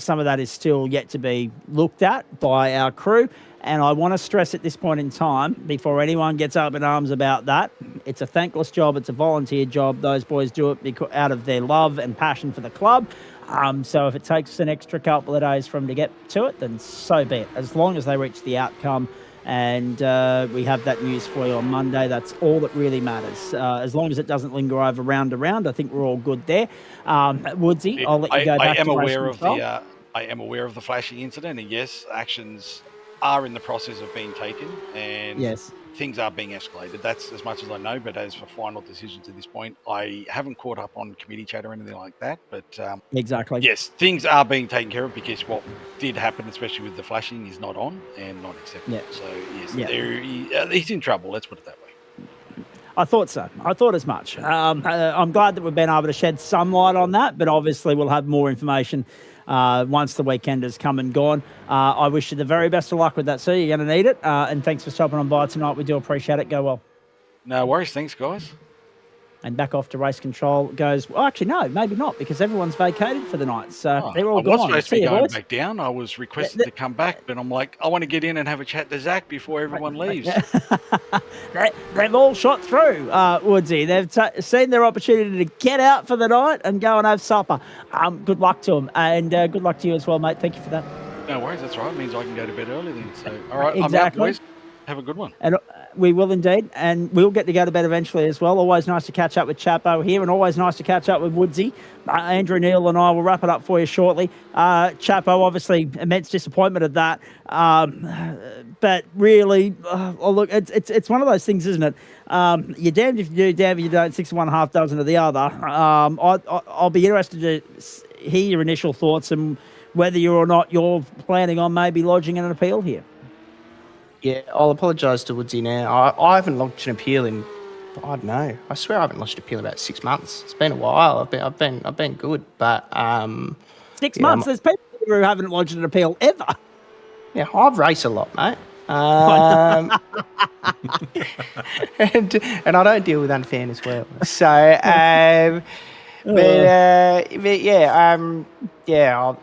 some of that is still yet to be looked at by our crew. And I want to stress at this point in time, before anyone gets up in arms about that, it's a thankless job. It's a volunteer job. Those boys do it out of their love and passion for the club. So if it takes an extra couple of days for them to get to it, then so be it. As long as they reach the outcome and we have that news for you on Monday, that's all that really matters. As long as it doesn't linger over round to round, I think we're all good there. Woodsy, I'll let you go back to race control. I am aware of the flashing incident, and yes, actions are in the process of being taken, and Yes. things are being escalated. That's as much as I know, but as for final decisions at this point, I haven't caught up on committee chat or anything like that. But Exactly. yes, things are being taken care of, because what did happen, especially with the flashing, is not on and not acceptable. Yeah. So yes, Yeah. he's in trouble. Let's put it that way. I thought so. I thought as much. I'm glad that we've been able to shed some light on that, but obviously we'll have more information once the weekend has come and gone. I wish you the very best of luck with that, sir. You're going to need it. And thanks for stopping on by tonight. We do appreciate it. Go well. No worries. Thanks, guys. And back off to race control goes, well, actually, no, maybe not, because everyone's vacated for the night. So they're all I was gone. supposed to See be you, going boys. back down. I was requested to come back, but I'm like, I want to get in and have a chat to Zach before everyone leaves. They've all shot through, Woodsy. They've seen their opportunity to get out for the night and go and have supper. Good luck to them, and good luck to you as well, mate. Thank you for that. No worries, that's right. It means I can go to bed early then. So, all right, Exactly. I'm out, boys. Have a good one. And we will indeed, and we'll get to go to bed eventually as well. Always nice to catch up with Chapo here, and always nice to catch up with Woodsy. Andrew Neil and I will wrap it up for you shortly. Chapo, obviously, immense disappointment of that. But really, look, it's one of those things, isn't it? You're damned if you do, damned if you don't. 6 1/2 dozen of the other. I'll be interested to hear your initial thoughts and whether you or not you're planning on maybe lodging an appeal here. Yeah, I'll apologise to Woodsy now. I haven't lodged an appeal in, I don't know. I swear I haven't lodged an appeal in about 6 months. It's been a while. I've been good, but 6 months. There's people who haven't lodged an appeal ever. Yeah, I've raced a lot, mate. And I don't deal with unfairness well. So,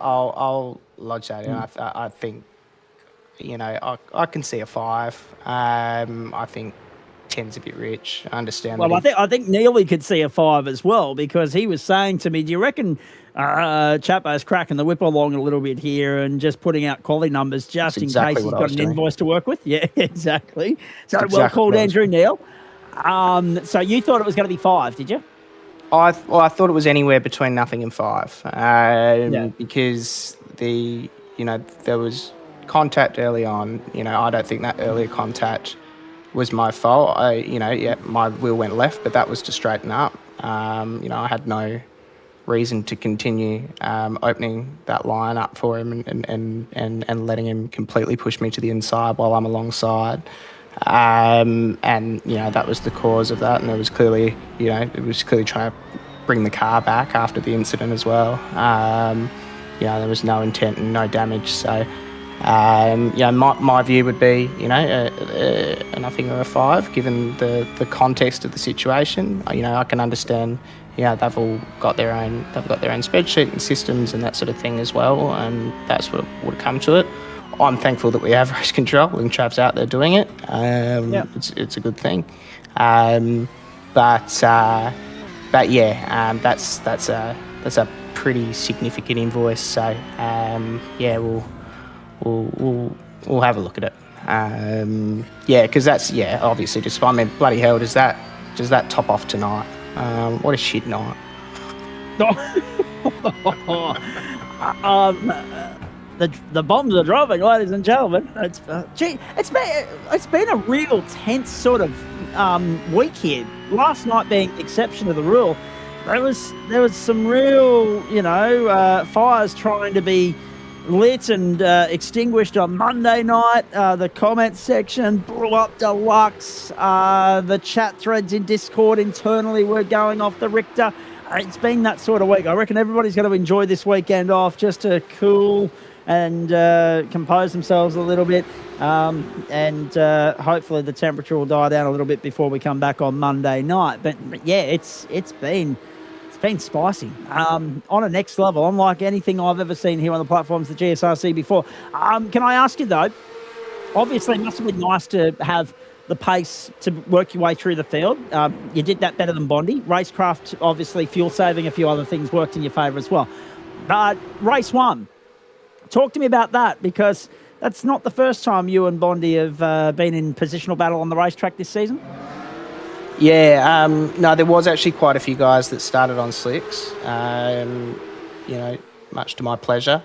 I'll lodge that in. I think, I can see a 5. I think 10's a bit rich. I understand. Well, I think Neely could see a 5 as well, because he was saying to me, "Do you reckon Chapo's cracking the whip along a little bit here and just putting out quality numbers just in case he's got an invoice to work with?" Yeah, exactly. So well called, Andrew Neil. So you thought it was going to be 5, did you? I thought it was anywhere between nothing and 5, because there was contact early on. I don't think that earlier contact was my fault. My wheel went left, but that was to straighten up. I had no reason to continue opening that line up for him and letting him completely push me to the inside while I'm alongside. That was the cause of that, and it was clearly trying to bring the car back after the incident as well. There was no intent and no damage, so my view would be a nothing or a 5, given the context of the situation. I can understand they've all got their own spreadsheet and systems and that sort of thing as well, and that's what would come to it. I'm thankful that we have race control and Trav's out there doing it. It's a good thing. That's a pretty significant invoice. So we'll have a look at it. Because that's obviously just, I mean, bloody hell, does that top off tonight? What a shit night. The bombs are dropping, ladies and gentlemen. It's been a real tense sort of week here. Last night being the exception to the rule. There was some real fires trying to be lit and extinguished on Monday night. The comment section blew up deluxe. The chat threads in Discord internally were going off the Richter. It's been that sort of week. I reckon everybody's going to enjoy this weekend off just to cool and compose themselves a little bit. And hopefully the temperature will die down a little bit before we come back on Monday night. But yeah, it's been spicy on a next level, unlike anything I've ever seen here on the platforms of the GSRC before. Can I ask you though, obviously it must have been nice to have the pace to work your way through the field. You did that better than Bondi. Racecraft, obviously fuel saving, a few other things worked in your favour as well. But race 1, talk to me about that, because that's not the first time you and Bondi have been in positional battle on the racetrack this season. Yeah, no, there was actually quite a few guys that started on slicks, much to my pleasure.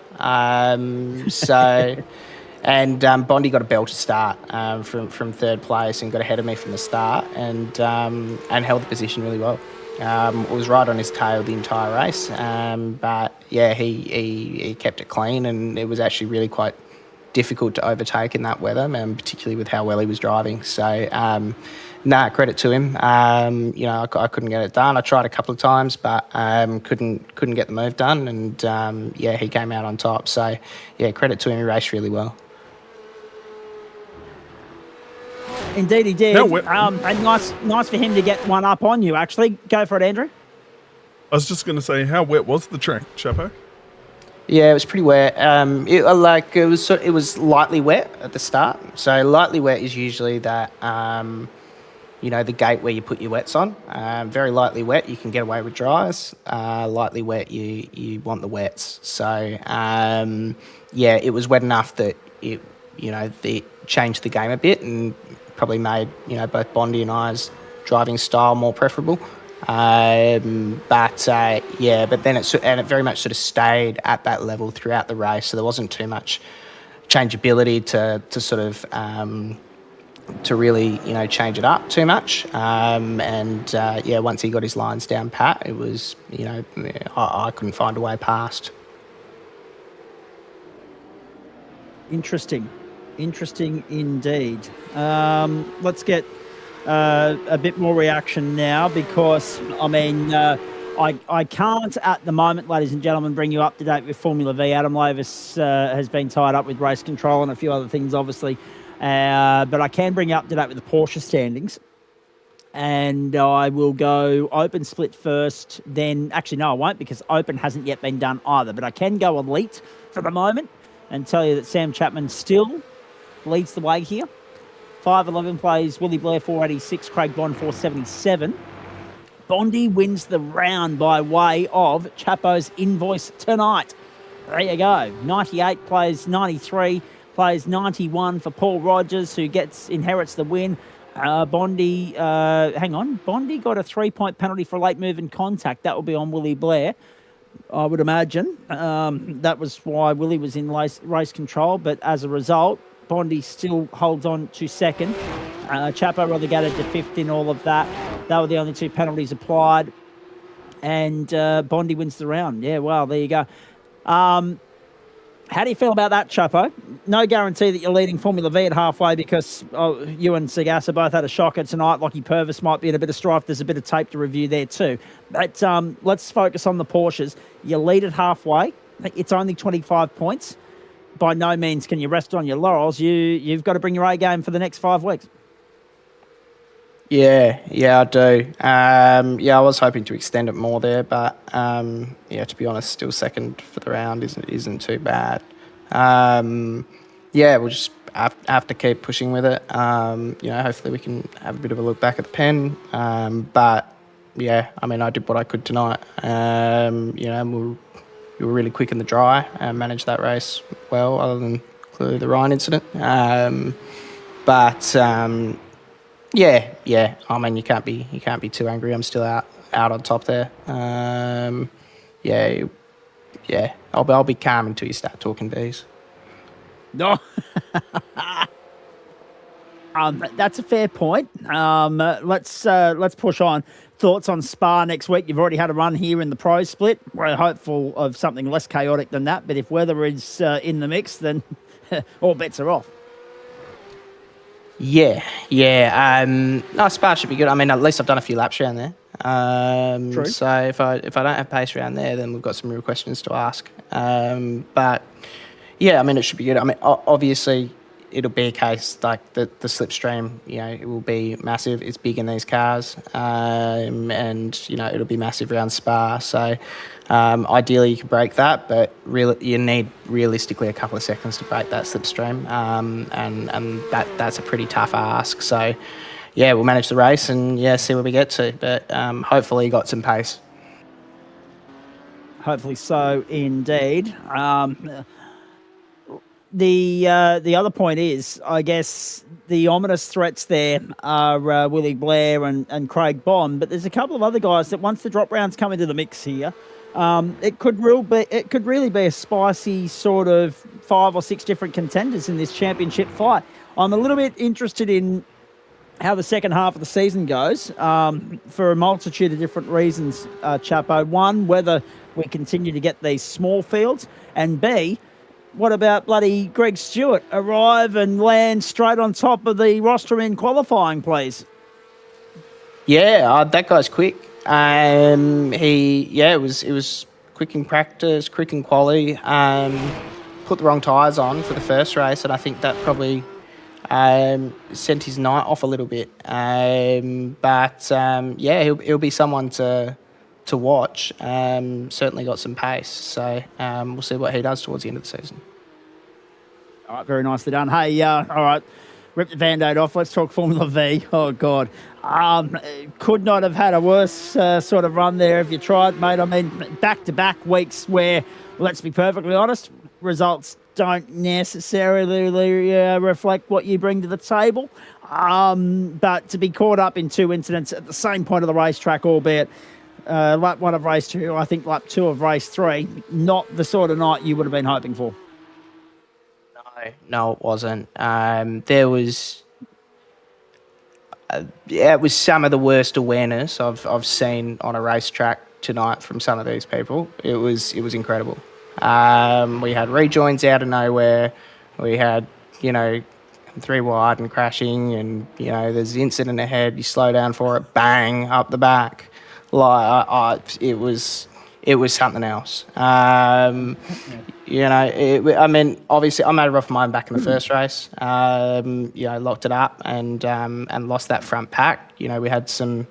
And Bondi got a belter start from third place and got ahead of me from the start and held the position really well. Was right on his tail the entire race, but yeah, he kept it clean, and it was actually really quite difficult to overtake in that weather, and particularly with how well he was driving. So, credit to him. I couldn't get it done. I tried a couple of times, but couldn't get the move done, and he came out on top. So, yeah, credit to him. He raced really well. Indeed, he did. And nice for him to get one up on you. Actually, go for it, Andrew. I was just going to say, how wet was the track, Chapo? Yeah, it was pretty wet. It was lightly wet at the start. So lightly wet is usually that the gate where you put your wets on. Very lightly wet, you can get away with dries. Lightly wet, you want the wets. So it was wet enough that it changed the game a bit and probably made both Bondi and I's driving style more preferable. But then it very much sort of stayed at that level throughout the race, so there wasn't too much changeability to sort of to really change it up too much. Once he got his lines down pat, it was I couldn't find a way past. Interesting indeed. Let's get a bit more reaction now, because I can't at the moment, ladies and gentlemen, bring you up to date with Formula V. Adam Lavis has been tied up with race control and a few other things, obviously, but I can bring you up to date with the Porsche standings. And I will go open split first, then actually no, I won't, because open hasn't yet been done either, but I can go elite for the moment and tell you that Sam Chapman still leads the way here. 511 plays Willie Blair 486, Craig Bond 477. Bondi wins the round by way of Chapo's invoice tonight. There you go. 98 plays 93, plays 91 for Paul Rogers, who inherits the win. Bondi got a 3-point penalty for late move and contact. That will be on Willie Blair, I would imagine. That was why Willie was in race control, but as a result, Bondi still holds on to second. Chapo relegated to fifth in all of that. They were the only 2 penalties applied. And Bondi wins the round. Yeah, well, there you go. How do you feel about that, Chapo? No guarantee that you're leading Formula V at halfway, because you and Sagasa both had a shocker tonight. Lockie Purvis might be in a bit of strife. There's a bit of tape to review there too. But let's focus on the Porsches. You lead at halfway. It's only 25 points. By no means can you rest on your laurels. You've got to bring your A game for the next 5 weeks. Yeah, I do. I was hoping to extend it more there, but to be honest, still second for the round isn't too bad. We'll just have to keep pushing with it. Hopefully we can have a bit of a look back at the pen. I did what I could tonight. We were really quick in the dry and managed that race well, other than clearly the Ryan incident. You can't be too angry. I'm still out on top there. I'll be calm until you start talking V's. No. That's a fair point. Let's push on. Thoughts on Spa next week? You've already had a run here in the pro split. We're hopeful of something less chaotic than that, but if weather is in the mix, then all bets are off. Spa should be good. At least I've done a few laps around there. True. So if I don't have pace around there, then we've got some real questions to ask. It should be good. Obviously, it'll be a case like the slipstream. It will be massive. It's big in these cars, it'll be massive around Spa. So ideally, you can break that, but you need realistically a couple of seconds to break that slipstream, and that's a pretty tough ask. So we'll manage the race and see where we get to, but hopefully got some pace. hopefully so indeed. The other point is, I guess, the ominous threats there are Willie Blair and Craig Bond, but there's a couple of other guys that once the drop rounds come into the mix here, it could really be a spicy sort of 5 or 6 different contenders in this championship fight. I'm a little bit interested in how the second half of the season goes for a multitude of different reasons, Chapo. One, whether we continue to get these small fields, and B, what about bloody Greg Stewart arrive and land straight on top of the roster in qualifying, please? Yeah, that guy's quick. It was quick in practice, quick in quali. Put the wrong tyres on for the first race, and I think that probably sent his night off a little bit. He'll be someone to watch. Certainly got some pace, so we'll see what he does towards the end of the season. All right, very nicely done. Hey, all right, rip the Band-Aid off. Let's talk Formula V. Oh, God. Could not have had a worse sort of run there if you tried, mate. I mean, back-to-back weeks where, let's be perfectly honest, results don't necessarily reflect what you bring to the table. But to be caught up in 2 incidents at the same point of the racetrack, albeit lap 1 of race 2, I think lap 2 of race 3, not the sort of night you would have been hoping for. No, it wasn't. There was, it was some of the worst awareness I've seen on a racetrack tonight from some of these people. It was incredible. We had rejoins out of nowhere. We had, 3 wide and crashing, and there's an incident ahead. You slow down for it, bang up the back. It was something else. Obviously I made a rough mind back in the first race. Locked it up and lost that front pack. We had some,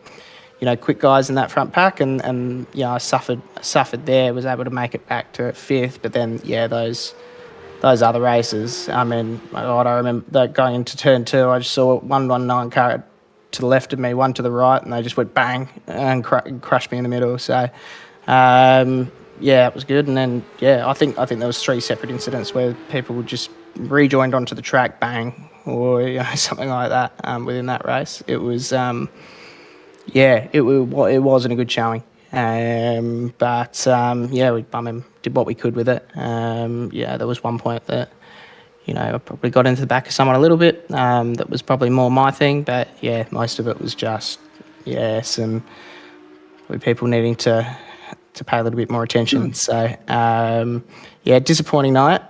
quick guys in that front pack, and I suffered there. Was able to make it back to 5th, but then those other races. I remember that going into turn 2. I just saw 119 car to the left of me, one to the right, and they just went bang and crushed me in the middle. So. It was good, and then I think there was 3 separate incidents where people would just rejoined onto the track, bang, or something like that within that race. It was it wasn't a good showing, we did what we could with it. There was one point that I probably got into the back of someone a little bit. That was probably more my thing, but most of it was just some people needing to pay a little bit more attention. So, disappointing night.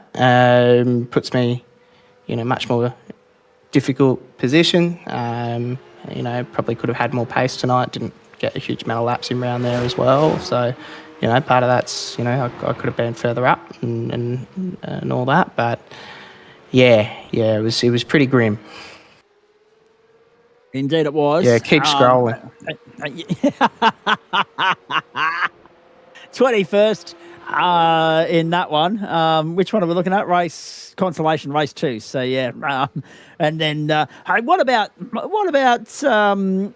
Puts me in a much more difficult position. Probably could have had more pace tonight. Didn't get a huge amount of laps in round there as well. So, part of that's, I could have been further up and all that. But, it was pretty grim. Indeed it was. Yeah, keep scrolling. 21st in that one. Which one are we looking at? Consolation race 2. So and then hey, what about Alexander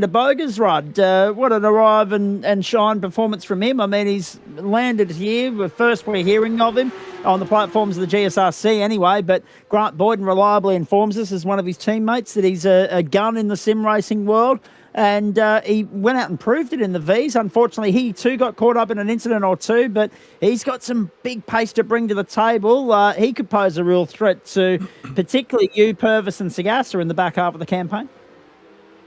Bogersrud? What an arrive and shine performance from him. I mean, he's landed here. First we're hearing of him on the platforms of the GSRC anyway, but Grant Boyden reliably informs us as one of his teammates that he's a gun in the sim racing world. And he went out and proved it in the Vs. Unfortunately, he too got caught up in an incident or 2, but he's got some big pace to bring to the table. He could pose a real threat to particularly you, Purvis and Sagasta in the back half of the campaign.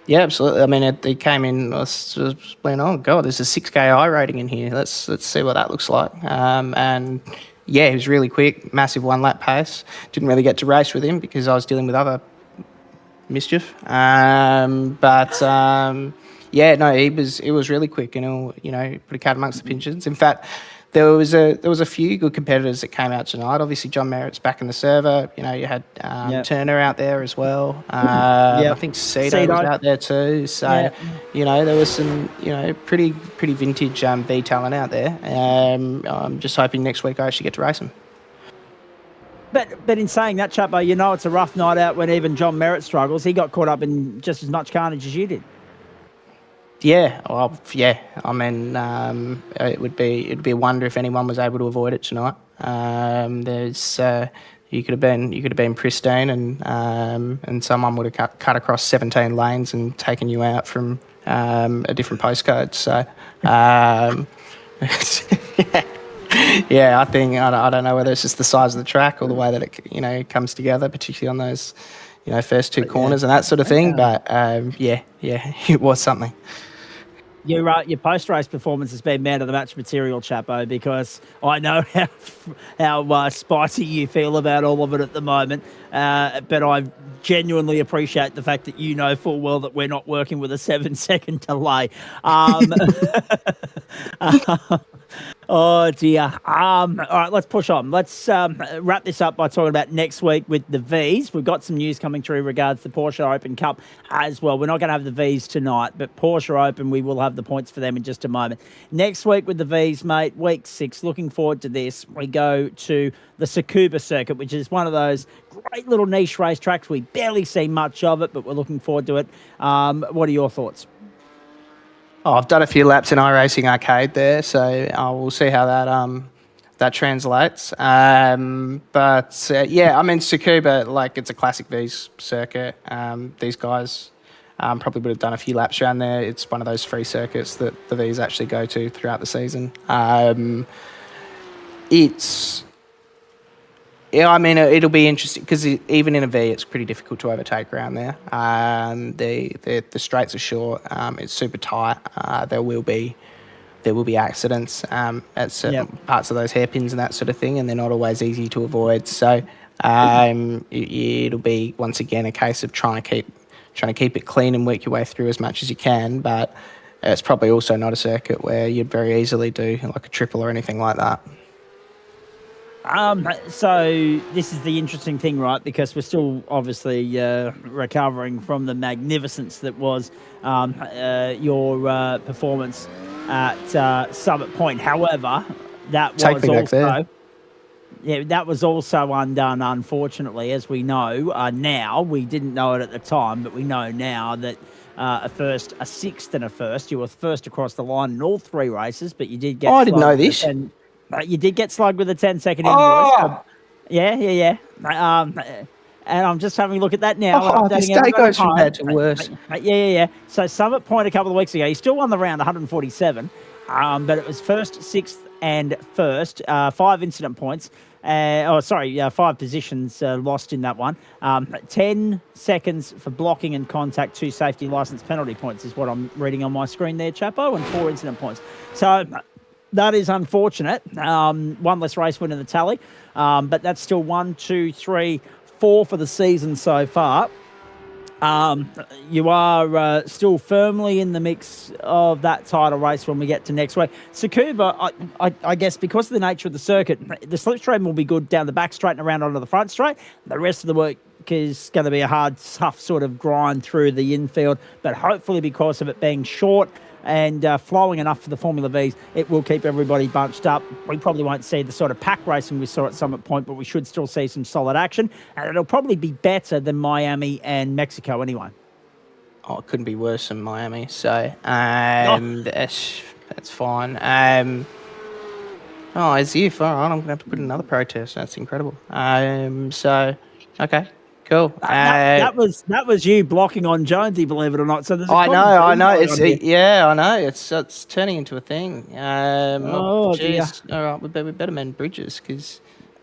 Yeah, absolutely. I mean, he came in, went, oh, God, there's a 6K I rating in here. Let's see what that looks like. He was really quick, massive 1-lap pace. Didn't really get to race with him because I was dealing with other mischief. He was really quick, and put a cat amongst the pigeons. In fact, there was a few good competitors that came out tonight. Obviously, John Merritt's back in the server. You had Turner out there as well. I think Cedo was out there too. So, there was some pretty vintage V talent out there. I'm just hoping next week I actually get to race them. But in saying that, Chapo, it's a rough night out when even John Merritt struggles. He got caught up in just as much carnage as you did. Yeah, well, yeah. I mean, it'd be a wonder if anyone was able to avoid it tonight. There's you could have been pristine, and someone would have cut across 17 lanes and taken you out from a different postcode. So, yeah, I think I don't know whether it's just the size of the track or the way that it comes together, particularly on those first two corners and that sort of thing. But yeah, it was something. Your post-race performance has been man of the match material, Chapo, because I know how spicy you feel about all of it at the moment. But I genuinely appreciate the fact that you know full well that we're not working with a 7-second delay. Oh dear. All right, let's push on. Let's wrap this up by talking about next week with the Vs. We've got some news coming through regards to the Porsche Open Cup as well. We're not going to have the Vs tonight, but Porsche Open, we will have the points for them in just a moment. Next week with the Vs, mate, week 6. Looking forward to this. We go to the Tsukuba circuit, which is one of those great little niche racetracks. We barely see much of it, but we're looking forward to it. What are your thoughts? Oh, I've done a few laps in iRacing Arcade there, so we'll see how that translates. Yeah, I mean, Tsukuba, it's a classic V's circuit. These guys probably would have done a few laps around there. It's one of those free circuits that the V's actually go to throughout the season. It'll be interesting because even in a V, it's pretty difficult to overtake around there. The straights are short. It's super tight. There will be accidents at certain parts of those hairpins and that sort of thing, and they're not always easy to avoid. So it'll be once again a case of trying to keep it clean and work your way through as much as you can. But it's probably also not a circuit where you'd very easily do like a triple or anything like that. So this is the interesting thing, right? Because we're still obviously recovering from the magnificence that was your performance at Summit Point. However, that was also undone, unfortunately, as we know now. We didn't know it at the time, but we know now that a sixth and a first. You were first across the line in all 3 races, but you did get... Oh, I didn't know this. You did get slugged with a 10-second invoice. Oh! Yeah. And I'm just having a look at that now. This day goes from bad to worse. Yeah. So Summit Point a couple of weeks ago, you still won the round 147, but it was first, sixth, and first. 5 incident points. 5 positions lost in that one. 10 seconds for blocking and contact, 2 safety license penalty points is what I'm reading on my screen there, Chapo, and 4 incident points. So... that is unfortunate. 1 less race win in the tally, but that's still 1, 2, 3, 4 for the season so far. You are still firmly in the mix of that title race when we get to next week. Tsukuba, I guess because of the nature of the circuit, the slipstream will be good down the back straight and around onto the front straight. The rest of the work is going to be a hard, tough sort of grind through the infield, but hopefully because of it being short and flowing enough for the Formula Vs, it will keep everybody bunched up. We probably won't see the sort of pack racing we saw at Summit Point, but we should still see some solid action, and it'll probably be better than Miami and Mexico anyway. Oh, it couldn't be worse than Miami, so that's fine. As if, all right, I'm going to have to put in another protest. That's incredible. Okay. Cool. That was you blocking on Jonesy, believe it or not. So there's I know. I know. It's turning into a thing. Dear. All right, we better mend bridges because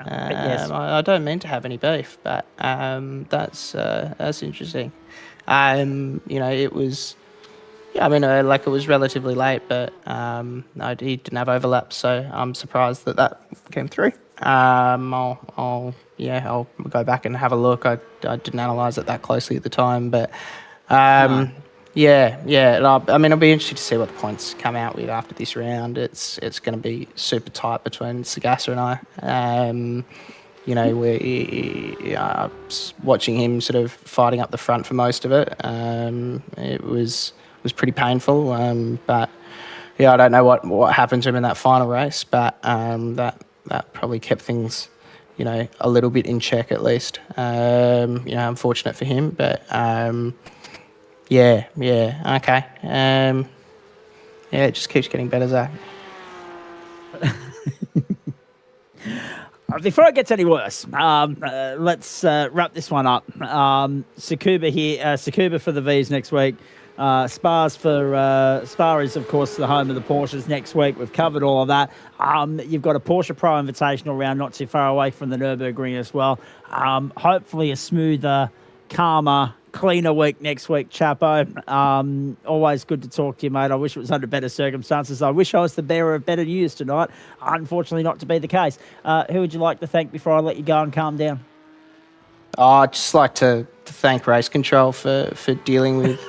yes. I don't mean to have any beef, but that's interesting. It was. Yeah, I mean, it was relatively late, but he didn't have overlaps, so I'm surprised that came through. I'll go back and have a look. I didn't analyse it that closely at the time, but no. I mean, I'll be interested to see what the points come out with after this round. It's going to be super tight between Sagasa and I. We're watching him sort of fighting up the front for most of it. It was pretty painful, but I don't know what happened to him in that final race, but that probably kept things, a little bit in check at least. Unfortunate for him, but okay. Yeah, it just keeps getting better, Zach. Before it gets any worse, let's wrap this one up. Tsukuba here, Tsukuba for the V's next week. Spa is, of course, the home of the Porsches next week. We've covered all of that. You've got a Porsche Pro Invitational round not too far away from the Nürburgring as well. Hopefully a smoother, calmer, cleaner week next week, Chapo. Always good to talk to you, mate. I wish it was under better circumstances. I wish I was the bearer of better news tonight. Unfortunately, not to be the case. Who would you like to thank before I let you go and calm down? I'd just like to thank Race Control for dealing with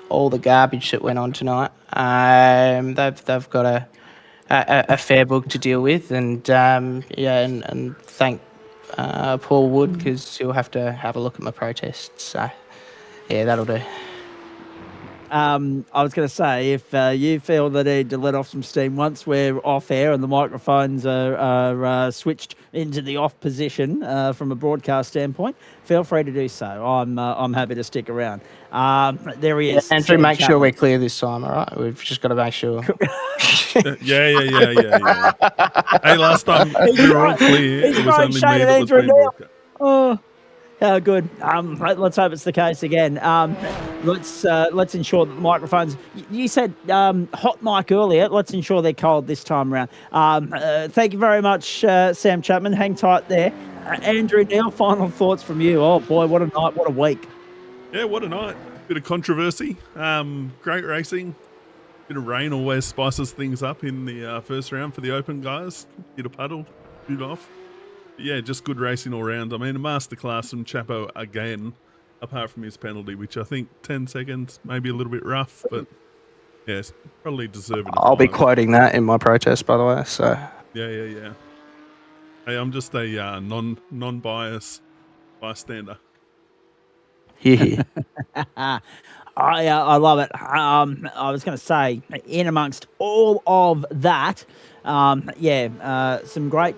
all the garbage that went on tonight. They've got a fair book to deal with, and and thank Paul Wood, because he'll have to have a look at my protests. So yeah, that'll do. I was going to say, if you feel the need to let off some steam once we're off air and the microphones are switched into the off position from a broadcast standpoint, feel free to do so. I'm happy to stick around. There he is. Yeah, Andrew, make sure we're clear this time, all right? We've just got to make sure. Yeah. Hey, last time we were all clear, it was only me that was being broadcast. Oh. How good. Let's hope it's the case again. Let's ensure that the microphones. You said hot mic earlier. Let's ensure they're cold this time around. Thank you very much, Sam Chapman. Hang tight there. Andrew Neil, final thoughts from you. Oh boy, what a night! What a week. Yeah, what a night. Bit of controversy. Great racing. Bit of rain always spices things up in the first round for the open guys. Bit of puddle, shoot off. Yeah, just good racing all round. I mean, a masterclass from Chapo again, apart from his penalty, which I think 10 seconds, maybe a little bit rough, but yes, probably deserving. I'll be quoting that in my protest, by the way. So yeah. Hey, I'm just a non-bias bystander. Yeah. I love it. I was going to say, in amongst all of that, some great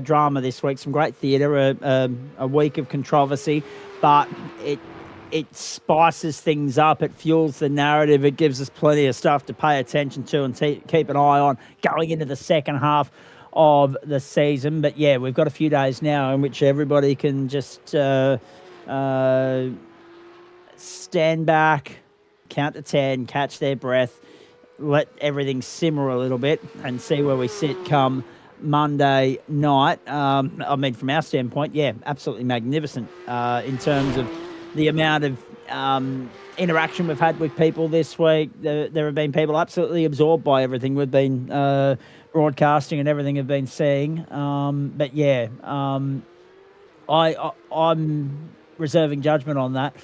drama this week, some great theatre, a week of controversy, but it spices things up. It fuels the narrative. It gives us plenty of stuff to pay attention to and keep an eye on going into the second half of the season. But yeah, we've got a few days now in which everybody can just stand back, count to 10, catch their breath, let everything simmer a little bit and see where we sit come Monday night. I mean, from our standpoint, yeah, absolutely magnificent in terms of the amount of interaction we've had with people this week. There have been people absolutely absorbed by everything we've been broadcasting and everything we've been seeing. But yeah, I'm reserving judgment on that.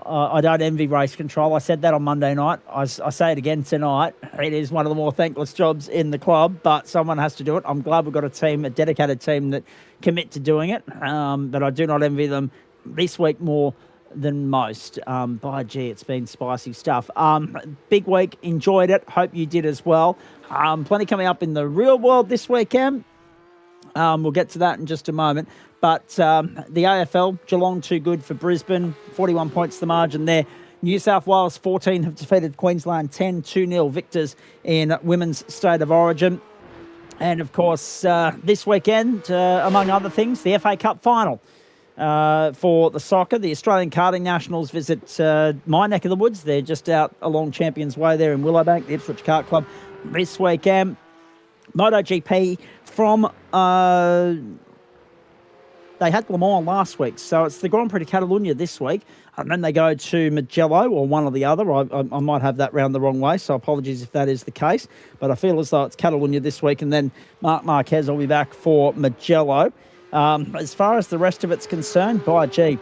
I don't envy Race Control. I said that on Monday night. I say it again tonight. It is one of the more thankless jobs in the club, but someone has to do it. I'm glad we've got a dedicated team that commit to doing it, but I do not envy them this week more than most. By gee, it's been spicy stuff. Big week. Enjoyed it. Hope you did as well. Plenty coming up in the real world this weekend. We'll get to that in just a moment. But the AFL, Geelong too good for Brisbane, 41 points the margin there. New South Wales 14 have defeated Queensland 10, 2-0 victors in Women's State of Origin. And of course, this weekend, among other things, the FA Cup final for the soccer. The Australian Karting Nationals visit my neck of the woods. They're just out along Champions Way there in Willowbank, the Ipswich Kart Club this weekend. MotoGP from... They had Le Mans last week, so it's the Grand Prix de Catalunya this week, and then they go to Mugello or one or the other. I might have that round the wrong way, so apologies if that is the case. But I feel as though it's Catalunya this week, and then Marc Marquez will be back for Mugello. As far as the rest of it's concerned, by gee,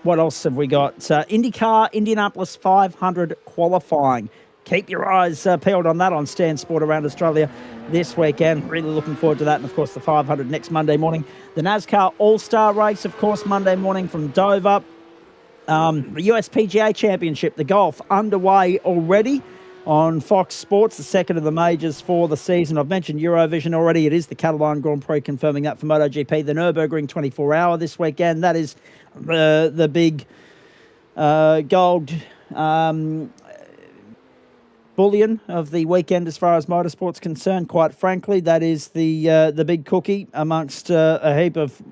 what else have we got? IndyCar, Indianapolis 500 qualifying. Keep your eyes peeled on that on Stan Sport around Australia this weekend. Really looking forward to that. And, of course, the 500 next Monday morning. The NASCAR All-Star Race, of course, Monday morning from Dover. The US PGA Championship, the golf, underway already on Fox Sports, the second of the majors for the season. I've mentioned Eurovision already. It is the Catalan Grand Prix, confirming that for MotoGP. The Nürburgring 24-hour this weekend. That is the big gold... bullion of the weekend as far as motorsport's concerned. Quite frankly, that is the big cookie amongst a heap of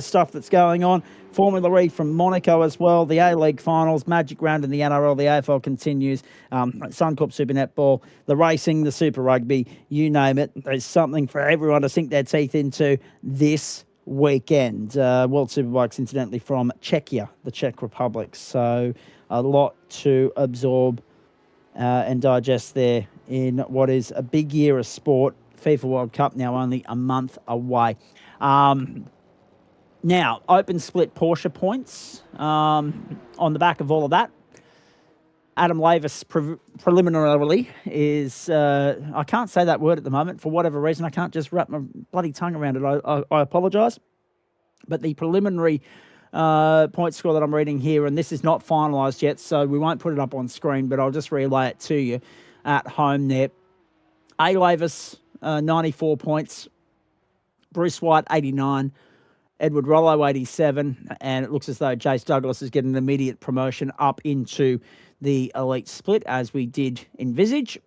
stuff that's going on. Formula E from Monaco as well, the A-League finals, Magic Round in the NRL, the AFL continues, Suncorp Super Netball, the racing, the Super Rugby, you name it. There's something for everyone to sink their teeth into this weekend. World Superbikes, incidentally, from Czechia, the Czech Republic. So a lot to absorb and digest there in what is a big year of sport. FIFA World Cup now only a month away. Now, open split Porsche points on the back of all of that. Adam Lavis preliminarily is, I can't say that word at the moment for whatever reason. I can't just wrap my bloody tongue around it. I apologise. But the preliminary point score that I'm reading here, and this is not finalised yet, so we won't put it up on screen, but I'll just relay it to you at home there. A. Lavis, 94 points. Bruce White, 89. Edward Rollo, 87. And it looks as though Jace Douglas is getting an immediate promotion up into the elite split, as we did envisage.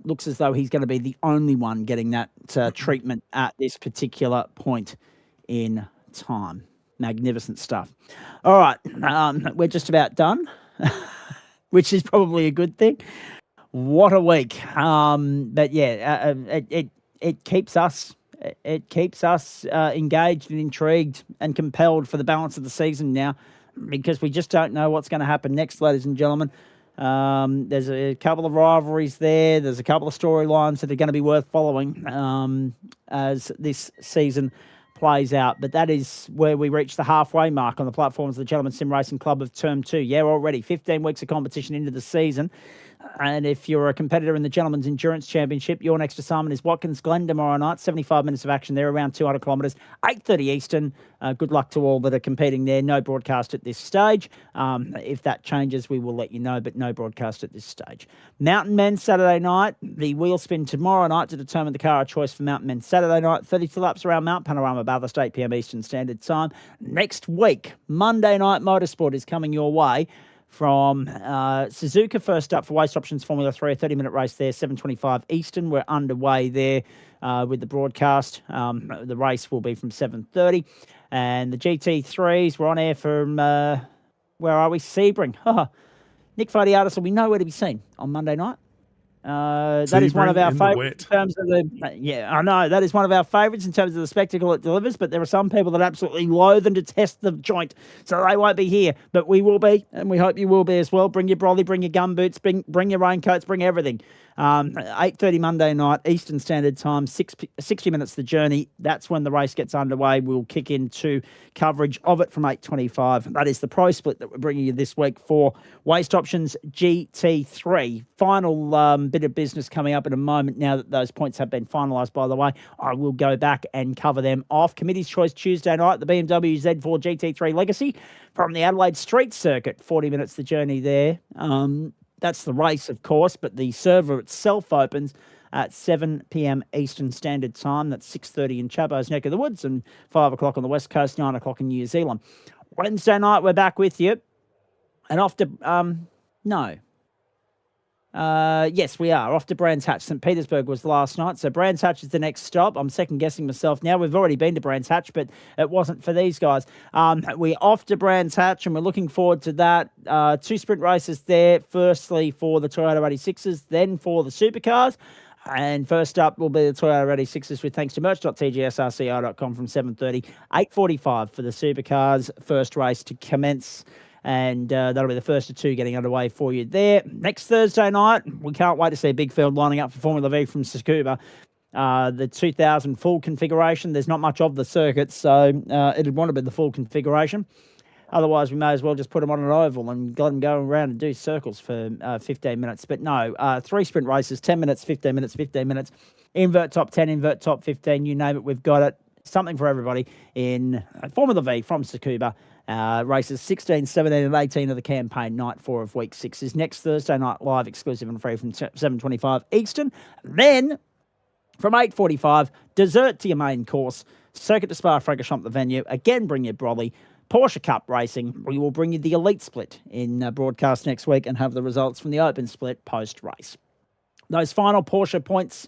Looks as though he's going to be the only one getting that treatment at this particular point in time. Magnificent stuff. All right, we're just about done, which is probably a good thing. What a week! But yeah, it keeps us engaged and intrigued and compelled for the balance of the season now, because we just don't know what's going to happen next, ladies and gentlemen. There's a couple of rivalries there. There's a couple of storylines that are going to be worth following as this season plays out. But that is where we reach the halfway mark on the platforms of the Gentlemen Sim Racing Club of Term 2. Yeah, already 15 weeks of competition into the season. And if you're a competitor in the Gentlemen's Endurance Championship, your next assignment is Watkins Glen tomorrow night. 75 minutes of action there, around 200 kilometres, 8:30 Eastern. Good luck to all that are competing there. No broadcast at this stage. If that changes, we will let you know, but no broadcast at this stage. Mountain Men Saturday night. The wheel spin tomorrow night to determine the car of choice for Mountain Men Saturday night. 32 laps around Mount Panorama, Bathurst, 8 p.m. Eastern Standard Time. Next week, Monday Night Motorsport is coming your way from Suzuka. First up for Waste Options Formula 3, a 30-minute race there, 7:25 Eastern. We're underway there with the broadcast. The race will be from 7:30. And the GT3s, we're on air from, where are we? Sebring. Nick Fodiatis will be nowhere to be seen on Monday night. That is one of our favourites in terms of the. Yeah, I know that is one of our favourites in terms of the spectacle it delivers. But there are some people that absolutely loathe and detest the joint, so they won't be here. But we will be, and we hope you will be as well. Bring your brolly, bring your gumboots, bring your raincoats, bring everything. 8:30 Monday night, Eastern Standard Time, 60 minutes the journey. That's when the race gets underway. We'll kick into coverage of it from 8:25. That is the pro split that we're bringing you this week for Waste Options GT3. Final bit of business coming up in a moment now that those points have been finalised, by the way. I will go back and cover them off. Committee's Choice Tuesday night, the BMW Z4 GT3 Legacy from the Adelaide Street Circuit. 40 minutes the journey there. That's the race, of course, but the server itself opens at 7 p.m. Eastern Standard Time. That's 6:30 in Chabo's neck of the woods and 5 o'clock on the West Coast, 9 o'clock in New Zealand. Wednesday night, we're back with you. And off to, yes, we are. Off to Brands Hatch. St. Petersburg was last night, so Brands Hatch is the next stop. I'm second-guessing myself now. We've already been to Brands Hatch, but it wasn't for these guys. We're off to Brands Hatch, and we're looking forward to that. 2 sprint races there, firstly for the Toyota 86s, then for the supercars. And first up will be the Toyota 86s with thanks to merch.tgsrc.inc from 7:30. 8:45 for the supercars, first race to commence. And that'll be the first of 2 getting underway for you there. Next Thursday night, we can't wait to see a big field lining up for Formula V from Tsukuba. The 2000 full configuration. There's not much of the circuit, so it'd want to be the full configuration. Otherwise, we may as well just put them on an oval and let them go around and do circles for 15 minutes. But no, 3 sprint races, 10 minutes, 15 minutes, 15 minutes. Invert top 10, invert top 15, you name it, we've got it. Something for everybody in Formula V from Tsukuba. Races 16, 17 and 18 of the campaign. Night 4 of week 6 is next Thursday night, live, exclusive and free from 7:25 Eastern. Then from 8:45, dessert to your main course. Circuit to Spa-Francorchamps, the venue. Again, bring your brolly. Porsche Cup racing, we will bring you the Elite Split in broadcast next week and have the results from the Open Split post-race. Those final Porsche points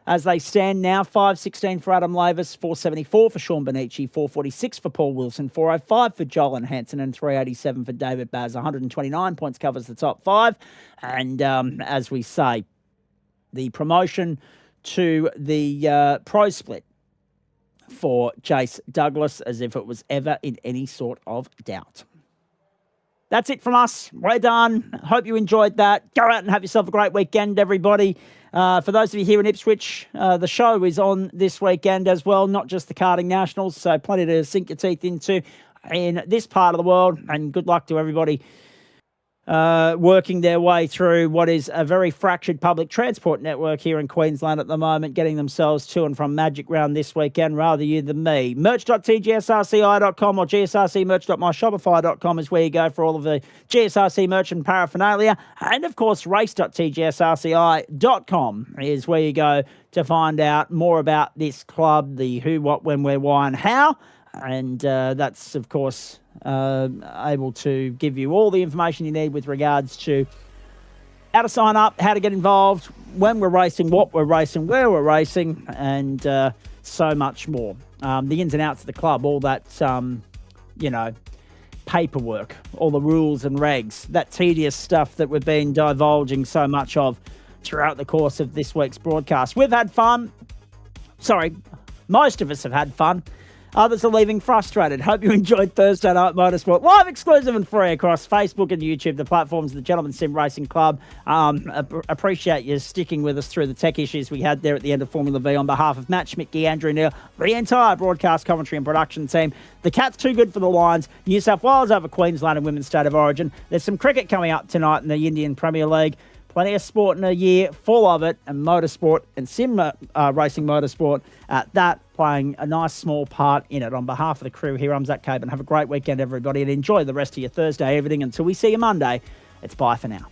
as they stand now, 516 for Adam Lavis, 474 for Sean Benici, 446 for Paul Wilson, 405 for Joel and Hansen, and 387 for David Baz. 129 points covers the top five. And as we say, the promotion to the Pro Split for Jace Douglas, as if it was ever in any sort of doubt. That's it from us. We're done. Hope you enjoyed that. Go out and have yourself a great weekend, everybody. For those of you here in Ipswich, the show is on this weekend as well, not just the karting nationals, so plenty to sink your teeth into in this part of the world, and good luck to everybody working their way through what is a very fractured public transport network here in Queensland at the moment, getting themselves to and from Magic Round this weekend, rather you than me. Merch.tgsrci.com or gsrcmerch.myshopify.com is where you go for all of the GSRC merch and paraphernalia. And, of course, race.tgsrci.com is where you go to find out more about this club, the who, what, when, where, why, and how. And that's, of course, able to give you all the information you need with regards to how to sign up, how to get involved, when we're racing, what we're racing, where we're racing, and so much more. The ins and outs of the club, all that, paperwork, all the rules and regs, that tedious stuff that we've been divulging so much of throughout the course of this week's broadcast. We've had fun. Sorry, most of us have had fun. Others are leaving frustrated. Hope you enjoyed Thursday Night Motorsport. Live, exclusive and free across Facebook and YouTube, the platforms of the Gentleman Sim Racing Club. Appreciate you sticking with us through the tech issues we had there at the end of Formula V. On behalf of Matt Schmidt, Andrew Neal, the entire broadcast, commentary and production team. The Cats too good for the Lions. New South Wales over Queensland and Women's State of Origin. There's some cricket coming up tonight in the Indian Premier League. Plenty of sport in a year, full of it, and motorsport and sim racing motorsport at that, playing a nice small part in it. On behalf of the crew here, I'm Zach Caban. Have a great weekend, everybody, and enjoy the rest of your Thursday evening. Until we see you Monday, it's bye for now.